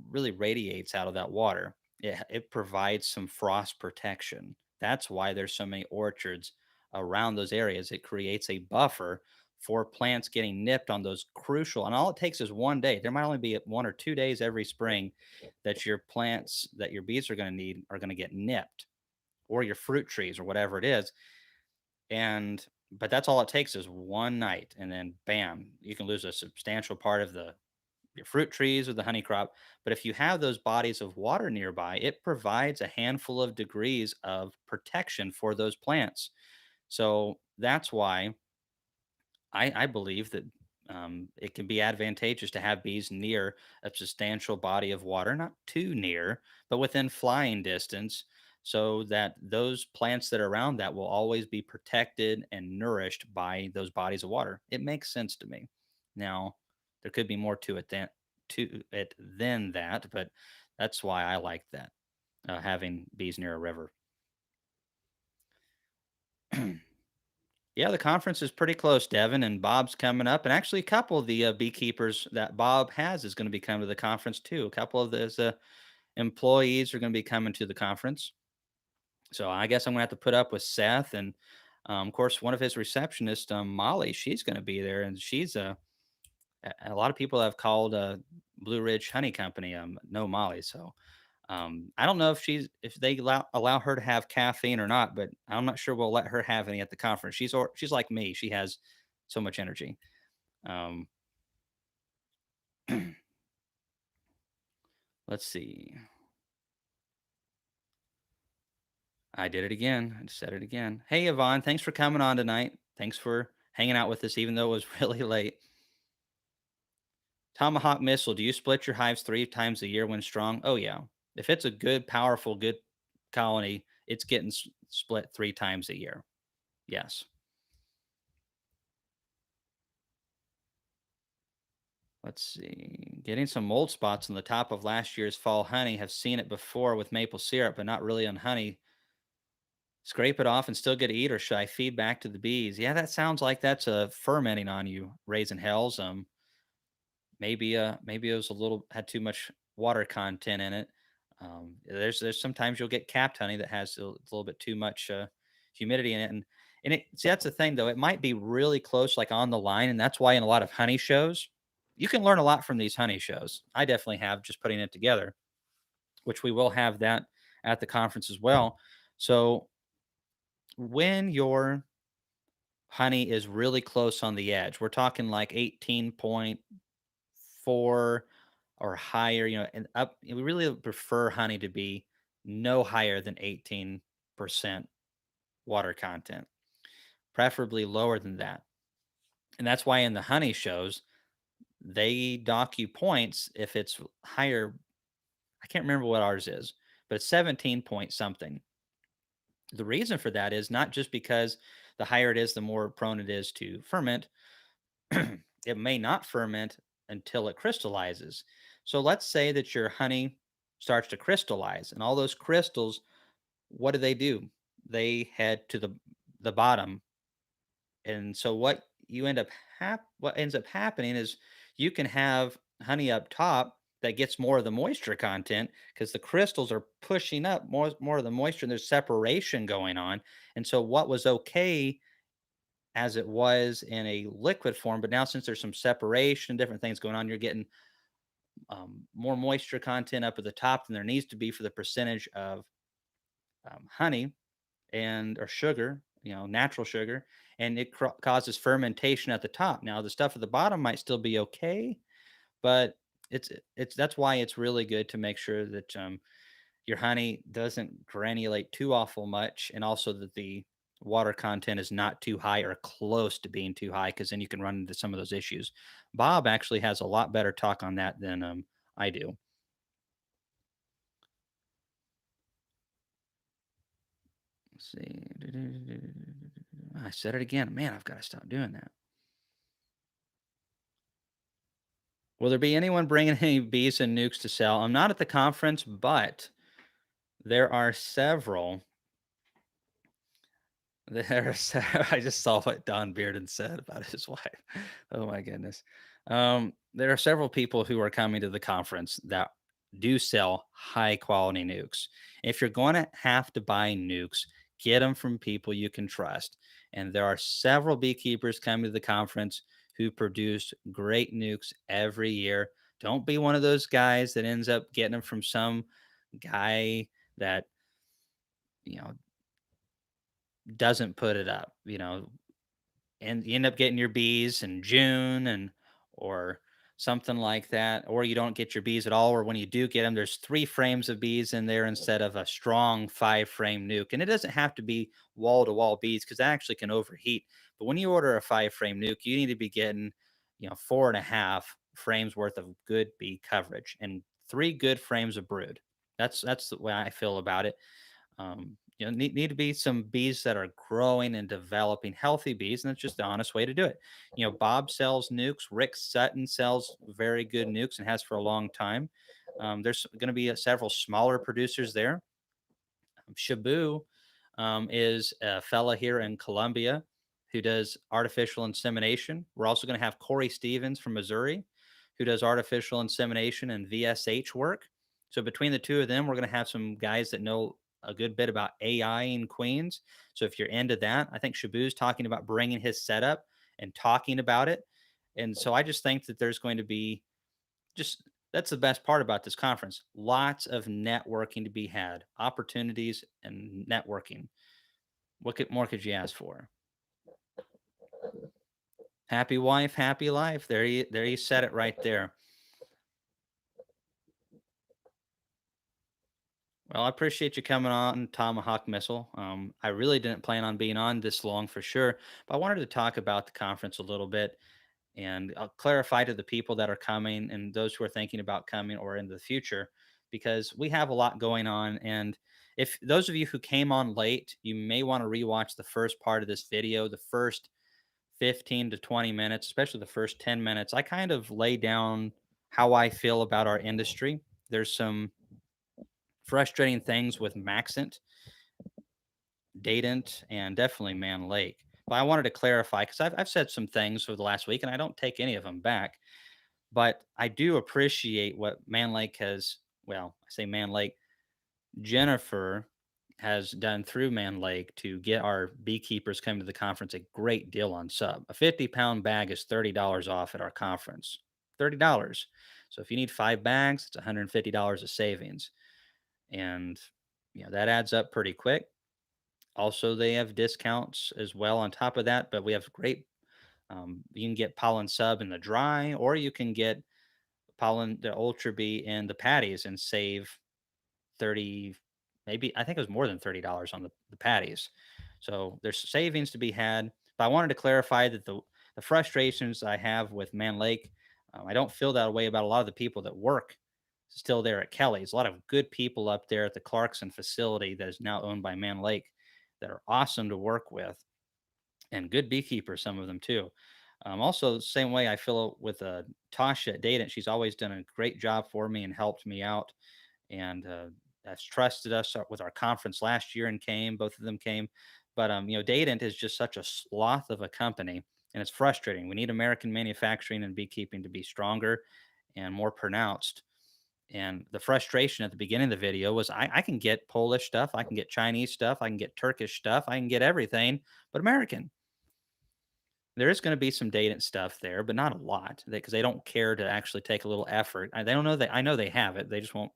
really radiates out of that water. It provides some frost protection. That's why there's so many orchards around those areas. It creates a buffer for plants getting nipped on those crucial. And all it takes is one day. There might only be 1 or 2 days every spring that your plants that your bees are going to need are going to get nipped, or your fruit trees or whatever it is. And but that's all it takes is one night, and then bam, you can lose a substantial part of the your fruit trees or the honey crop. But if you have those bodies of water nearby, it provides a handful of degrees of protection for those plants. So that's why I believe that it can be advantageous to have bees near a substantial body of water, not too near, but within flying distance, so that those plants that are around that will always be protected and nourished by those bodies of water. It makes sense to me. Now, there could be more to it than that, but that's why I like that, having bees near a river. Yeah, the conference is pretty close, Devin, and Bob's coming up. And actually, a couple of the beekeepers that Bob has is going to be coming to the conference too. A couple of those employees are going to be coming to the conference. So I guess I'm going to have to put up with Seth. And of course, one of his receptionists, Molly, she's going to be there. And she's a lot of people have called Blue Ridge Honey Company no Molly. So I don't know if they allow her to have caffeine or not, but I'm not sure we'll let her have any at the conference. She's like me. She has so much energy. Um, let's see. I did it again. I just said it again. Hey, Yvonne, thanks for coming on tonight. Thanks for hanging out with us, even though it was really late. Tomahawk Missile, do you split your hives 3 times a year when strong? Oh, yeah. If it's a good, powerful, good colony, it's getting split 3 times a year. Yes. Let's see. Getting some mold spots on the top of last year's fall honey. Have seen it before with maple syrup, but not really on honey. Scrape it off and still get to eat, or should I feed back to the bees? Yeah, that sounds like that's fermenting on you, raising hells. Maybe it was a little had too much water content in it. There's sometimes you'll get capped honey that has a little bit too much humidity in it, and it see that's the thing though. It might be really close, like on the line, and that's why in a lot of honey shows, you can learn a lot from these honey shows. I definitely have just putting it together, which we will have that at the conference as well. So when your honey is really close on the edge, we're talking like 18.4 or higher, and up. We really prefer honey to be no higher than 18% water content, preferably lower than that. And that's why in the honey shows, they dock you points if it's higher. I can't remember what ours is, but it's 17 point something. The reason for that is not just because the higher it is, the more prone it is to ferment. It may not ferment until it crystallizes. So let's say that your honey starts to crystallize, and all those crystals, what do? They head to the bottom. And so what ends up happening is you can have honey up top that gets more of the moisture content because the crystals are pushing up more of the moisture and there's separation going on. And so what was okay as it was in a liquid form, but now since there's some separation, different things going on, you're getting more moisture content up at the top than there needs to be for the percentage of honey and or sugar, natural sugar, and it causes fermentation at the top. Now the stuff at the bottom might still be okay, but it's that's why it's really good to make sure that your honey doesn't granulate too awful much, and also that the water content is not too high or close to being too high, because then you can run into some of those issues. Bob actually has a lot better talk on that than I do. Let's see. I said it again. Man, I've got to stop doing that. Will there be anyone bringing any bees and nukes to sell? I'm not at the conference, but there are several. There's I just saw what Don Bearden said about his wife. Oh my goodness. There are several people who are coming to the conference that do sell high quality nukes. If you're going to have to buy nukes, get them from people you can trust. And there are several beekeepers coming to the conference who produce great nukes every year. Don't be one of those guys that ends up getting them from some guy that, you know, doesn't put it up, and you end up getting your bees in June and or something like that, or you don't get your bees at all, or when you do get them, there's 3 frames of bees in there instead of a strong 5 frame nuke. And it doesn't have to be wall to wall bees because that actually can overheat. But when you order a 5 frame nuke, you need to be getting, 4.5 frames worth of good bee coverage and 3 good frames of brood. That's the way I feel about it. Need to be some bees that are growing and developing healthy bees, and that's just the honest way to do it. Bob sells nukes. Rick Sutton sells very good nukes and has for a long time. There's going to be several smaller producers there. Shabu is a fella here in Columbia who does artificial insemination. We're also going to have Corey Stevens from Missouri who does artificial insemination and VSH work. So between the two of them, we're going to have some guys that know a good bit about AI in queens. So if you're into that, I think Shabu's talking about bringing his setup and talking about it. And so I just think that there's going to be just that's the best part about this conference. Lots of networking to be had, opportunities and networking. More could you ask for? Happy wife, happy life. There you said it right there. Well, I appreciate you coming on, Tomahawk Missile. I really didn't plan on being on this long for sure, but I wanted to talk about the conference a little bit, and I'll clarify to the people that are coming and those who are thinking about coming or in the future, because we have a lot going on. And if those of you who came on late, you may want to rewatch the first part of this video, the first 15 to 20 minutes, especially the first 10 minutes. I kind of lay down how I feel about our industry. There's some frustrating things with Maxent, Dadant, and definitely Man Lake. But I wanted to clarify because I've said some things over the last week and I don't take any of them back. But I do appreciate what Man Lake has, well, I say Man Lake, Jennifer has done through Man Lake to get our beekeepers coming to the conference a great deal on sub. A 50-pound bag is $30 off at our conference. $30. So if you need 5 bags, it's $150 of savings. And that adds up pretty quick. Also, they have discounts as well on top of that, but we have great you can get pollen sub in the dry, or you can get pollen the ultra bee in the patties and save 30, maybe I think it was more than $30 on the patties. So there's savings to be had. But I wanted to clarify that the frustrations I have with Man Lake, I don't feel that way about a lot of the people that work still there at Kelly's. A lot of good people up there at the Clarkson facility that is now owned by Man Lake that are awesome to work with, and good beekeepers, some of them too. Also, the same way I feel with Tasha at Data. She's always done a great job for me and helped me out, and has trusted us with our conference last year and came. Both of them came, but Dadant is just such a sloth of a company, and it's frustrating. We need American manufacturing and beekeeping to be stronger and more pronounced. And the frustration at the beginning of the video was I can get Polish stuff, I can get Chinese stuff, I can get Turkish stuff, I can get everything but American. There is going to be some data stuff there, but not a lot because they don't care to actually take a little effort. They don't know that I know they have it. They just won't.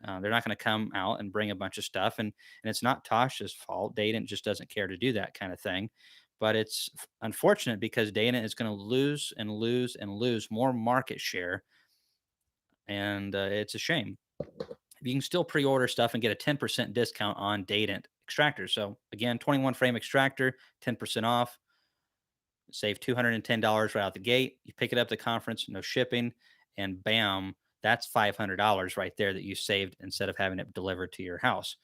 They're not going to come out and bring a bunch of stuff, and it's not Tasha's fault. Dayton just doesn't care to do that kind of thing. But it's unfortunate because Dayton is going to lose and lose and lose more market share, and it's a shame. You can still pre-order stuff and get a 10% discount on Dayton extractors. So again, 21 frame extractor, 10% off. Save $210 right out the gate. You pick it up at the conference, no shipping, and bam, that's $500 right there that you saved instead of having it delivered to your house.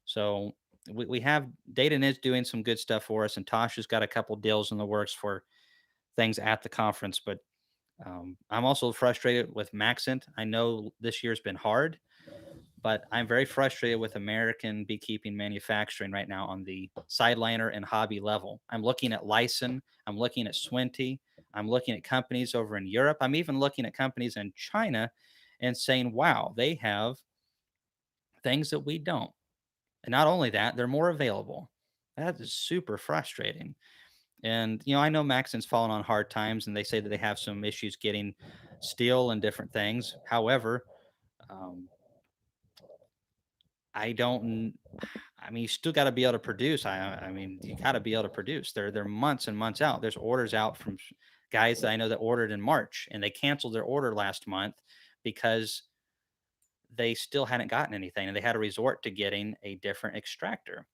So we have Dayton is doing some good stuff for us, and Tasha's got a couple deals in the works for things at the conference. But I'm also frustrated with Maxent. I know this year's been hard, but I'm very frustrated with American beekeeping manufacturing right now on the sideliner and hobby level. I'm looking at Lyson, I'm looking at Swinty, I'm looking at companies over in Europe, I'm even looking at companies in China and saying, wow, they have things that we don't. And not only that, they're more available. That is super frustrating. And, I know Maxon's fallen on hard times and they say that they have some issues getting steel and different things. However, um, I don't. I mean, you still got to be able to produce. I mean, you got to be able to produce. They're months and months out. There's orders out from guys that I know that ordered in March, and they canceled their order last month because they still hadn't gotten anything, and they had to resort to getting a different extractor.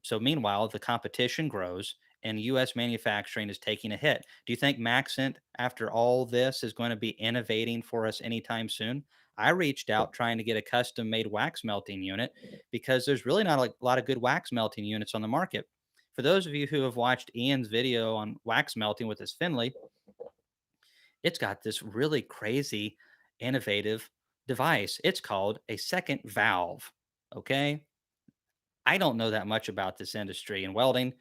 So meanwhile, the competition grows and US manufacturing is taking a hit. Do you think Maxent, after all this, is going to be innovating for us anytime soon? I reached out trying to get a custom made wax melting unit because there's really not a lot of good wax melting units on the market. For those of you who have watched Ian's video on wax melting with his Finley, it's got this really crazy, innovative device. It's called a second valve. Okay. I don't know that much about this industry and welding.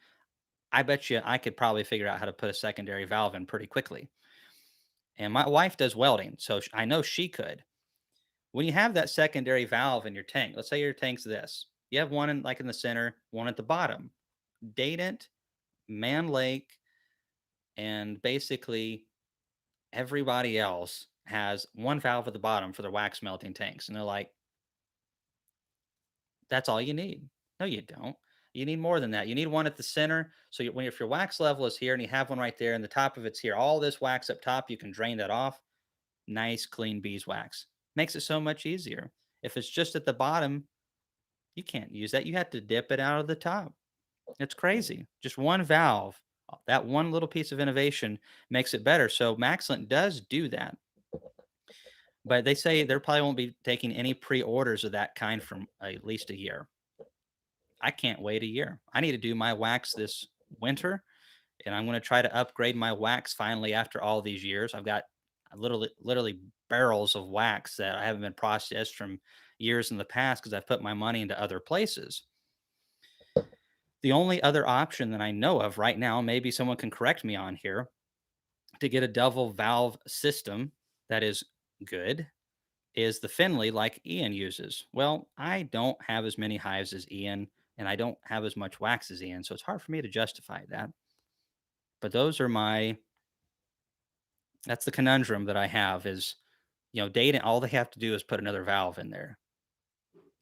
I bet you I could probably figure out how to put a secondary valve in pretty quickly. And my wife does welding, so I know she could. When you have that secondary valve in your tank, let's say your tank's this. You have one in the center, one at the bottom. Dadant, Man Lake, and basically everybody else has one valve at the bottom for their wax melting tanks. And they're like, that's all you need. No, you don't. You need more than that. You need one at the center. So if your wax level is here and you have one right there and the top of it's here, all this wax up top, you can drain that off. Nice, clean beeswax. Makes it so much easier. If it's just at the bottom, you can't use that. You have to dip it out of the top. It's crazy. Just one valve, that one little piece of innovation makes it better. So Maxlent does do that. But they say they probably won't be taking any pre-orders of that kind from at least a year. I can't wait a year. I need to do my wax this winter, and I'm going to try to upgrade my wax finally after all these years. I've got literally barrels of wax that I haven't been processed from years in the past because I've put my money into other places. The only other option that I know of right now, maybe someone can correct me on here, to get a double valve system that is good is the Finley like Ian uses. Well, I don't have as many hives as Ian, and I don't have as much wax as Ian, so it's hard for me to justify that. But those are that's the conundrum that I have is, dating, all they have to do is put another valve in there.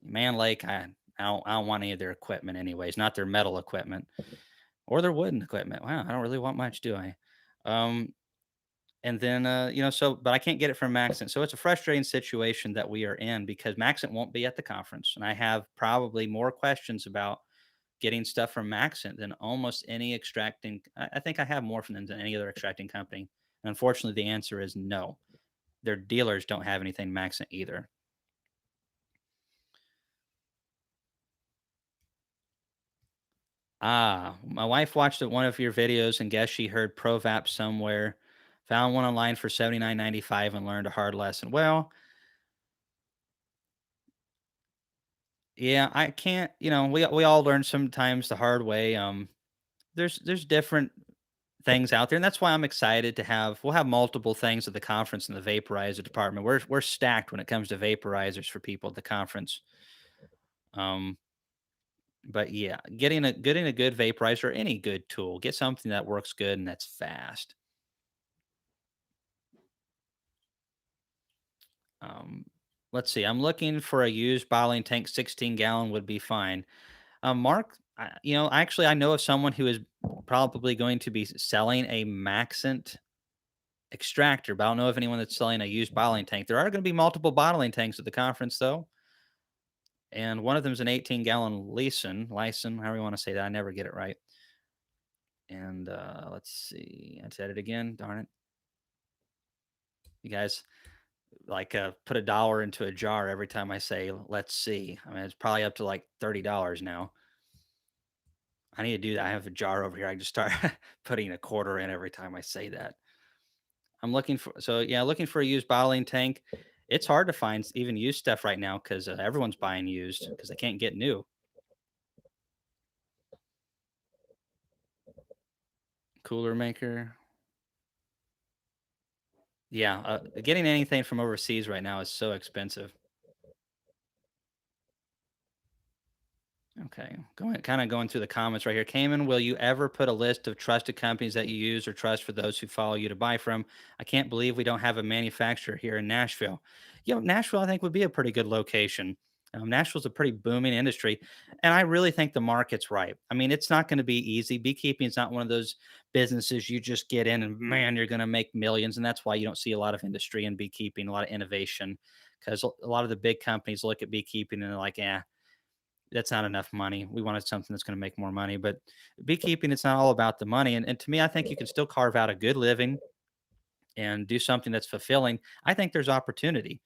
Man Lake, I don't want any of their equipment anyways, not their metal equipment or their wooden equipment. Wow, I don't really want much, do I? Um, And then, but I can't get it from Maxent. So it's a frustrating situation that we are in because Maxent won't be at the conference. And I have probably more questions about getting stuff from Maxent than almost any extracting. I think I have more from them than any other extracting company. And unfortunately, the answer is no. Their dealers don't have anything Maxent either. Ah, my wife watched one of your videos and guessed she heard Provap somewhere. Found one online for 79.95 and learned a hard lesson. Well, yeah, I can't, we all learn sometimes the hard way. There's different things out there, and that's why I'm excited to have. We'll have multiple things at the conference in the vaporizer department. We're stacked when it comes to vaporizers for people at the conference. Um, but yeah, getting a good vaporizer, any good tool, get something that works good and that's fast. Um, let's see. I'm looking for a used bottling tank, 16-gallon would be fine. Mark, actually, I know of someone who is probably going to be selling a Maxent extractor, but I don't know of anyone that's selling a used bottling tank. There are going to be multiple bottling tanks at the conference, though, and one of them is an 18-gallon Lyson, however you want to say that. I never get it right. And let's see, I said it again. Darn it, you guys like put $1 into a jar every time I say let's see. I mean, it's probably up to like $30 now. I need to do that. I have a jar over here. I just start putting a quarter in every time I say that. I'm looking for looking for a used bottling tank. It's hard to find even used stuff right now because everyone's buying used because they can't get new. Cooler maker. Yeah, getting anything from overseas right now is so expensive. Okay, going through the comments right here. Cayman, will you ever put a list of trusted companies that you use or trust for those who follow you to buy from? I can't believe we don't have a manufacturer here in Nashville. Nashville, I think, would be a pretty good location. Nashville's a pretty booming industry, and I really think the market's right. I mean, it's not going to be easy. Beekeeping is not one of those businesses you just get in and man, you're going to make millions, and that's why you don't see a lot of industry in beekeeping, a lot of innovation, because a lot of the big companies look at beekeeping and they're like, "Yeah, that's not enough money. We wanted something that's going to make more money." But beekeeping, it's not all about the money. And to me, I think you can still carve out a good living and do something that's fulfilling. I think there's opportunity.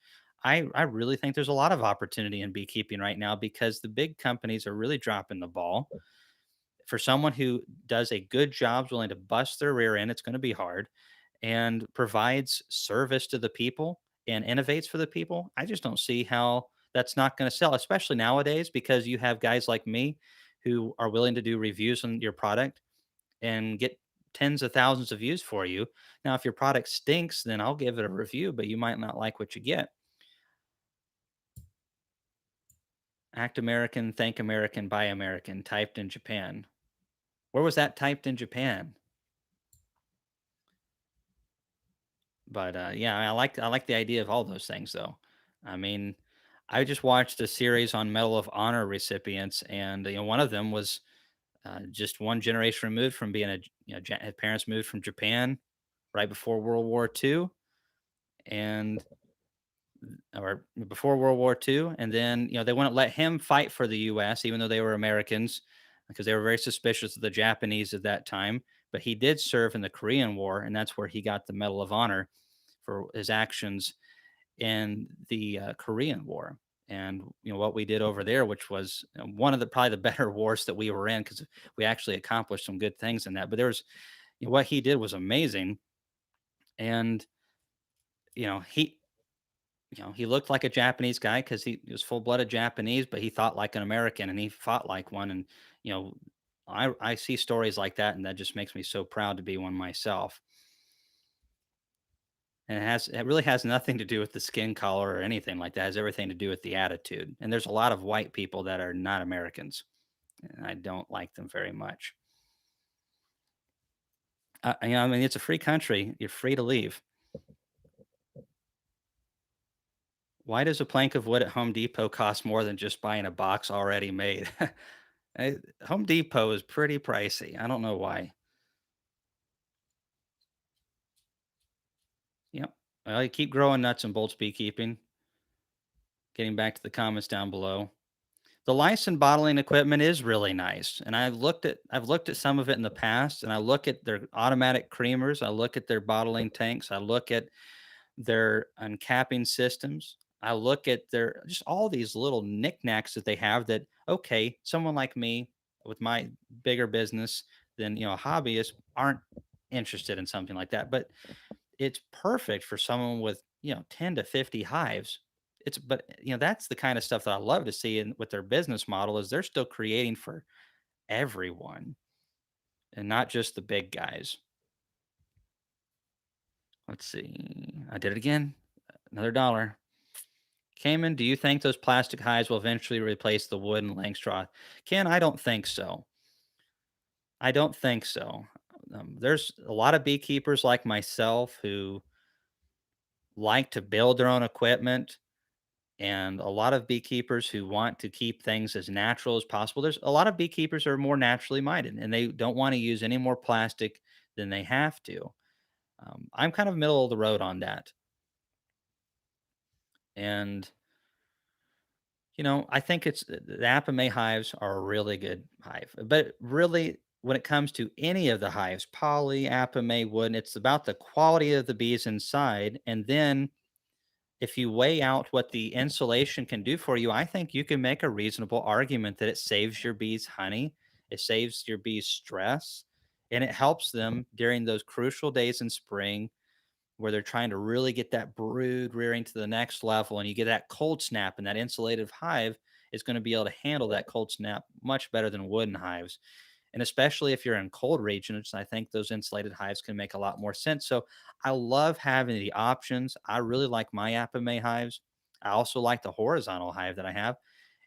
I really think there's a lot of opportunity in beekeeping right now because the big companies are really dropping the ball. For someone who does a good job, is willing to bust their rear end, it's going to be hard, and provides service to the people and innovates for the people, I just don't see how that's not going to sell, especially nowadays because you have guys like me who are willing to do reviews on your product and get tens of thousands of views for you. Now, if your product stinks, then I'll give it a review, but you might not like what you get. Act American, Think American, Buy American, typed in Japan. Where was that typed in Japan? But, yeah, I like the idea of all those things, though. I mean, I just watched a series on Medal of Honor recipients, and, one of them was, just one generation removed from being had parents moved from Japan right before World War II, and or before World War II, and then, they wouldn't let him fight for the US even though they were Americans because they were very suspicious of the Japanese at that time, but he did serve in the Korean War, and that's where he got the Medal of Honor for his actions in the Korean War. And what we did over there, which was one of the probably the better wars that we were in, because we actually accomplished some good things in that. But there was what he did was amazing, and he he looked like a Japanese guy because he was full blooded Japanese, but he thought like an American and he fought like one. And you know, I see stories like that, and that just makes me so proud to be one myself. And it really has nothing to do with the skin color or anything like that. It has everything to do with the attitude. And there's a lot of white people that are not Americans, and I don't like them very much. I mean, it's a free country. You're free to leave. Why does a plank of wood at Home Depot cost more than just buying a box already made? Home Depot is pretty pricey. I don't know why. Yep. Well, you keep growing nuts and bolts beekeeping. Getting back to the comments down below. The licensed bottling equipment is really nice, and I've looked at some of it in the past, and I look at their automatic creamers, I look at their bottling tanks, I look at their uncapping systems, I look at their just all these little knickknacks that they have that okay, someone like me with my bigger business than a hobbyist aren't interested in something like that, but it's perfect for someone with 10 to 50 hives. That's the kind of stuff that I love to see in with their business model is they're still creating for everyone and not just the big guys. Let's see. I did it again. Another dollar. Cayman, do you think those plastic hives will eventually replace the wood and lang straw? Ken, I don't think so. I don't think so. There's a lot of beekeepers like myself who like to build their own equipment, and a lot of beekeepers who want to keep things as natural as possible. There's a lot of beekeepers who are more naturally minded and they don't want to use any more plastic than they have to. I'm kind of middle of the road on that. And I think the Apame hives are a really good hive. But really, when it comes to any of the hives, poly, Apame, wood, it's about the quality of the bees inside. And then if you weigh out what the insulation can do for you, I think you can make a reasonable argument that it saves your bees honey, it saves your bees stress, and it helps them during those crucial days in spring where they're trying to really get that brood rearing to the next level, and you get that cold snap, and that insulated hive is going to be able to handle that cold snap much better than wooden hives. And especially if you're in cold regions, I think those insulated hives can make a lot more sense. So I love having the options. I really like my Apame hives. I also like the horizontal hive that I have.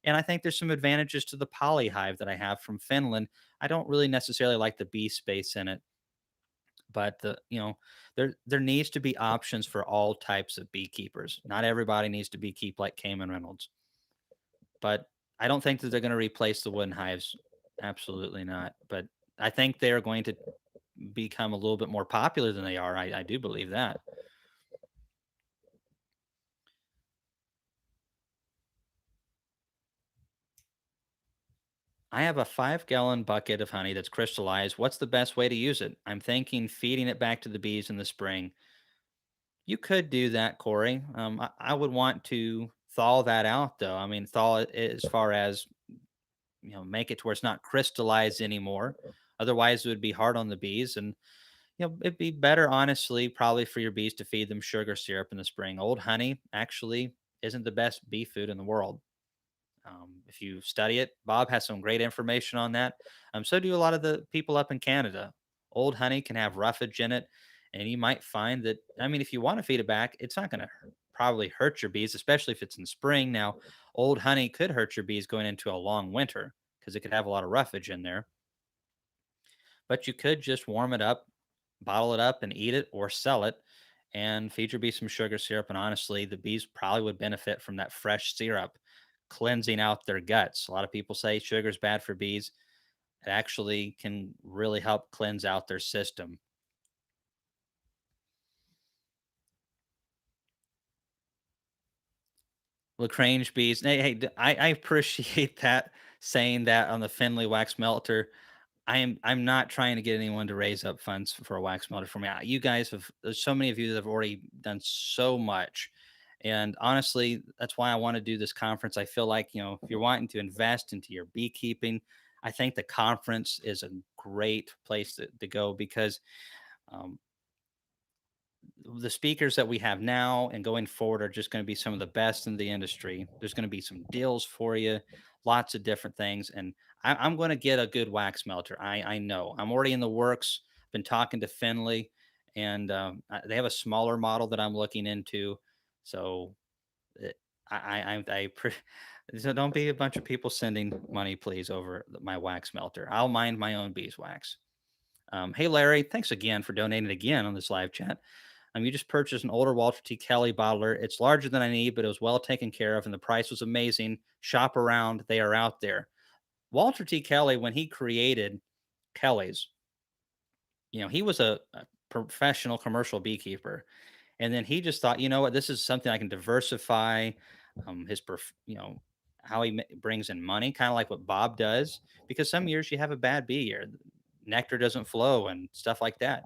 And I think there's some advantages to the poly hive that I have from Finland. I don't really necessarily like the bee space in it, but there needs to be options for all types of beekeepers. Not everybody needs to beekeep like Kamon Reynolds, but I don't think that they're going to replace the wooden hives. Absolutely not. But I think they're going to become a little bit more popular than they are. I do believe that. I have a 5-gallon bucket of honey that's crystallized. What's the best way to use it? I'm thinking feeding it back to the bees in the spring. You could do that, Corey. I would want to thaw that out, though. I mean, thaw it as far as, make it to where it's not crystallized anymore. Otherwise, it would be hard on the bees. And, it'd be better, honestly, probably for your bees to feed them sugar syrup in the spring. Old honey actually isn't the best bee food in the world. If you study it, Bob has some great information on that. So do a lot of the people up in Canada. Old honey can have roughage in it, and you might find that. I mean, if you want to feed it back, it's not going to probably hurt your bees, especially if it's in spring. Now, old honey could hurt your bees going into a long winter because it could have a lot of roughage in there. But you could just warm it up, bottle it up, and eat it or sell it and feed your bees some sugar syrup. And honestly, the bees probably would benefit from that fresh syrup cleansing out their guts. A lot of people say sugar's bad for bees. It actually can really help cleanse out their system. Lagrange bees. I appreciate that saying that on the Finley wax melter. I'm not trying to get anyone to raise up funds for a wax melter for me. You guys have there's so many of you that have already done so much. And honestly, that's why I want to do this conference. I feel like, if you're wanting to invest into your beekeeping, I think the conference is a great place to go because um, the speakers that we have now and going forward are just going to be some of the best in the industry. There's going to be some deals for you, lots of different things, and I'm going to get a good wax melter. I know I'm already in the works. Been talking to Finley, and they have a smaller model that I'm looking into. So it, so don't be a bunch of people sending money, please, over my wax melter. I'll mind my own beeswax. Hey, Larry, thanks again for donating again on this live chat. You just purchased an older Walter T. Kelly bottler. It's larger than I need, but it was well taken care of, and the price was amazing. Shop around; they are out there. Walter T. Kelly, when he created Kelly's, he was a professional commercial beekeeper, and then he just thought, you know what, this is something I can diversify. How he brings in money, kind of like what Bob does. Because some years you have a bad bee year, nectar doesn't flow and stuff like that.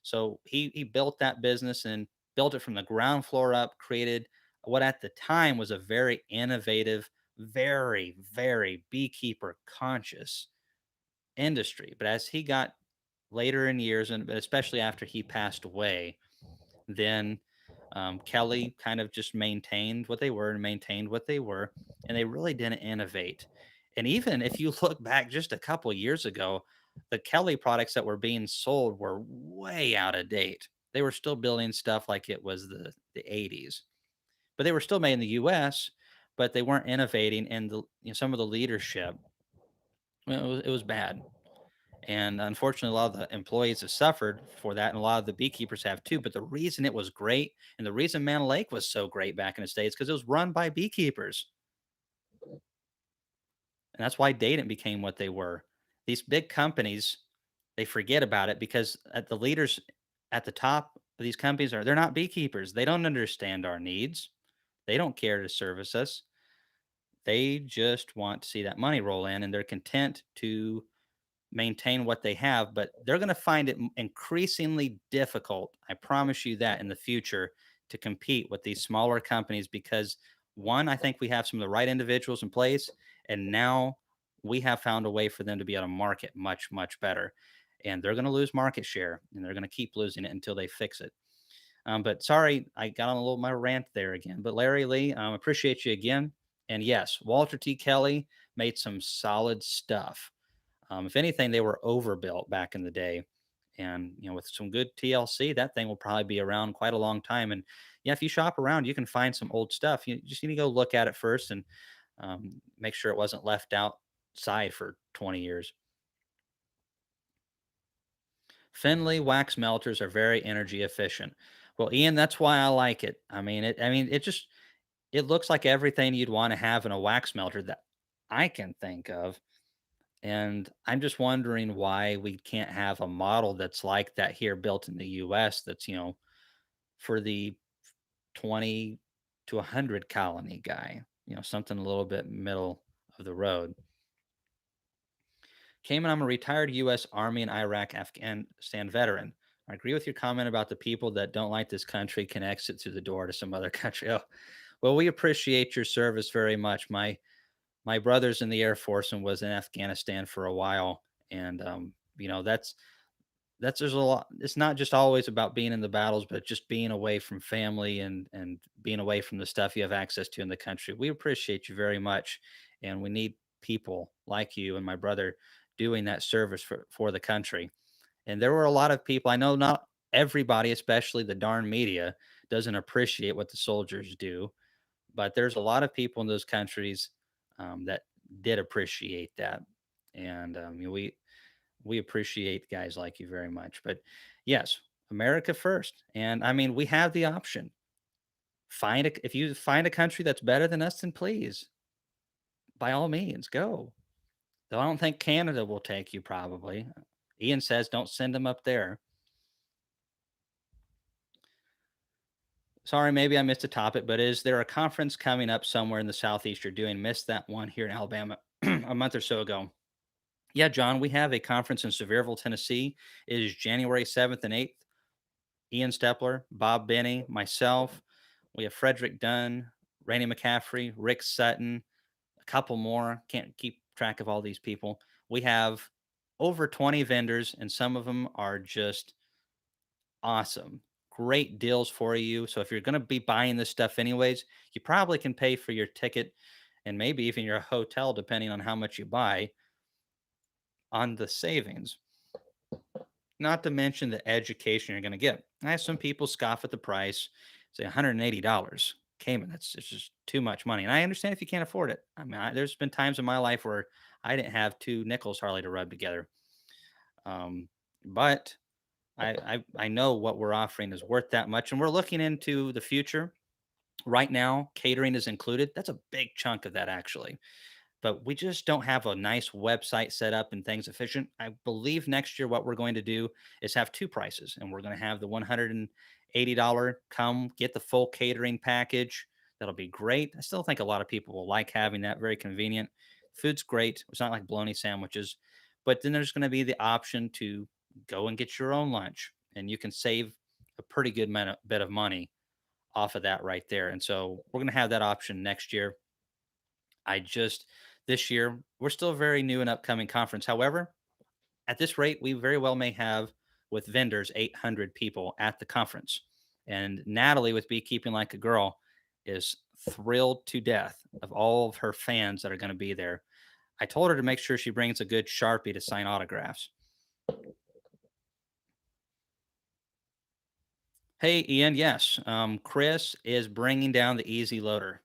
So he built that business and built it from the ground floor up. Created what at the time was a very innovative, very very beekeeper conscious industry. But as he got later in years, and especially after he passed away, then Kelly kind of just maintained what they were and maintained what they were, and they really didn't innovate. And even if you look back just a couple years ago, the Kelly products that were being sold were way out of date. They were still building stuff like it was the 80s, but they were still made in the US, but they weren't innovating, and some of the leadership, well, it was bad. And unfortunately, a lot of the employees have suffered for that, and a lot of the beekeepers have too. But the reason it was great, and the reason Man Lake was so great back in the day, is because it was run by beekeepers, and that's why Dayton became what they were. These big companies, they forget about it because at the leaders at the top of these companies they're not beekeepers. They don't understand our needs. They don't care to service us. They just want to see that money roll in, and they're content to maintain what they have, but they're going to find it increasingly difficult. I promise you that in the future to compete with these smaller companies because one, I think we have some of the right individuals in place, and now we have found a way for them to be able to market much, much better. And they're going to lose market share, and they're going to keep losing it until they fix it. But sorry, I got on a little my rant there again. But Larry Lee, appreciate you again. And yes, Walter T. Kelly made some solid stuff. If anything, they were overbuilt back in the day. And with some good TLC, that thing will probably be around quite a long time. And yeah, if you shop around, you can find some old stuff. You just need to go look at it first and make sure it wasn't left outside for 20 years. Finley wax melters are very energy efficient. Well, Ian, that's why I like it. It looks like everything you'd want to have in a wax melter that I can think of. And I'm just wondering why we can't have a model that's like that here built in the US that's, for the 20 to 100 colony guy, something a little bit middle of the road. Cayman, I'm a retired US Army and Iraq Afghanistan veteran. I agree with your comment about the people that don't like this country can exit through the door to some other country. Oh, well, we appreciate your service very much. My brother's in the Air Force and was in Afghanistan for a while, and that's there's a lot. It's not just always about being in the battles, but just being away from family and being away from the stuff you have access to in the country. We appreciate you very much, and we need people like you and my brother doing that service for the country. And there were a lot of people. I know not everybody, especially the darn media, doesn't appreciate what the soldiers do, but there's a lot of people in those countries that did appreciate that, and we appreciate guys like you very much. But yes, America first, and I mean we have the option. If you find a country that's better than us, then please, by all means, go. Though I don't think Canada will take you. Probably, Ian says don't send them up there. Sorry, maybe I missed a topic, but is there a conference coming up somewhere in the southeast you're doing? Missed that one here in Alabama a month or so ago. Yeah, John, we have a conference in Sevierville, Tennessee. It is January 7th and 8th. Ian Stepler, Bob Benny, myself. We have Frederick Dunn, Randy McCaffrey, Rick Sutton, a couple more. Can't keep track of all these people. We have over 20 vendors, and some of them are just awesome. Great deals for you. So if you're going to be buying this stuff anyways, you probably can pay for your ticket and maybe even your hotel, depending on how much you buy on the savings. Not to mention the education you're going to get. I have some people scoff at the price, say $180. Cayman, it's just too much money. And I understand if you can't afford it. I mean, there's been times in my life where I didn't have two nickels hardly to rub together. But I know what we're offering is worth that much, and we're looking into the future. Right now, catering is included. That's a big chunk of that, actually, but we just don't have a nice website set up and things efficient. I believe next year what we're going to do is have two prices, and we're going to have the $180 come get the full catering package. That'll be great. I still think a lot of people will like having that. Very convenient. Food's great. It's not like bologna sandwiches, but then there's going to be the option to go and get your own lunch, and you can save a pretty good bit of money off of that right there. And so we're going to have that option next year. I just this year we're still very new and upcoming conference. However, at this rate, we very well may have with vendors 800 people at the conference. And Natalie with Beekeeping Like a Girl is thrilled to death of all of her fans that are going to be there. I told her to make sure she brings a good Sharpie to sign autographs. Hey, Ian. Yes, Chris is bringing down the easy loader,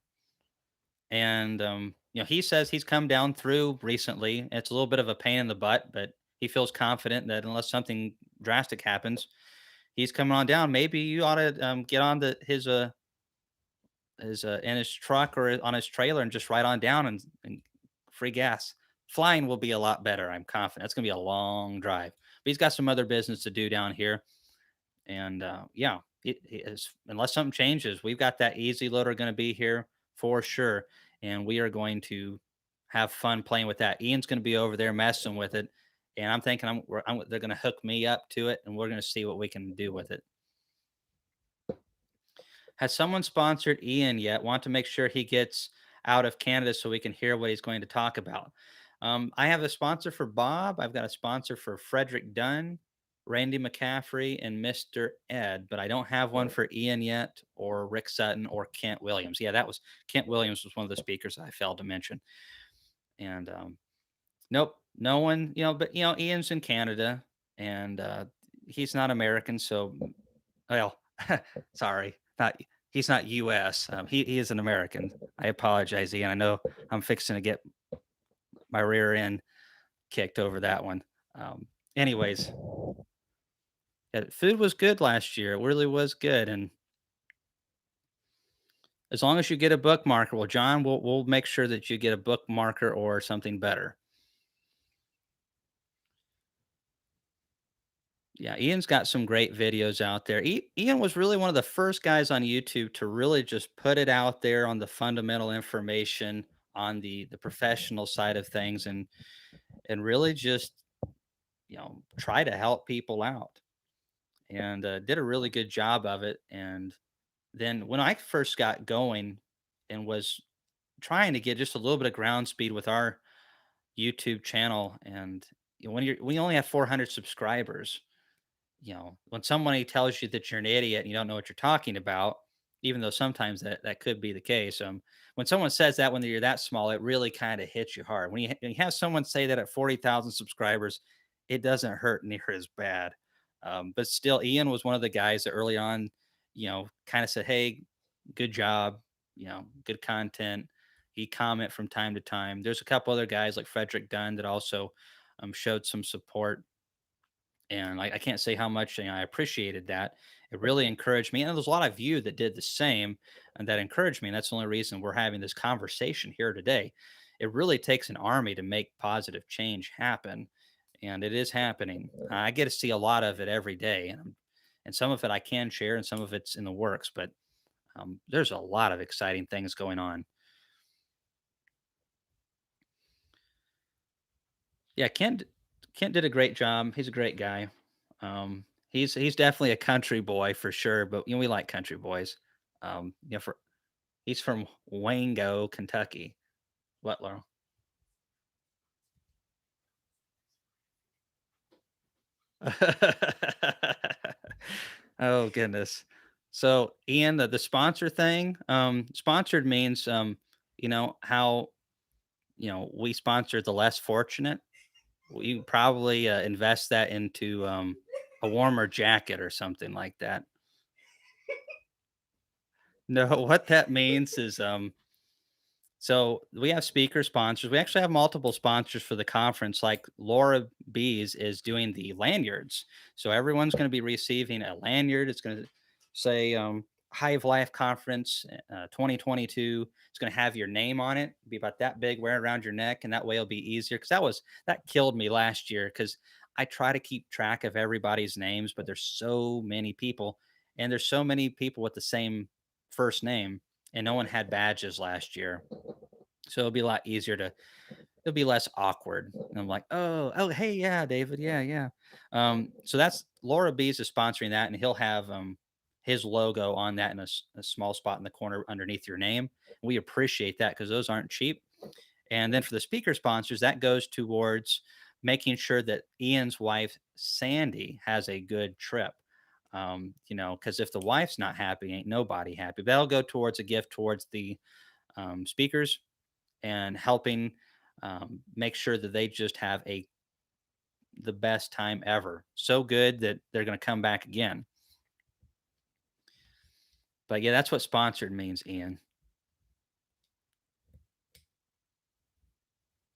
and he says he's come down through recently. It's a little bit of a pain in the butt, but he feels confident that unless something drastic happens, he's coming on down. Maybe you ought to get on his in his truck or on his trailer and just ride on down and free gas. Flying will be a lot better. I'm confident. It's gonna be a long drive, but he's got some other business to do down here. And yeah, it is, unless something changes, we've got that easy loader going to be here for sure. And we are going to have fun playing with that. Ian's going to be over there messing with it. And I'm thinking they're going to hook me up to it and we're going to see what we can do with it. Has someone sponsored Ian yet? Want to make sure he gets out of Canada so we can hear what he's going to talk about. I have a sponsor for Bob. I've got a sponsor for Frederick Dunn, Randy McCaffrey, and Mr. Ed, but I don't have one for Ian yet, or Rick Sutton, or Kent Williams. Yeah, that was Kent Williams was one of the speakers I failed to mention. And nope, no one. But Ian's in Canada, and he's not American, so well, sorry, not he's not U.S. He is an American. I apologize, Ian. I know I'm fixing to get my rear end kicked over that one. Anyways, yeah, food was good last year. It really was good, and as long as you get a bookmarker, well, John, we'll make sure that you get a bookmarker or something better. Yeah, Ian's got some great videos out there. Ian was really one of the first guys on YouTube to really just put it out there on the fundamental information on the professional side of things and really just try to help people out and did a really good job of it. And then when I first got going and was trying to get just a little bit of ground speed with our YouTube channel, and when you only have 400 subscribers, when somebody tells you that you're an idiot and you don't know what you're talking about, even though sometimes that could be the case. When someone says that when you're that small, it really kind of hits you hard. When you have someone say that at 40,000 subscribers, it doesn't hurt near as bad. But still, Ian was one of the guys that early on, kind of said, "Hey, good job, good content." He comment from time to time. There's a couple other guys like Frederick Dunn that also showed some support, and I can't say how much I appreciated that. It really encouraged me, and there's a lot of you that did the same, and that encouraged me. And that's the only reason we're having this conversation here today. It really takes an army to make positive change happen, and it is happening. I get to see a lot of it every day, and some of it I can share, and some of it's in the works. But there's a lot of exciting things going on. Yeah, Kent did a great job. He's a great guy. He's definitely a country boy for sure, but we like country boys. For he's from Wango, Kentucky. What, Laurel? Oh goodness. So Ian, the sponsor thing, sponsored means how we sponsor the less fortunate. You probably invest that into a warmer jacket or something like that. No, what that means is so we have speaker sponsors. We actually have multiple sponsors for the conference. Like Laura Bees is doing the lanyards, so everyone's going to be receiving a lanyard. It's going to say Hive Life Conference 2022. It's going to have your name on it. Be about that big, wear it around your neck, and that way it'll be easier. Because that killed me last year. Because I try to keep track of everybody's names, but there's so many people, and there's so many people with the same first name, and no one had badges last year, so it'll be a lot easier to it'll be less awkward. And I'm like, oh, hey, yeah, David, yeah, yeah. So that's Laura B's is sponsoring that, and he'll have his logo on that in a small spot in the corner underneath your name. We appreciate that because those aren't cheap. And then for the speaker sponsors, that goes towards making sure that Ian's wife Sandy has a good trip. Because if the wife's not happy, ain't nobody happy. That'll go towards a gift towards the speakers and helping make sure that they just have the best time ever. So good that they're going to come back again. But yeah, that's what sponsored means, Ian.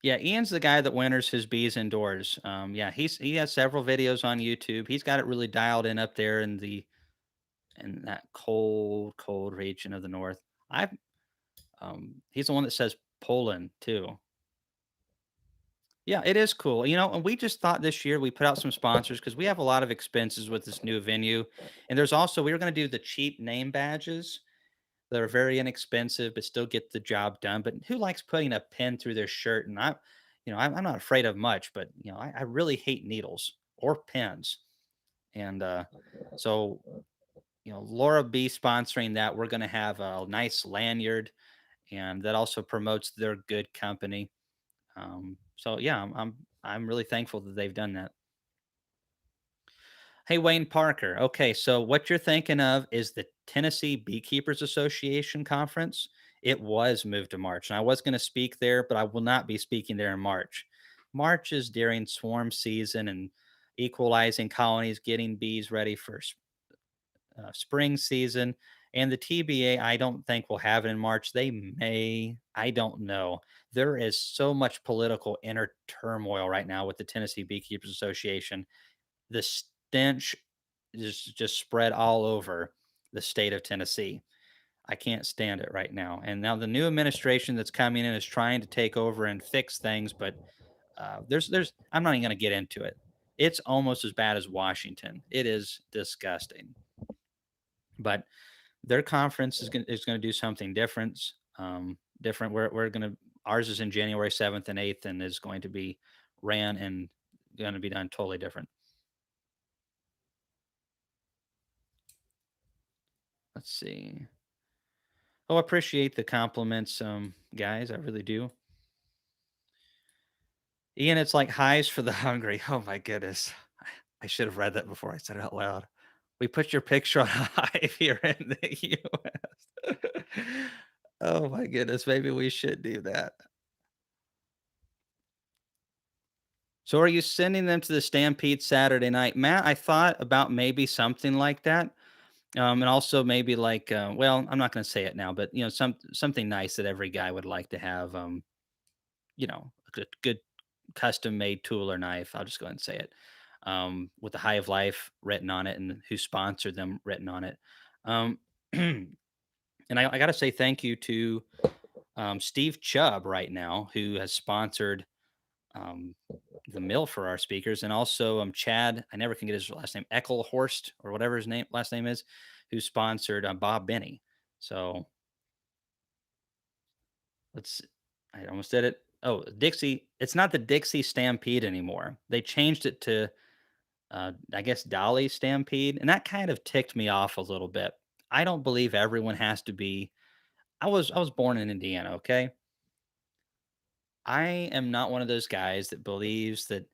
Yeah, Ian's the guy that winters his bees indoors. Yeah, he has several videos on YouTube. He's got it really dialed in up there in that cold, cold region of the north. I've he's the one that says Poland too. Yeah, it is cool. And we just thought this year we put out some sponsors because we have a lot of expenses with this new venue. And there's also we were going to do the cheap name badges that are very inexpensive but still get the job done. But who likes putting a pin through their shirt? And I'm not afraid of much, but I really hate needles or pins. And so Laura B sponsoring that. We're going to have a nice lanyard, and that also promotes their good company. So yeah, I'm really thankful that they've done that. Hey, Wayne Parker. Okay, so what you're thinking of is the Tennessee Beekeepers Association conference. It was moved to March, and I was going to speak there, but I will not be speaking there in March. March is during swarm season and equalizing colonies, getting bees ready for spring season. And the TBA, I don't think will have it in March. They may, I don't know. There is so much political inner turmoil right now with the Tennessee Beekeepers Association. The stench is just spread all over the state of Tennessee. I can't stand it right now. And now the new administration that's coming in is trying to take over and fix things, but I'm not even going to get into it. It's almost as bad as Washington. It is disgusting. But their conference is going to do something different. Different. We're going to ours is in January 7th and 8th, and is going to be ran and going to be done totally different. Let's see. Oh, I appreciate the compliments, guys. I really do. Ian, it's like highs for the hungry. Oh my goodness. I should have read that before I said it out loud. We put your picture on a hive here in the US. Oh my goodness. Maybe we should do that. So are you sending them to the Stampede Saturday night? Matt, I thought about maybe something like that. And also maybe like, well, I'm not going to say it now, but something nice that every guy would like to have. A good custom made tool or knife. I'll just go ahead and say it. With the Hive Life written on it and who sponsored them written on it. Um, and I got to say thank you to Steve Chubb right now, who has sponsored um, the mill for our speakers, and also Chad. I never can get his last name, Eckelhorst or whatever his last name is, who sponsored Bob Benny. So let's. I almost did it. Oh, Dixie. It's not the Dixie Stampede anymore. They changed it to, I guess, Dolly Stampede, and that kind of ticked me off a little bit. I don't believe everyone has to be. I was born in Indiana. Okay, I am not one of those guys that believes that,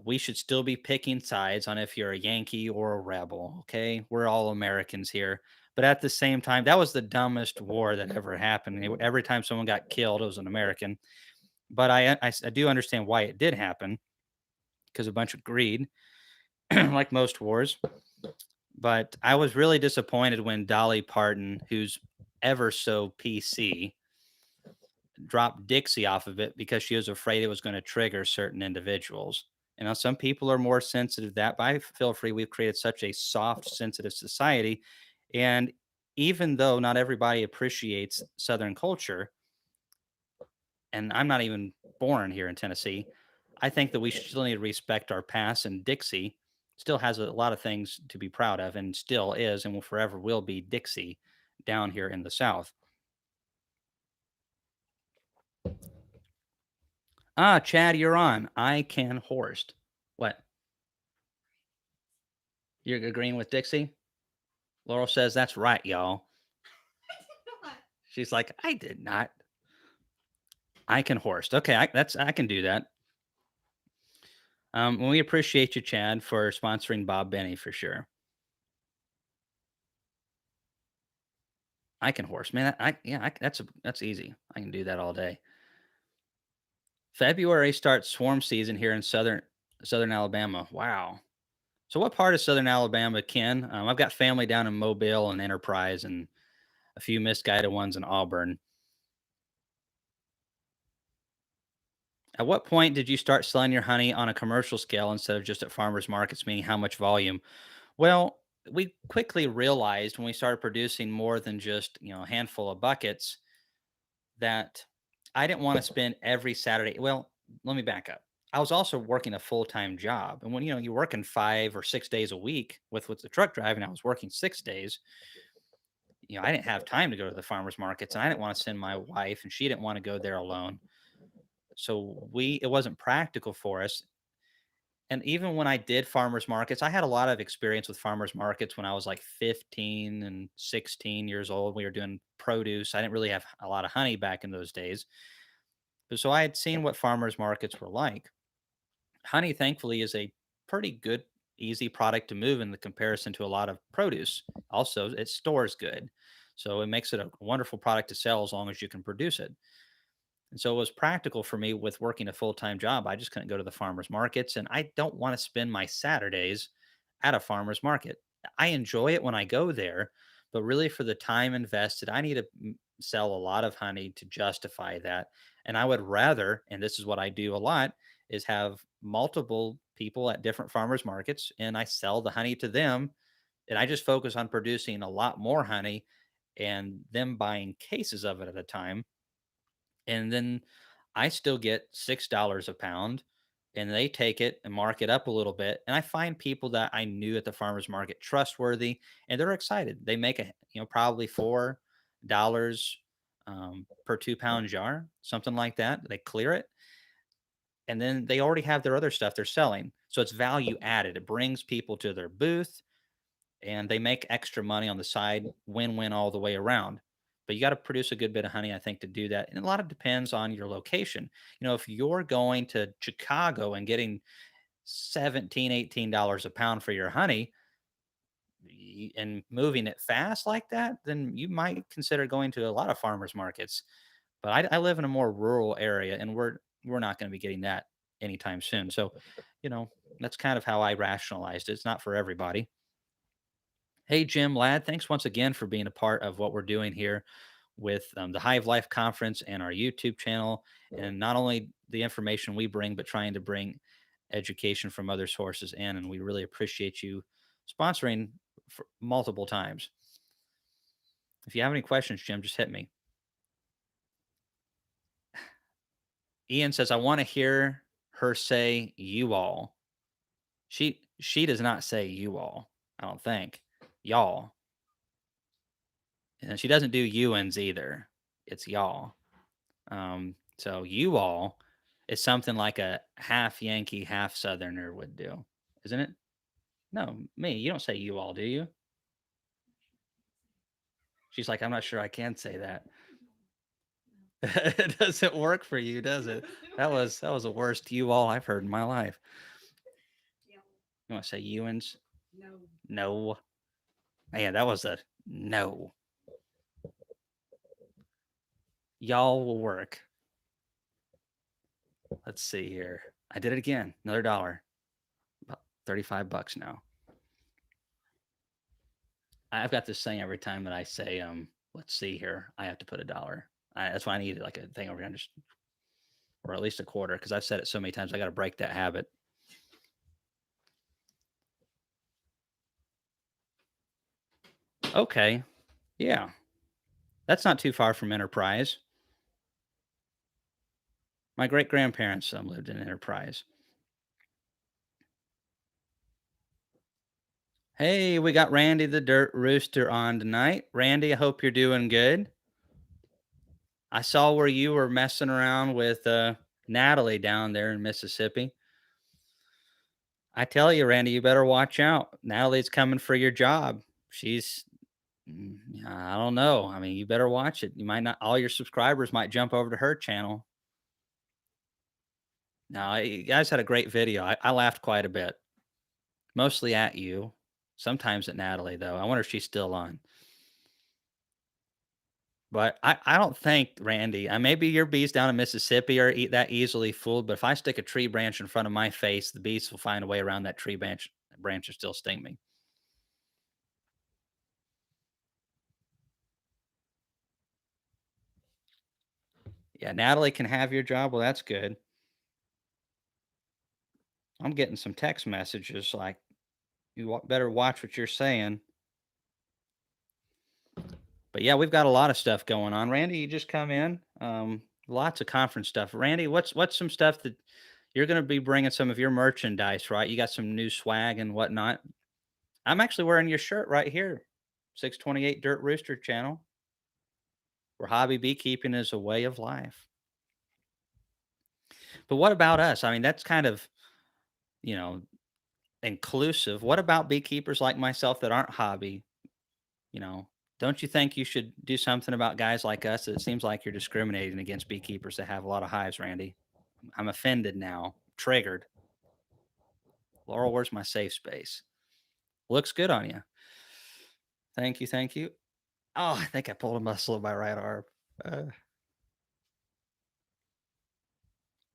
we should still be picking sides on if you're a Yankee or a rebel. Okay. We're all Americans here. But at the same time, that was the dumbest war that ever happened. Every time someone got killed, it was an American. But I do understand why it did happen because a bunch of greed, like most wars. But I was really disappointed when Dolly Parton, who's ever so PC, dropped Dixie off of it because she was afraid it was going to trigger certain individuals. Some people are more sensitive to that, but I feel free. We've created such a soft, sensitive society. And even though not everybody appreciates Southern culture, and I'm not even born here in Tennessee, I think that we still need to respect our past. And Dixie still has a lot of things to be proud of and still is and will forever will be Dixie down here in the South. Ah, Chad, you're on. I can Horst. What? You're agreeing with Dixie? Laurel says that's right, y'all. She's like, I did not. I can Horst. Okay, I can do that. Well, we appreciate you, Chad, for sponsoring Bob Benny for sure. I can Horst, man. That's easy. I can do that all day. February starts swarm season here in southern Alabama. Wow. So what part of southern Alabama, Ken? I've got family down in Mobile and Enterprise, and a few misguided ones in Auburn. At what point did you start selling your honey on a commercial scale instead of just at farmers markets, meaning how much volume? Well, we quickly realized when we started producing more than just, a handful of buckets that I didn't want to spend every Saturday. Well, let me back up. I was also working a full-time job. And when you're working 5 or 6 days a week with the truck driving, I was working 6 days. I didn't have time to go to the farmers markets and I didn't want to send my wife and she didn't want to go there alone. So it wasn't practical for us. And even when I did farmers markets, I had a lot of experience with farmers markets when I was like 15 and 16 years old. We were doing produce. I didn't really have a lot of honey back in those days. But so I had seen what farmers markets were like. Honey, thankfully, is a pretty good, easy product to move in the comparison to a lot of produce. Also, it stores good. So it makes it a wonderful product to sell as long as you can produce it. And so it was practical for me with working a full time job. I just couldn't go to the farmers markets, and I don't want to spend my Saturdays at a farmers market. I enjoy it when I go there, but really for the time invested, I need to sell a lot of honey to justify that. And I would rather, and this is what I do a lot, is have multiple people at different farmers markets, and I sell the honey to them, and I just focus on producing a lot more honey and them buying cases of it at a time, and then I still get $6 a pound, and they take it and mark it up a little bit. And I find people that I knew at the farmers market trustworthy, and they're excited. They make probably $4 per 2 pound jar, something like that. They clear it, and then they already have their other stuff they're selling. So it's value added. It brings people to their booth and they make extra money on the side, win-win all the way around. But you got to produce a good bit of honey, I think, to do that. And a lot of depends on your location. If you're going to Chicago and getting 17, $18 a pound for your honey and moving it fast like that, then you might consider going to a lot of farmers markets. But I live in a more rural area and we're not going to be getting that anytime soon. So, you know, that's kind of how I rationalized it. It's not for everybody. Hey, Jim Ladd, thanks once again for being a part of what we're doing here with the Hive Life Conference and our YouTube channel. And not only the information we bring, but trying to bring education from other sources in. And we really appreciate you sponsoring for multiple times. If you have any questions, Jim, just hit me. Ian says, I want to hear her say you all. She does not say you all, I don't think. Y'all. And she doesn't do Ewans either. It's y'all. So you all is something like a half Yankee, half Southerner would do, isn't it? No, me. You don't say you all, do you? She's like, I'm not sure I can say that. It doesn't work for you, does it? That was the worst you all I've heard in my life. You want to say Ewans? No. Man, that was a no. Y'all will work. Let's see here. I did it again. Another dollar. About $35 now. I've got this thing every time that I say, let's see here, I have to put a dollar. That's why I need like a thing over here, just or at least a quarter, because I've said it so many times. I got to break that habit. Okay, yeah, that's not too far from Enterprise. My great grandparents lived in Enterprise. Hey, we got Randy the Dirt Rooster on tonight. Randy, I hope you're doing good. I saw where you were messing around with Natalie down there in Mississippi. I tell you, Randy, you better watch out. Natalie's coming for your job. She's, I don't know. I mean, you better watch it. You might not, all your subscribers might jump over to her channel. No, you guys had a great video. I laughed quite a bit, mostly at you, sometimes at Natalie, though. I wonder if she's still on. But I don't think, Randy, maybe your bees down in Mississippi are eat that easily fooled. But if I stick a tree branch in front of my face, the bees will find a way around that tree branch will still sting me. Yeah, Natalie can have your job. Well, that's good. I'm getting some text messages like, better watch what you're saying. But yeah, we've got a lot of stuff going on. Randy, you just come in. Lots of conference stuff. Randy, what's some stuff that you're going to be bringing some of your merchandise, right? You got some new swag and whatnot. I'm actually wearing your shirt right here. 628 Dirt Rooster channel, where hobby beekeeping is a way of life. But what about us? I mean, that's kind of, you know, inclusive. What about beekeepers like myself that aren't hobby? You know, don't you think you should do something about guys like us? It seems like you're discriminating against beekeepers that have a lot of hives, Randy. I'm offended now, triggered. Laurel, where's my safe space? Looks good on you. Thank you. Thank you. Oh, I think I pulled a muscle in my right arm. Uh,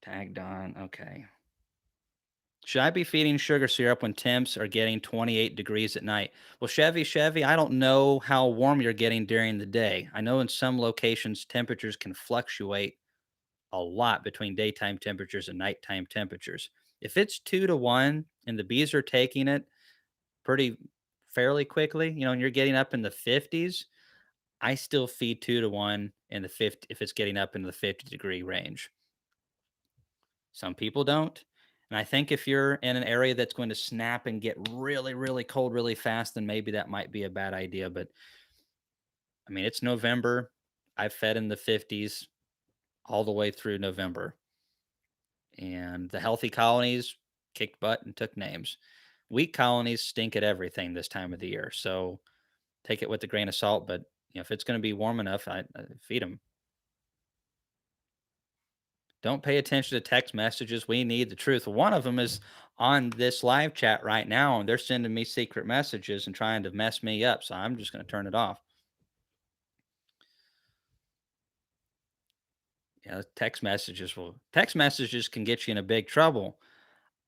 Tagged on. Okay. Should I be feeding sugar syrup when temps are getting 28 degrees at night? Well, Chevy, I don't know how warm you're getting during the day. I know in some locations temperatures can fluctuate a lot between daytime temperatures and nighttime temperatures. If it's 2 to 1 and the bees are taking it pretty fairly quickly, and you're getting up in the 50s, I still feed 2 to 1 in the 50 if it's getting up into the 50-degree range. Some people don't. And I think if you're in an area that's going to snap and get really, really cold really fast, then maybe that might be a bad idea. But I mean, it's November. I've fed in the 50s all the way through November. And the healthy colonies kicked butt and took names. Weak colonies stink at everything this time of the year. So take it with a grain of salt. But if it's going to be warm enough, I feed them. Don't pay attention to text messages. We need the truth. One of them is on this live chat right now, and they're sending me secret messages and trying to mess me up. So I'm just going to turn it off. Yeah, text messages can get you in a big trouble.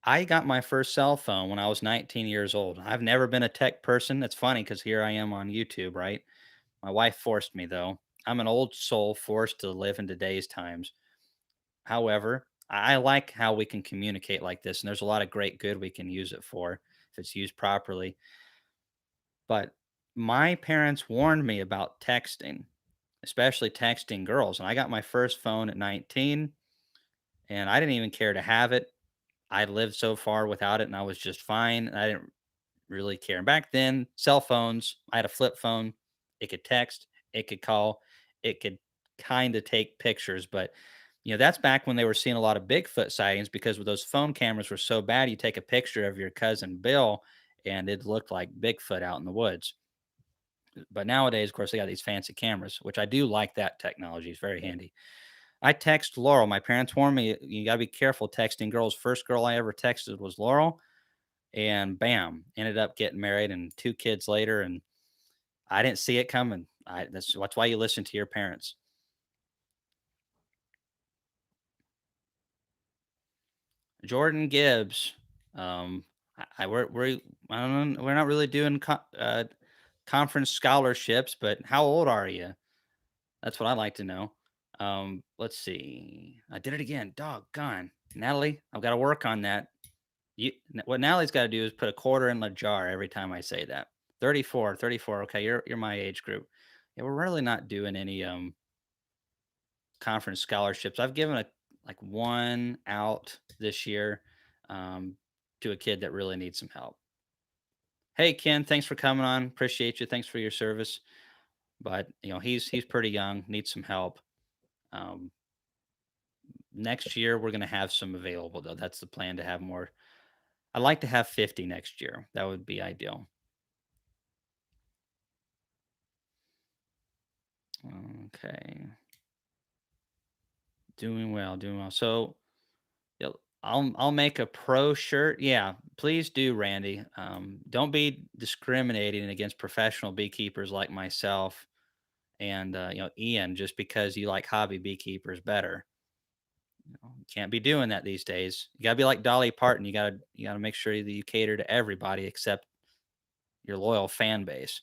I got my first cell phone when I was 19 years old. I've never been a tech person. It's funny because here I am on YouTube, right? My wife forced me though. I'm an old soul forced to live in today's times. However, I like how we can communicate like this, and there's a lot of great good we can use it for if it's used properly. But my parents warned me about texting, especially texting girls. And I got my first phone at 19, and I didn't even care to have it. I lived so far without it, and I was just fine. I didn't really care. And back then, cell phones, I had a flip phone. It could text, it could call, it could kind of take pictures. But, that's back when they were seeing a lot of Bigfoot sightings because those phone cameras were so bad. You take a picture of your cousin Bill and it looked like Bigfoot out in the woods. But nowadays, of course, they got these fancy cameras, which I do like that technology. It's very handy. I text Laurel. My parents warned me you got to be careful texting girls. First girl I ever texted was Laurel, and bam, ended up getting married and 2 kids later, and I didn't see it coming. That's why you listen to your parents. Jordan Gibbs, I we're I don't know, we're not really doing conference scholarships, but how old are you? That's what I like to know. Let's see. I did it again. Doggone, Natalie, I've got to work on that. What Natalie's got to do is put a quarter in the jar every time I say that. 34, 34. Okay, you're my age group. Yeah, we're really not doing any conference scholarships. I've given a like one out this year um, to a kid that really needs some help. Hey Ken, thanks for coming on. Appreciate you. Thanks for your service. But he's pretty young, needs some help. Um, Next year we're gonna have some available though. That's the plan to have more. I'd like to have 50 next year. That would be ideal. Okay. Doing well, doing well. So, yeah, I'll make a pro shirt. Yeah, please do, Randy. Don't be discriminating against professional beekeepers like myself and Ian just because you like hobby beekeepers better. You can't be doing that these days. You gotta be like Dolly Parton. You gotta make sure that you cater to everybody except your loyal fan base.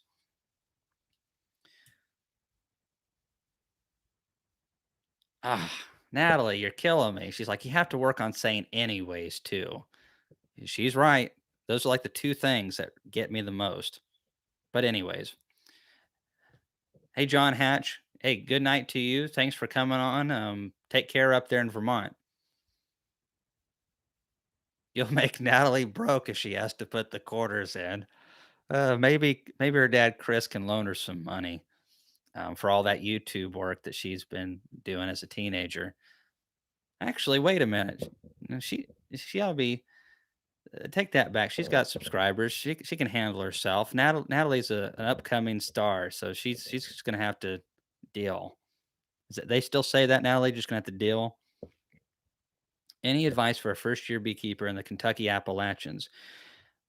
Ah, Natalie, you're killing me. She's like, you have to work on saying anyways too. She's right. Those are like the two things that get me the most. But anyways, hey John Hatch. Hey, good night to you. Thanks for coming on. Take care up there in Vermont. You'll make Natalie broke if she has to put the quarters in. Maybe her dad Chris can loan her some money for all that YouTube work that she's been doing as a teenager. Actually, wait a minute. No, she ought to be take that back. She's got subscribers. She can handle herself. Natalie's an upcoming star, so she's just gonna have to deal. They still say that, Natalie? Just gonna have to deal. Any advice for a first year beekeeper in the Kentucky Appalachians?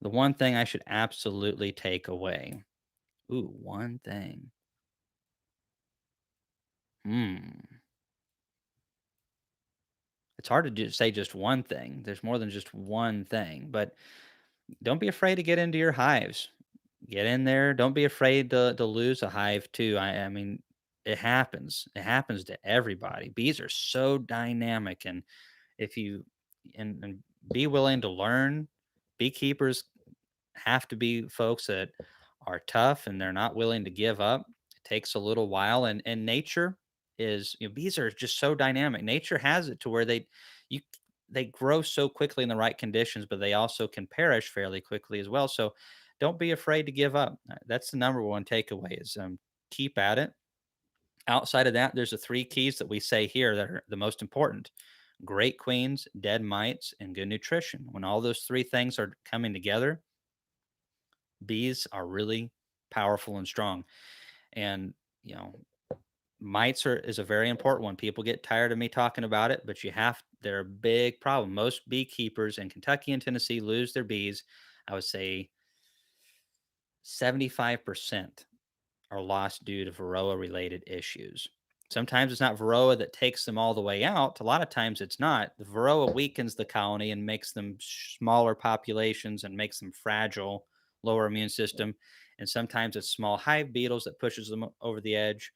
The one thing I should absolutely take away. Ooh, one thing. Hmm. It's hard to just say just one thing. There's more than just one thing, but don't be afraid to get into your hives. Get in there. Don't be afraid to lose a hive too. I mean, it happens. It happens to everybody. Bees are so dynamic, and if you and be willing to learn, beekeepers have to be folks that are tough and they're not willing to give up. It takes a little while, and nature is bees are just so dynamic. Nature has it to where you they grow so quickly in the right conditions, but they also can perish fairly quickly as well. So don't be afraid to give up. That's the number one takeaway is keep at it. Outside of that, there's the three keys that we say here that are the most important: great queens, dead mites, and good nutrition. When all those three things are coming together, bees are really powerful and strong. And, you know, mites are is a very important one. People get tired of me talking about it, but they're a big problem. Most beekeepers in Kentucky and Tennessee lose their bees. I would say 75% are lost due to Varroa related issues. Sometimes it's not Varroa that takes them all the way out. A lot of times it's not. The Varroa weakens the colony and makes them smaller populations and makes them fragile, lower immune system. And sometimes it's small hive beetles that pushes them over the edge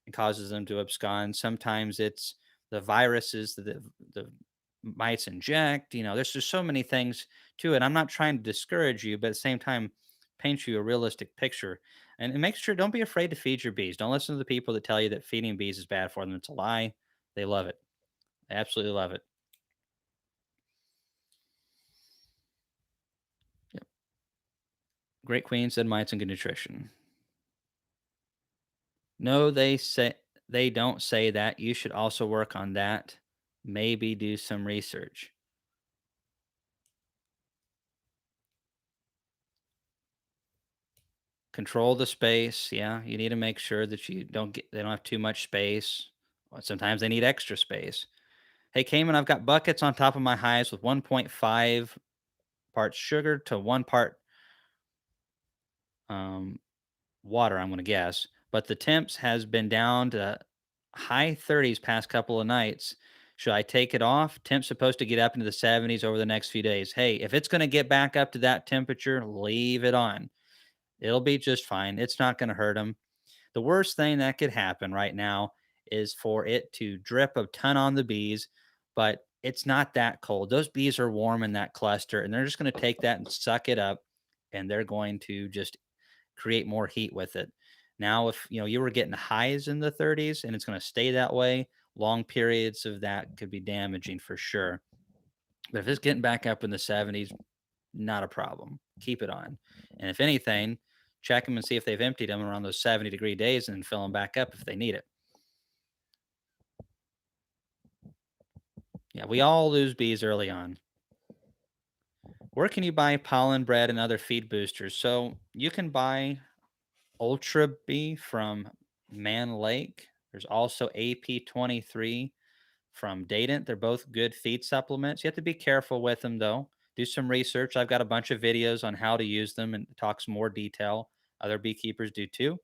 and causes them to abscond. Sometimes it's the viruses that the mites inject. There's just so many things to it. I'm not trying to discourage you, but at the same time, paint you a realistic picture. And make sure don't be afraid to feed your bees. Don't listen to the people that tell you that feeding bees is bad for them. It's a lie. They love it. They absolutely love it. Yep. Great queens, dead mites, and good nutrition. No, they don't say that. You should also work on that. Maybe do some research. Control the space. Yeah, you need to make sure that they don't have too much space. Sometimes they need extra space. Hey, Cayman, I've got buckets on top of my hives with 1.5 parts sugar to 1 part um, water, I'm going to guess. But the temps has been down to high 30s past couple of nights. Should I take it off? Temp's supposed to get up into the 70s over the next few days. Hey, if it's going to get back up to that temperature, leave it on. It'll be just fine. It's not going to hurt them. The worst thing that could happen right now is for it to drip a ton on the bees, but it's not that cold. Those bees are warm in that cluster, and they're just going to take that and suck it up, and they're going to just create more heat with it. Now, if you were getting highs in the 30s and it's going to stay that way, long periods of that could be damaging for sure. But if it's getting back up in the 70s, not a problem. Keep it on. And if anything, check them and see if they've emptied them around those 70-degree days and fill them back up if they need it. Yeah, we all lose bees early on. Where can you buy pollen bread and other feed boosters? So you can buy Ultra Bee from Man Lake. There's also AP23 from Dadant. They're both good feed supplements. You have to be careful with them though. Do some research. I've got a bunch of videos on how to use them and talks more detail. Other beekeepers do too.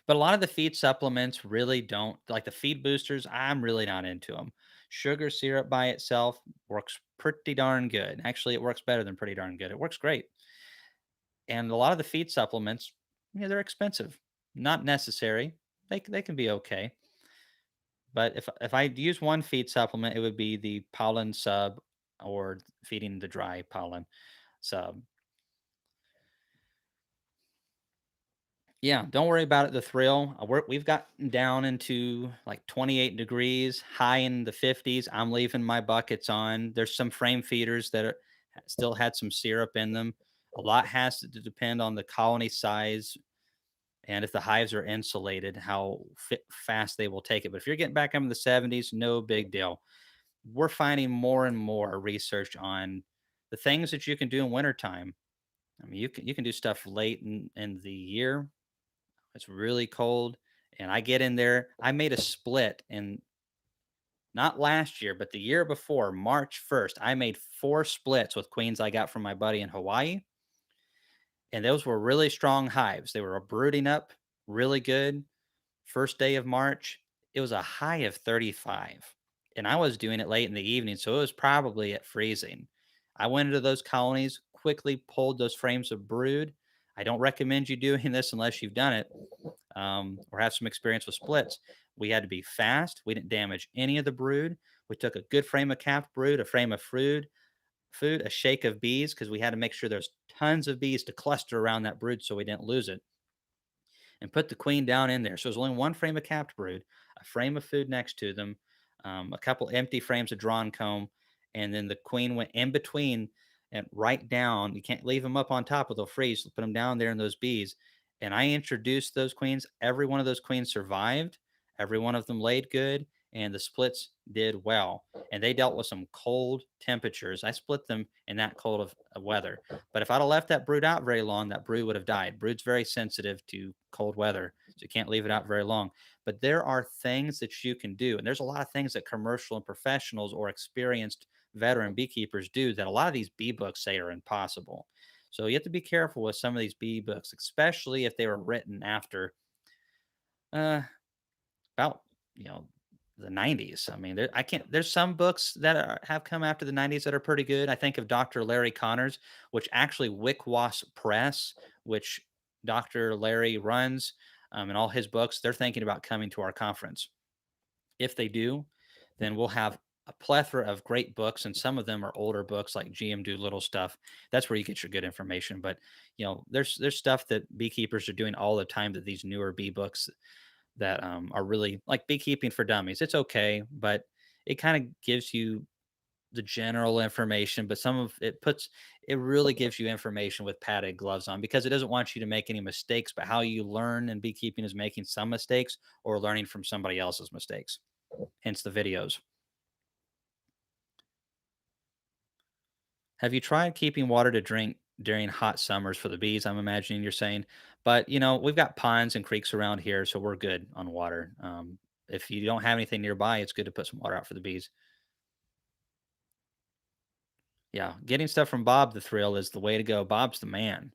But a lot of the feed supplements really don't like the feed boosters. I'm really not into them. Sugar syrup by itself works pretty darn good. Actually, it works better than pretty darn good. It works great. And a lot of the feed supplements, they're expensive. Not necessary. They can be okay. But if I use one feed supplement, it would be the pollen sub or feeding the dry pollen sub. Yeah, don't worry about it. The thrill. We've gotten down into like 28 degrees, high in the 50s. I'm leaving my buckets on. There's some frame feeders that still had some syrup in them. A lot has to depend on the colony size and if the hives are insulated, how fast they will take it. But if you're getting back up in the 70s, no big deal. We're finding more and more research on the things that you can do in wintertime. I mean, you can do stuff late in the year. It's really cold, and I get in there. I made a split in not last year, but the year before, March 1st. I made 4 splits with queens I got from my buddy in Hawaii, and those were really strong hives. They were brooding up really good. First day of March, it was a high of 35, and I was doing it late in the evening, so it was probably at freezing. I went into those colonies, quickly pulled those frames of brood. I don't recommend you doing this unless you've done it or have some experience with splits. We had to be fast. We didn't damage any of the brood. We took a good frame of capped brood, a frame of food, a shake of bees because we had to make sure there's tons of bees to cluster around that brood so we didn't lose it and put the queen down in there. So there's only one frame of capped brood, a frame of food next to them, a couple empty frames of drawn comb, and then the queen went in between and right down. You can't leave them up on top or they'll freeze. Put them down there in those bees. And I introduced those queens. Every one of those queens survived. Every one of them laid good, and the splits did well. And they dealt with some cold temperatures. I split them in that cold of weather. But if I'd have left that brood out very long, that brood would have died. Brood's very sensitive to cold weather, so you can't leave it out very long. But there are things that you can do, and there's a lot of things that commercial and professionals or experienced veteran beekeepers do that a lot of these bee books say are impossible. So you have to be careful with some of these bee books, especially if they were written after uh, about you know the 90s. I mean, I can't. There's some books that have come after the 90s that are pretty good. I think of Dr. Larry Connors, which actually Wickwas Press, which Dr. Larry runs, and all his books. They're thinking about coming to our conference. If they do, then we'll have a plethora of great books, and some of them are older books like GM Doolittle stuff. That's where you get your good information. But there's stuff that beekeepers are doing all the time that these newer bee books that are really like beekeeping for dummies. It's okay, but it kind of gives you the general information, but some of it really gives you information with padded gloves on because it doesn't want you to make any mistakes. But how you learn in beekeeping is making some mistakes or learning from somebody else's mistakes. Hence the videos. Have you tried keeping water to drink during hot summers for the bees? I'm imagining you're saying, but we've got ponds and creeks around here, so we're good on water. If you don't have anything nearby, it's good to put some water out for the bees. Yeah, getting stuff from Bob the Thrill is the way to go. Bob's the man.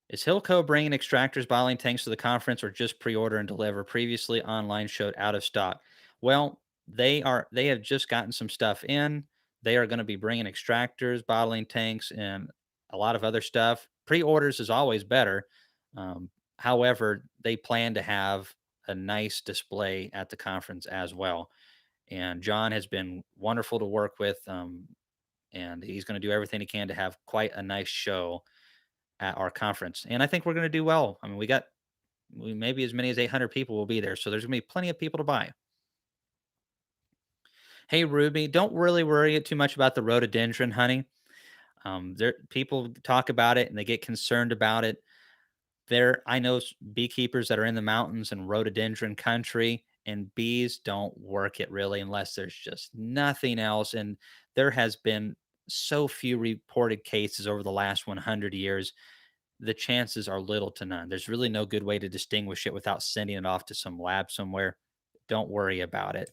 Is Hilco bringing extractors, bottling tanks to the conference, or just pre-order and deliver? Previously, online showed out of stock. Well, they have just gotten some stuff in. They are going to be bringing extractors, bottling tanks, and a lot of other stuff. Pre-orders is always better. Um, However, they plan to have a nice display at the conference as well. And John has been wonderful to work with, and he's going to do everything he can to have quite a nice show at our conference. And I think we're going to do well. I mean, we maybe as many as 800 people will be there. So there's going to be plenty of people to buy. Hey, Ruby, don't really worry too much about the rhododendron honey. There, people talk about it and they get concerned about it. I know beekeepers that are in the mountains and rhododendron country, and bees don't work it really unless there's just nothing else. And there has been so few reported cases over the last 100 years, the chances are little to none. There's really no good way to distinguish it without sending it off to some lab somewhere. Don't worry about it.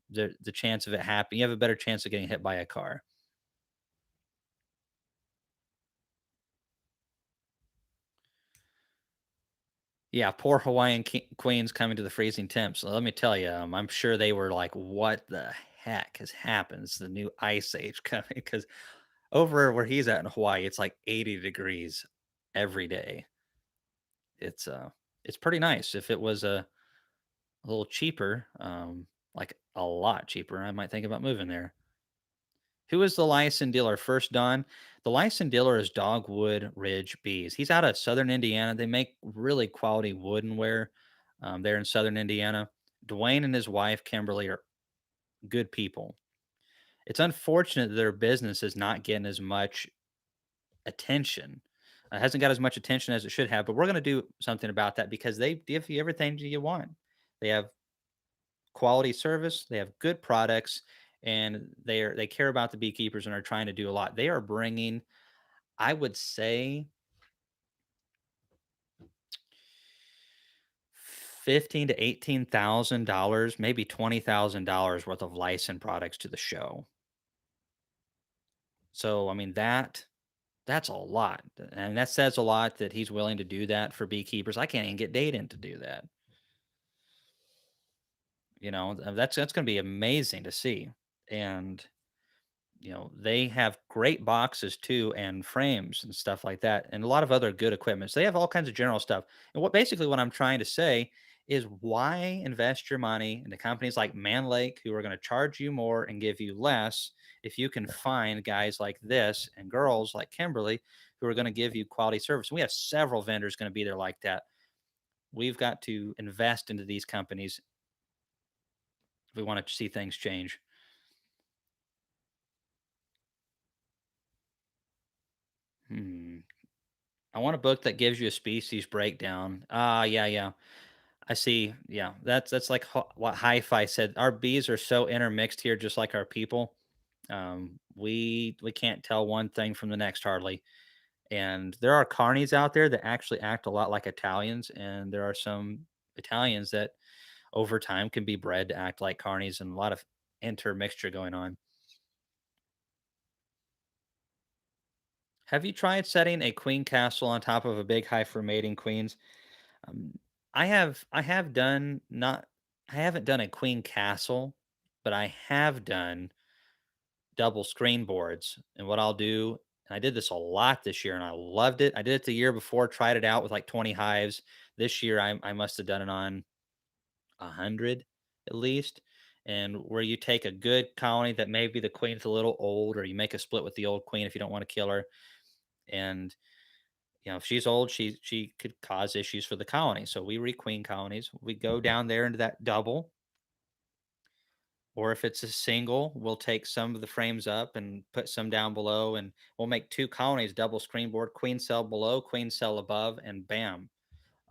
The chance of it happening, you have a better chance of getting hit by a car. Yeah, poor Hawaiian queens coming to the freezing temps. So let me tell you, I'm sure they were like, "What the heck has happened? It's the new ice age coming." Because over where he's at in Hawaii, it's like 80 degrees every day. It's it's pretty nice. If it was a little cheaper, like a lot cheaper, I might think about moving there. Who is the licensed dealer? First, Don. The licensed dealer is Dogwood Ridge Bees. He's out of Southern Indiana. They make really quality woodenware there in Southern Indiana. Dwayne and his wife, Kimberly, are good people. It's unfortunate that their business is not getting as much attention. It hasn't got as much attention as it should have, but we're going to do something about that because they give you everything you want. They have quality service, they have good products, and they care about the beekeepers and are trying to do a lot. They are bringing, I would say, 15 to $18,000, maybe $20,000 worth of licensed products to the show. So, I mean, that's a lot, and that says a lot that he's willing to do that for beekeepers. I can't even get data in to do that. That's gonna be amazing to see, and, they have great boxes too and frames and stuff like that, and a lot of other good equipment. So they have all kinds of general stuff, and what I'm trying to say is why invest your money into companies like Man Lake who are gonna charge you more and give you less if you can find guys like this and girls like Kimberly who are gonna give you quality service. We have several vendors gonna be there like that. We've got to invest into these companies if we want to see things change. Hmm. I want a book that gives you a species breakdown. Ah, yeah, yeah. I see. Yeah, that's like what Hi-Fi said. Our bees are so intermixed here, just like our people. We can't tell one thing from the next hardly. And there are carnies out there that actually act a lot like Italians, and there are some Italians that over time can be bred to act like carnies, and a lot of intermixture going on. Have you tried setting a queen castle on top of a big hive for mating queens? Um, I have done not I haven't done a queen castle, but I have done double screen boards. And what I'll do, and I did this a lot this year and I loved it. I did it the year before, tried it out with like 20 hives. This year I must have done it on 100 at least. And where you take a good colony that maybe the queen's a little old, or you make a split with the old queen if you don't want to kill her. And if she's old, she could cause issues for the colony. So we requeen colonies. We go down there into that double, or if it's a single, we'll take some of the frames up and put some down below, and we'll make two colonies, double screen board, queen cell below, queen cell above, and bam.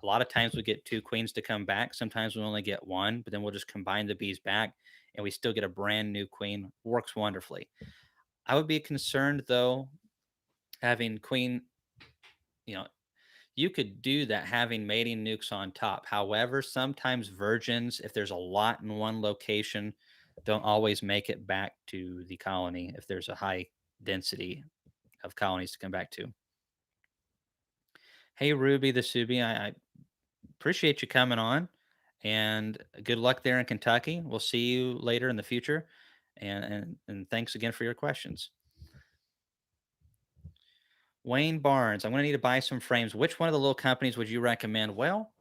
A lot of times we get two queens to come back. Sometimes we only get one, but then we'll just combine the bees back, and we still get a brand new queen. Works wonderfully. I would be concerned though, having queen, you know, you could do that having mating nukes on top. However, sometimes virgins, if there's a lot in one location, don't always make it back to the colony if there's a high density of colonies to come back to. Hey, Ruby the Subi, I appreciate you coming on, and good luck there in Kentucky. We'll see you later in the future, and thanks again for your questions. Wayne Barnes, I'm going to need to buy some frames. Which one of the little companies would you recommend? Well,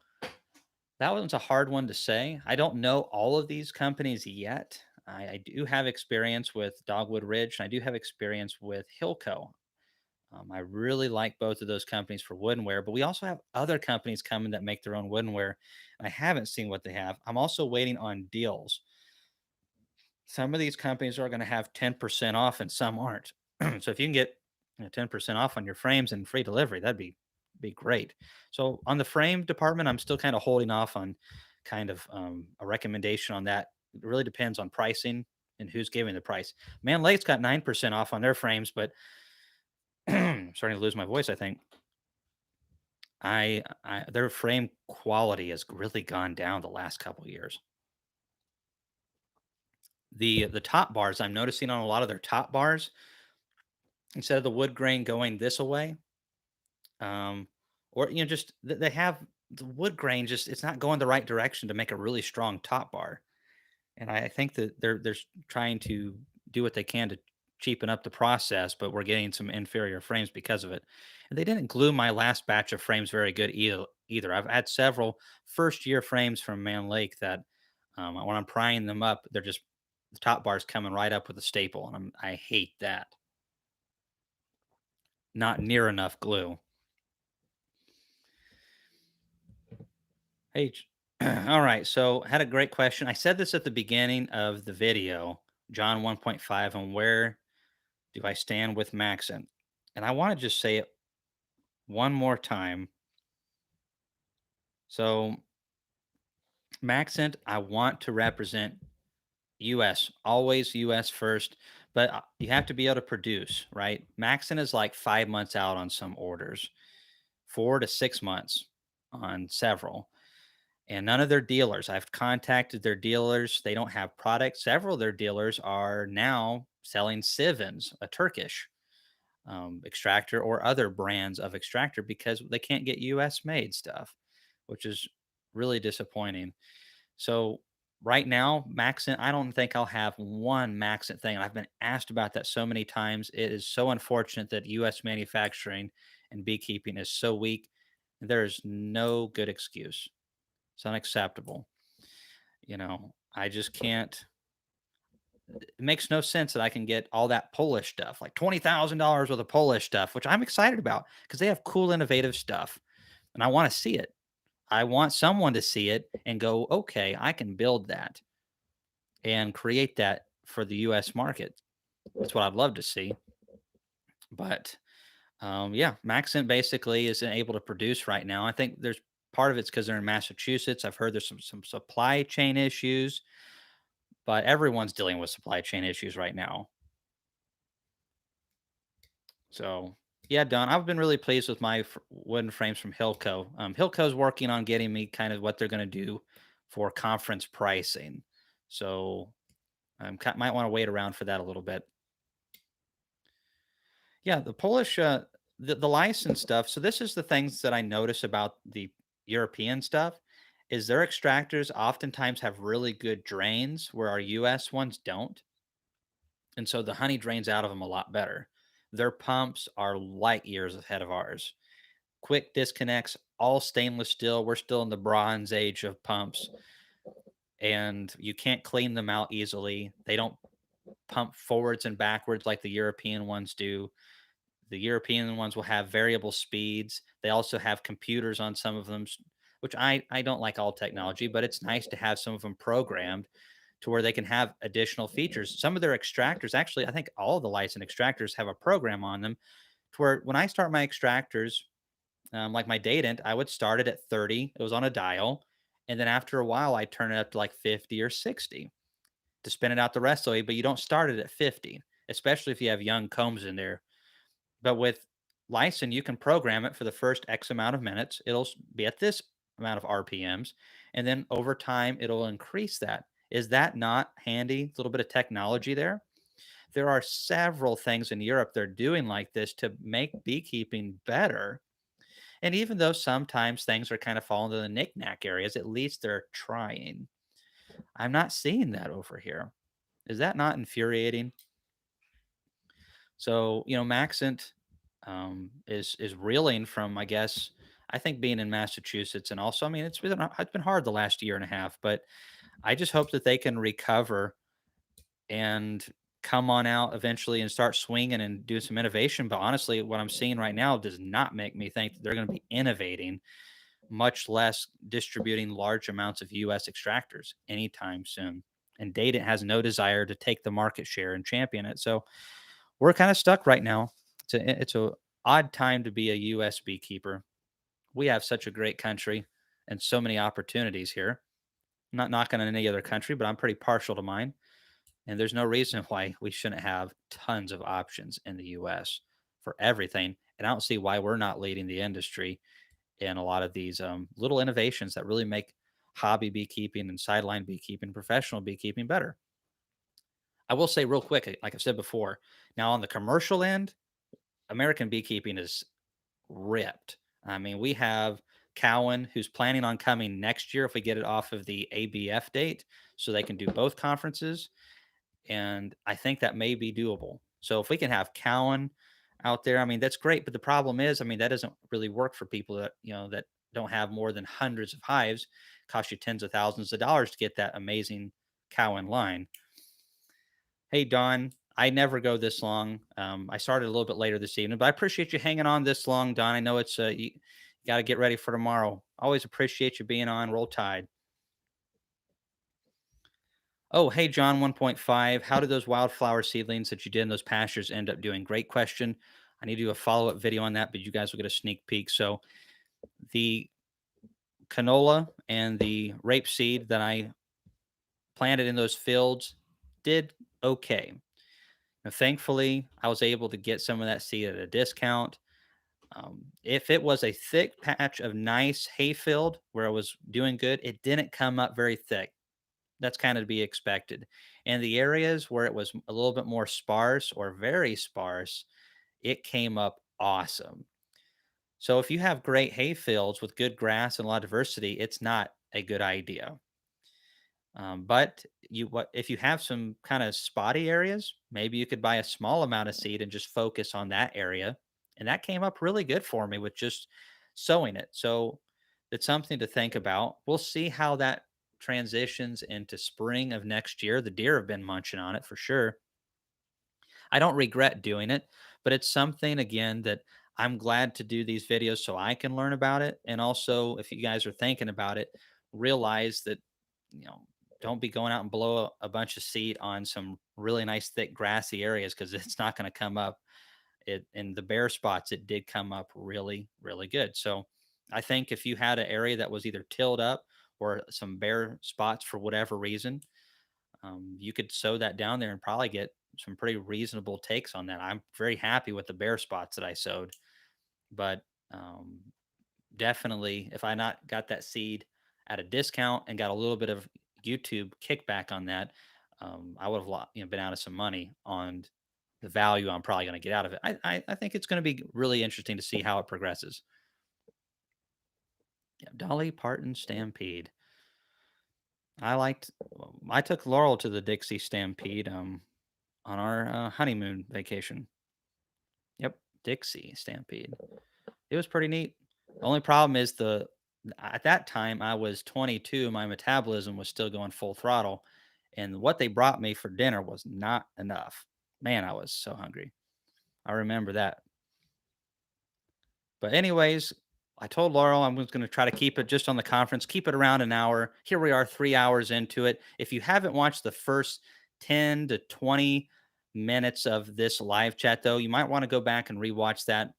that one's a hard one to say. I don't know all of these companies yet. I do have experience with Dogwood Ridge, and I do have experience with Hilco. I really like both of those companies for woodenware, but we also have other companies coming that make their own woodenware, and I haven't seen what they have. I'm also waiting on deals. Some of these companies are going to have 10% off, and some aren't. So if you can get 10% off on your frames and free delivery, that'd be great. So on the frame department, I'm still kind of holding off on kind of a recommendation on that. It really depends on pricing and who's giving the price. Man Lake's got 9% off on their frames, but I'm starting to lose my voice, I think. Their frame quality has really gone down the last couple years. The top bars I'm noticing on a lot of their top bars, instead of the wood grain going this away, um, or just they have the wood grain, just it's not going the right direction to make a really strong top bar. And I think that they're trying to do what they can to cheapen up the process, but we're getting some inferior frames because of it. And they didn't glue my last batch of frames very good either. I've had several first year frames from Man Lake that When I'm prying them up, they're just the top bar's coming right up with a staple, and I hate that. Not near enough glue. Hey, all right. So had a great question. I said this at the beginning of the video, John 1.5, and where do I stand with Maxent? And I want to just say it one more time. So Maxent, I want to represent US, always US first, but you have to be able to produce, right? Maxent is like 5 months out on some orders, 4 to 6 months on several. And none of their dealers, I've contacted their dealers. They don't have products. Several of their dealers are now selling Sivens, a Turkish extractor, or other brands of extractor because they can't get US made stuff, which is really disappointing. So right now, Maxent, I don't think I'll have one Maxent thing. I've been asked about that so many times. It is so unfortunate that US manufacturing and beekeeping is so weak. There's no good excuse. It's unacceptable. I just can't. It makes no sense that I can get all that Polish stuff, like $20,000 worth of Polish stuff, which I'm excited about because they have cool, innovative stuff, and I want to see it. I want someone to see it and go, okay, I can build that and create that for the U.S. market. That's what I'd love to see. But yeah, Maxent basically isn't able to produce right now. I think there's part of it's because they're in Massachusetts. I've heard there's some supply chain issues, but everyone's dealing with supply chain issues right now. So yeah, Don, I've been really pleased with my wooden frames from Hilco. Hilco's working on getting me kind of what they're going to do for conference pricing. So might want to wait around for that a little bit. Yeah, the Polish, the license stuff. So this is the things that I notice about the European stuff is their extractors oftentimes have really good drains where our US ones don't. And so the honey drains out of them a lot better. Their pumps are light years ahead of ours. Quick disconnects, all stainless steel. We're still in the bronze age of pumps, and you can't clean them out easily. They don't pump forwards and backwards like the European ones do. The European ones will have variable speeds. They also have computers on some of them, which I don't like all technology, but it's nice to have some of them programmed to where they can have additional features. Some of their extractors, actually, I think all of the licensed extractors have a program on them to where when I start my extractors, like my Dadant, I would start it at 30. It was on a dial. And then after a while, I turn it up to like 50 or 60 to spin it out the rest of the way. But you don't start it at 50, especially if you have young combs in there. But with Lysin, you can program it for the first X amount of minutes. It'll be at this amount of RPMs. And then over time, it'll increase that. Is that not handy? A little bit of technology there. There are several things in Europe they're doing like this to make beekeeping better. And even though sometimes things are kind of falling to the knickknack areas, at least they're trying. I'm not seeing that over here. Is that not infuriating? So, Maxent is reeling from, I guess, I think being in Massachusetts, and also, I mean, it's been hard the last year and a half, but I just hope that they can recover and come on out eventually and start swinging and do some innovation. But honestly, what I'm seeing right now does not make me think that they're going to be innovating, much less distributing large amounts of US extractors anytime soon. And Data has no desire to take the market share and champion it. So we're kind of stuck right now. It's a odd time to be a US beekeeper. We have such a great country and so many opportunities here. I'm not knocking on any other country, but I'm pretty partial to mine. And there's no reason why we shouldn't have tons of options in the US for everything. And I don't see why we're not leading the industry in a lot of these little innovations that really make hobby beekeeping and sideline beekeeping, professional beekeeping better. I will say real quick, like I've said before, now on the commercial end, American beekeeping is ripped. I mean, we have Cowan who's planning on coming next year if we get it off of the ABF date so they can do both conferences. And I think that may be doable. So if we can have Cowan out there, I mean, that's great. But the problem is, I mean, that doesn't really work for people that don't have more than hundreds of hives. Cost you tens of thousands of dollars to get that amazing cow in line. Hey, Don, I never go this long. I started a little bit later this evening, but I appreciate you hanging on this long, Don. I know it's you got to get ready for tomorrow. Always appreciate you being on. Roll Tide. Oh, hey, John 1.5. How did those wildflower seedlings that you did in those pastures end up doing? Great question. I need to do a follow up video on that, but you guys will get a sneak peek. So, the canola and the rapeseed that I planted in those fields did okay. Now, thankfully, I was able to get some of that seed at a discount. If it was a thick patch of nice hayfield where I was doing good, it didn't come up very thick. That's kind of to be expected. And the areas where it was a little bit more sparse or very sparse, it came up awesome. So if you have great hayfields with good grass and a lot of diversity, it's not a good idea. But you what if you have some kind of spotty areas, maybe you could buy a small amount of seed and just focus on that area. And that came up really good for me with just sowing it. So it's something to think about. We'll see how that transitions into spring of next year. The deer have been munching on it for sure. I don't regret doing it, but it's something again that I'm glad to do these videos so I can learn about it. And also, if you guys are thinking about it, realize that, you know, don't be going out and blow a bunch of seed on some really nice, thick, grassy areas because it's not going to come up. It in the bare spots, it did come up really, really good. So I think if you had an area that was either tilled up or some bare spots for whatever reason, you could sow that down there and probably get some pretty reasonable takes on that. I'm very happy with the bare spots that I sowed, but um, definitely if I not got that seed at a discount and got a little bit of YouTube kickback on that, I would have been out of some money on the value I'm probably going to get out of it. I think it's going to be really interesting to see how it progresses. Yeah, Dolly Parton Stampede. I took Laurel to the Dixie Stampede. On our honeymoon vacation. Yep, Dixie Stampede. It was pretty neat. The only problem is the at that time I was 22, my metabolism was still going full throttle, and what they brought me for dinner was not enough. Man, I was so hungry. I remember that. But anyways, I told Laurel I was going to try to keep it just on the conference, keep it around an hour. Here we are 3 hours into it. If you haven't watched the first 10 to 20 minutes of this live chat though, you might want to go back and rewatch that.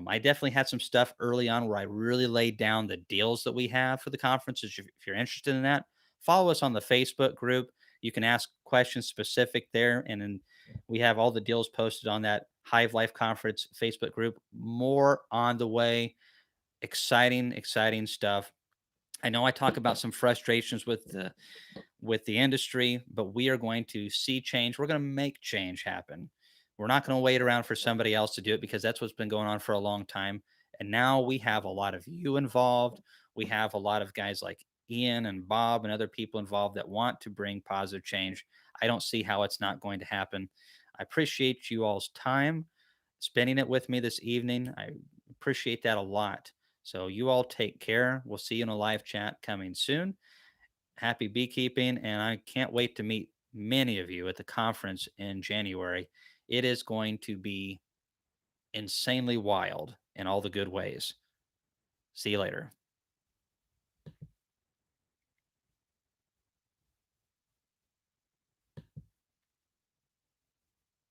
I definitely had some stuff early on where I really laid down the deals that we have for the conferences. If you're interested in that, follow us on the Facebook group. You can ask questions specific there, and then we have all the deals posted on that Hive Life Conference Facebook group. More on the way. Exciting, exciting stuff. I know I talk about some frustrations with the industry, but we are going to see change. We're going to make change happen. We're not going to wait around for somebody else to do it because that's what's been going on for a long time. And now we have a lot of you involved. We have a lot of guys like Ian and Bob and other people involved that want to bring positive change. I don't see how it's not going to happen. I appreciate you all's time spending it with me this evening. I appreciate that a lot. So you all take care. We'll see you in a live chat coming soon. Happy beekeeping, and I can't wait to meet many of you at the conference in January. It is going to be insanely wild in all the good ways. See you later.